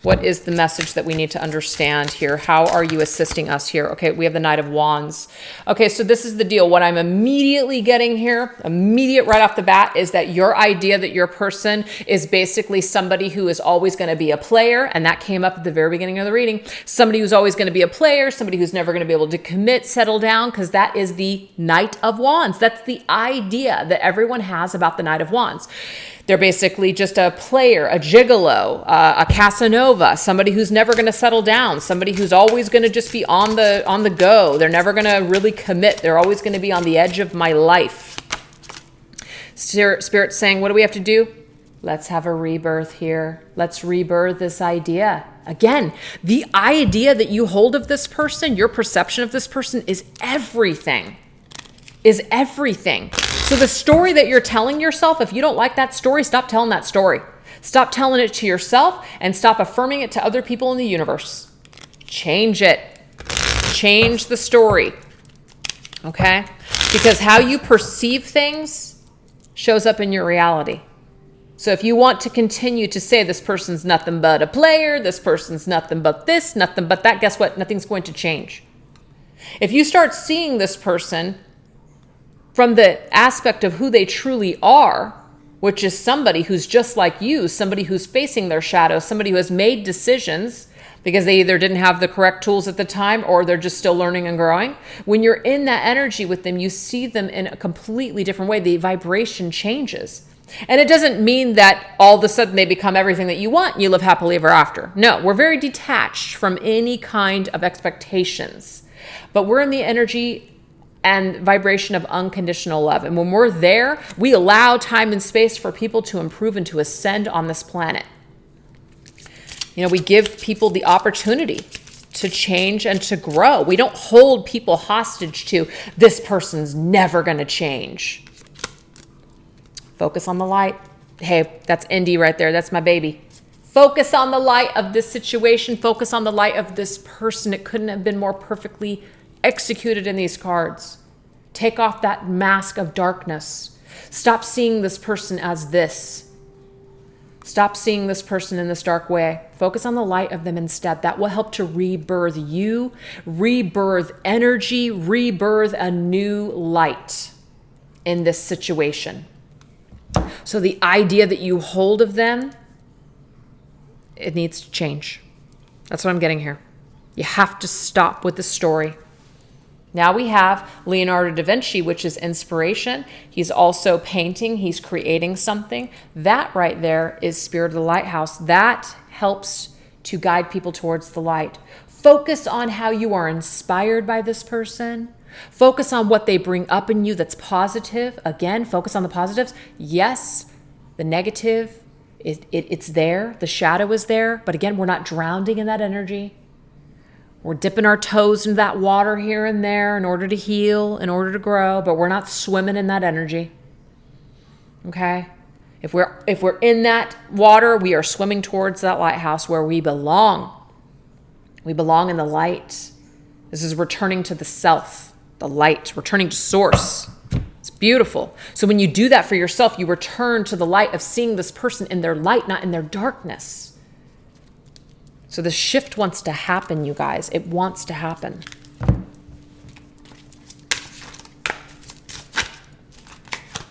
What is the message that we need to understand here? How are you assisting us here? Okay, we have the Knight of Wands. Okay, so this is the deal. What I'm immediately getting here, immediate right off the bat, is that your idea that your person is basically somebody who is always going to be a player, and that came up at the very beginning of the reading. Somebody who's always going to be a player, somebody who's never going to be able to commit, settle down, because that is the Knight of Wands. That's the idea that everyone has about the Knight of Wands. They're basically just a player, a gigolo, a Casanova, somebody who's never going to settle down, somebody who's always going to just be on the go. They're never going to really commit. They're always going to be on the edge of my life. Spirit's saying, what do we have to do? Let's have a rebirth here. Let's rebirth this idea. Again, the idea that you hold of this person, your perception of this person is everything. Is everything. So the story that you're telling yourself, if you don't like that story, stop telling that story. Stop telling it to yourself and stop affirming it to other people in the universe. Change it. Change the story. Okay? Because how you perceive things shows up in your reality. So if you want to continue to say this person's nothing but a player, this person's nothing but this, nothing but that, guess what? Nothing's going to change. If you start seeing this person from the aspect of who they truly are, which is somebody who's just like you, somebody who's facing their shadow, somebody who has made decisions because they either didn't have the correct tools at the time or they're just still learning and growing. When you're in that energy with them, you see them in a completely different way. The vibration changes. And it doesn't mean that all of a sudden they become everything that you want and you live happily ever after. No, we're very detached from any kind of expectations. But we're in the energy and vibration of unconditional love. And when we're there, we allow time and space for people to improve and to ascend on this planet. You know, we give people the opportunity to change and to grow. We don't hold people hostage to, this person's never going to change. Focus on the light. Hey, that's Indy right there. That's my baby. Focus on the light of this situation. Focus on the light of this person. It couldn't have been more perfectly executed in these cards. Take off that mask of darkness. Stop seeing this person as this. Stop seeing this person in this dark way. Focus on the light of them instead. That will help to rebirth you, rebirth energy, rebirth a new light in this situation. So the idea that you hold of them, it needs to change. That's what I'm getting here. You have to stop with the story. Now we have Leonardo da Vinci, which is inspiration. He's also painting. He's creating something. That right there is Spirit of the Lighthouse. That helps to guide people towards the light. Focus on how you are inspired by this person. Focus on what they bring up in you that's positive. Again, focus on the positives. Yes, the negative, it's there. The shadow is there. But again, we're not drowning in that energy. We're dipping our toes into that water here and there in order to heal, in order to grow, but we're not swimming in that energy. Okay? If we're in that water, we are swimming towards that lighthouse where we belong. We belong in the light. This is returning to the self, the light, returning to source. It's beautiful. So when you do that for yourself, you return to the light of seeing this person in their light, not in their darkness. So the shift wants to happen, you guys. It wants to happen.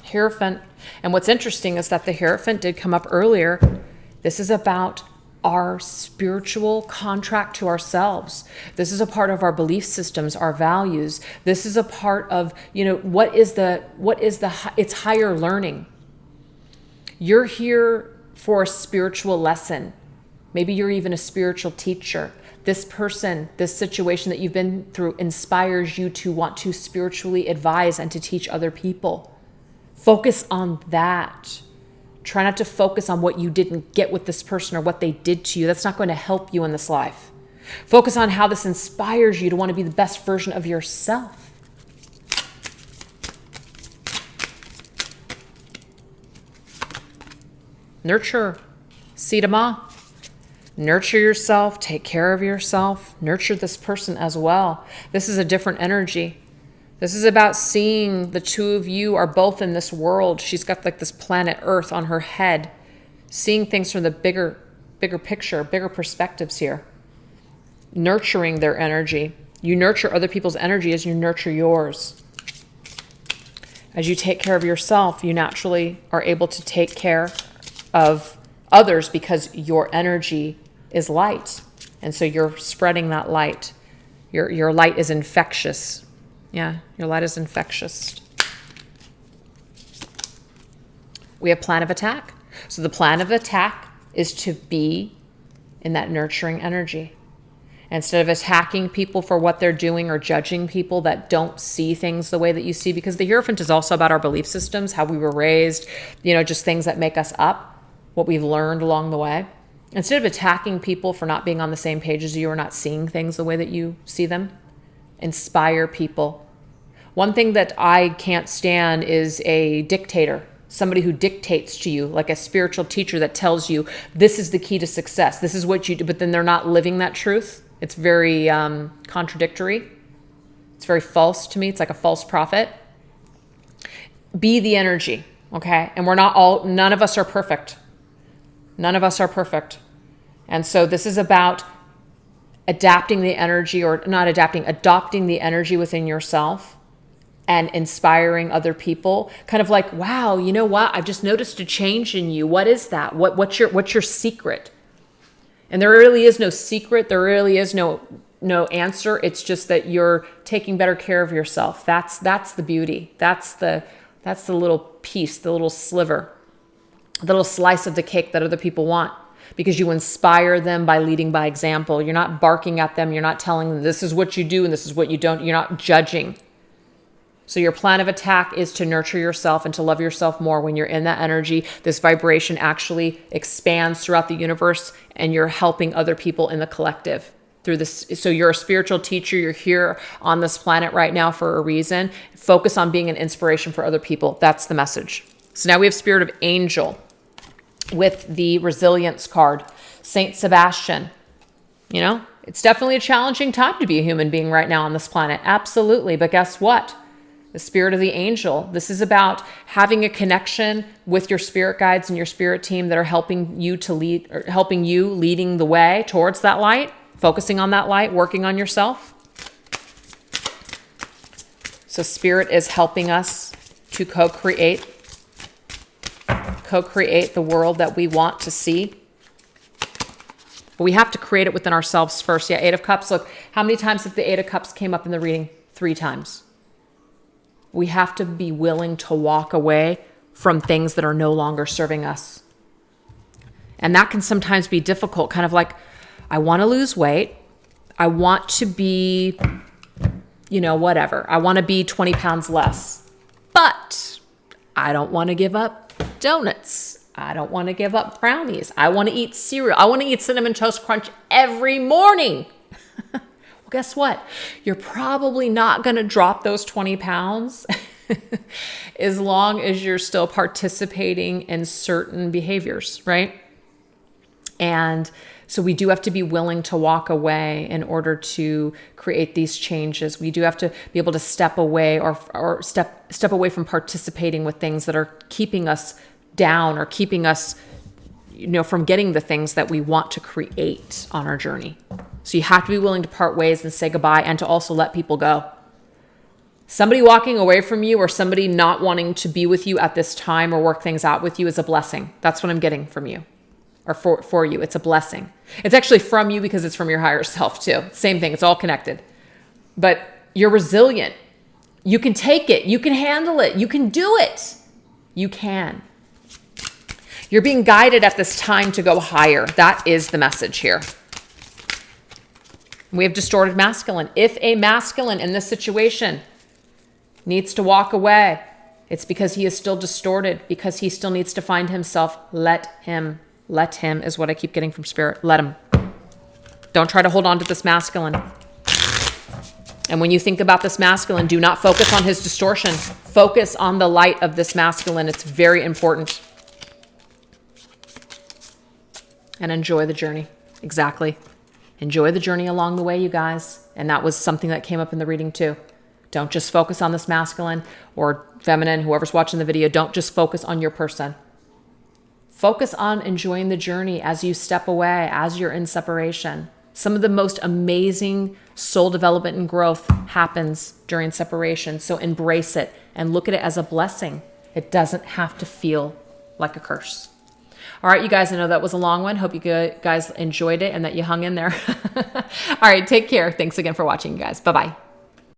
Hierophant. And what's interesting is that the Hierophant did come up earlier. This is about our spiritual contract to ourselves. This is a part of our belief systems, our values. This is a part of, it's higher learning. You're here for a spiritual lesson. Maybe you're even a spiritual teacher. This person, this situation that you've been through inspires you to want to spiritually advise and to teach other people. Focus on that. Try not to focus on what you didn't get with this person or what they did to you. That's not going to help you in this life. Focus on how this inspires you to want to be the best version of yourself. Nurture. Sidama. Nurture yourself, take care of yourself, nurture this person as well. This is a different energy. This is about seeing the two of you are both in this world. She's got like this planet Earth on her head, seeing things from the bigger bigger picture, bigger perspectives here. Nurturing their energy. You nurture other people's energy as you nurture yours. As you take care of yourself, you naturally are able to take care of others because your energy is light. And so you're spreading that light. Your light is infectious. Yeah, your light is infectious. We have plan of attack. So the plan of attack is to be in that nurturing energy. Instead of attacking people for what they're doing or judging people that don't see things the way that you see, because the Hierophant is also about our belief systems, how we were raised, just things that make us up, what we've learned along the way. Instead of attacking people for not being on the same page as you or not seeing things the way that you see them, inspire people. One thing that I can't stand is a dictator, somebody who dictates to you, like a spiritual teacher that tells you, this is the key to success, this is what you do, but then they're not living that truth. It's very contradictory. It's very false to me. It's like a false prophet. Be the energy, okay? And none of us are perfect. None of us are perfect. And so this is about adapting the energy, or not adapting, adopting the energy within yourself and inspiring other people. Kind of like, wow, you know what? I've just noticed a change in you. What is that? What's your secret? And there really is no secret. There really is no answer. It's just that you're taking better care of yourself. That's the beauty. That's the little piece, the little sliver, the little slice of the cake that other people want, because you inspire them by leading by example. You're not barking at them. You're not telling them this is what you do and this is what you don't. You're not judging. So your plan of attack is to nurture yourself and to love yourself more. When you're in that energy, this vibration actually expands throughout the universe, and you're helping other people in the collective through this. So you're a spiritual teacher. You're here on this planet right now for a reason. Focus on being an inspiration for other people. That's the message. So now we have Spirit of Angel with the Resilience card. Saint Sebastian. It's definitely a challenging time to be a human being right now on this planet. Absolutely. But guess what? The Spirit of the Angel. This is about having a connection with your spirit guides and your spirit team that are helping you to lead, or helping you leading the way towards that light, focusing on that light, working on yourself. So Spirit is helping us to co-create the world that we want to see. But we have to create it within ourselves first. Yeah, Eight of Cups. Look, how many times have the Eight of Cups came up in the reading? 3 times. We have to be willing to walk away from things that are no longer serving us. And that can sometimes be difficult, kind of like, I want to lose weight. I want to be, whatever. I want to be 20 pounds less. But I don't want to give up donuts. I don't want to give up brownies. I want to eat cereal. I want to eat Cinnamon Toast Crunch every morning. Guess what? You're probably not going to drop those 20 pounds as long as you're still participating in certain behaviors, right? And so we do have to be willing to walk away in order to create these changes. We do have to be able to step away or step away from participating with things that are keeping us down or keeping us, from getting the things that we want to create on our journey. So you have to be willing to part ways and say goodbye, and to also let people go. Somebody walking away from you or somebody not wanting to be with you at this time or work things out with you is a blessing. That's what I'm getting from you, or for you. It's a blessing. It's actually from you because it's from your higher self too. Same thing. It's all connected. But you're resilient. You can take it. You can handle it. You can do it. You can. You're being guided at this time to go higher. That is the message here. We have distorted masculine. If a masculine in this situation needs to walk away, it's because he is still distorted, because he still needs to find himself. Let him. Let him is what I keep getting from Spirit. Let him. Don't try to hold on to this masculine. And when you think about this masculine, do not focus on his distortion. Focus on the light of this masculine. It's very important. And enjoy the journey. Exactly. Enjoy the journey along the way, you guys. And that was something that came up in the reading too. Don't just focus on this masculine or feminine, whoever's watching the video. Don't just focus on your person. Focus on enjoying the journey as you step away, as you're in separation. Some of the most amazing soul development and growth happens during separation. So embrace it and look at it as a blessing. It doesn't have to feel like a curse. All right, you guys, I know that was a long one. Hope you guys enjoyed it and that you hung in there. All right, take care. Thanks again for watching, you guys. Bye-bye.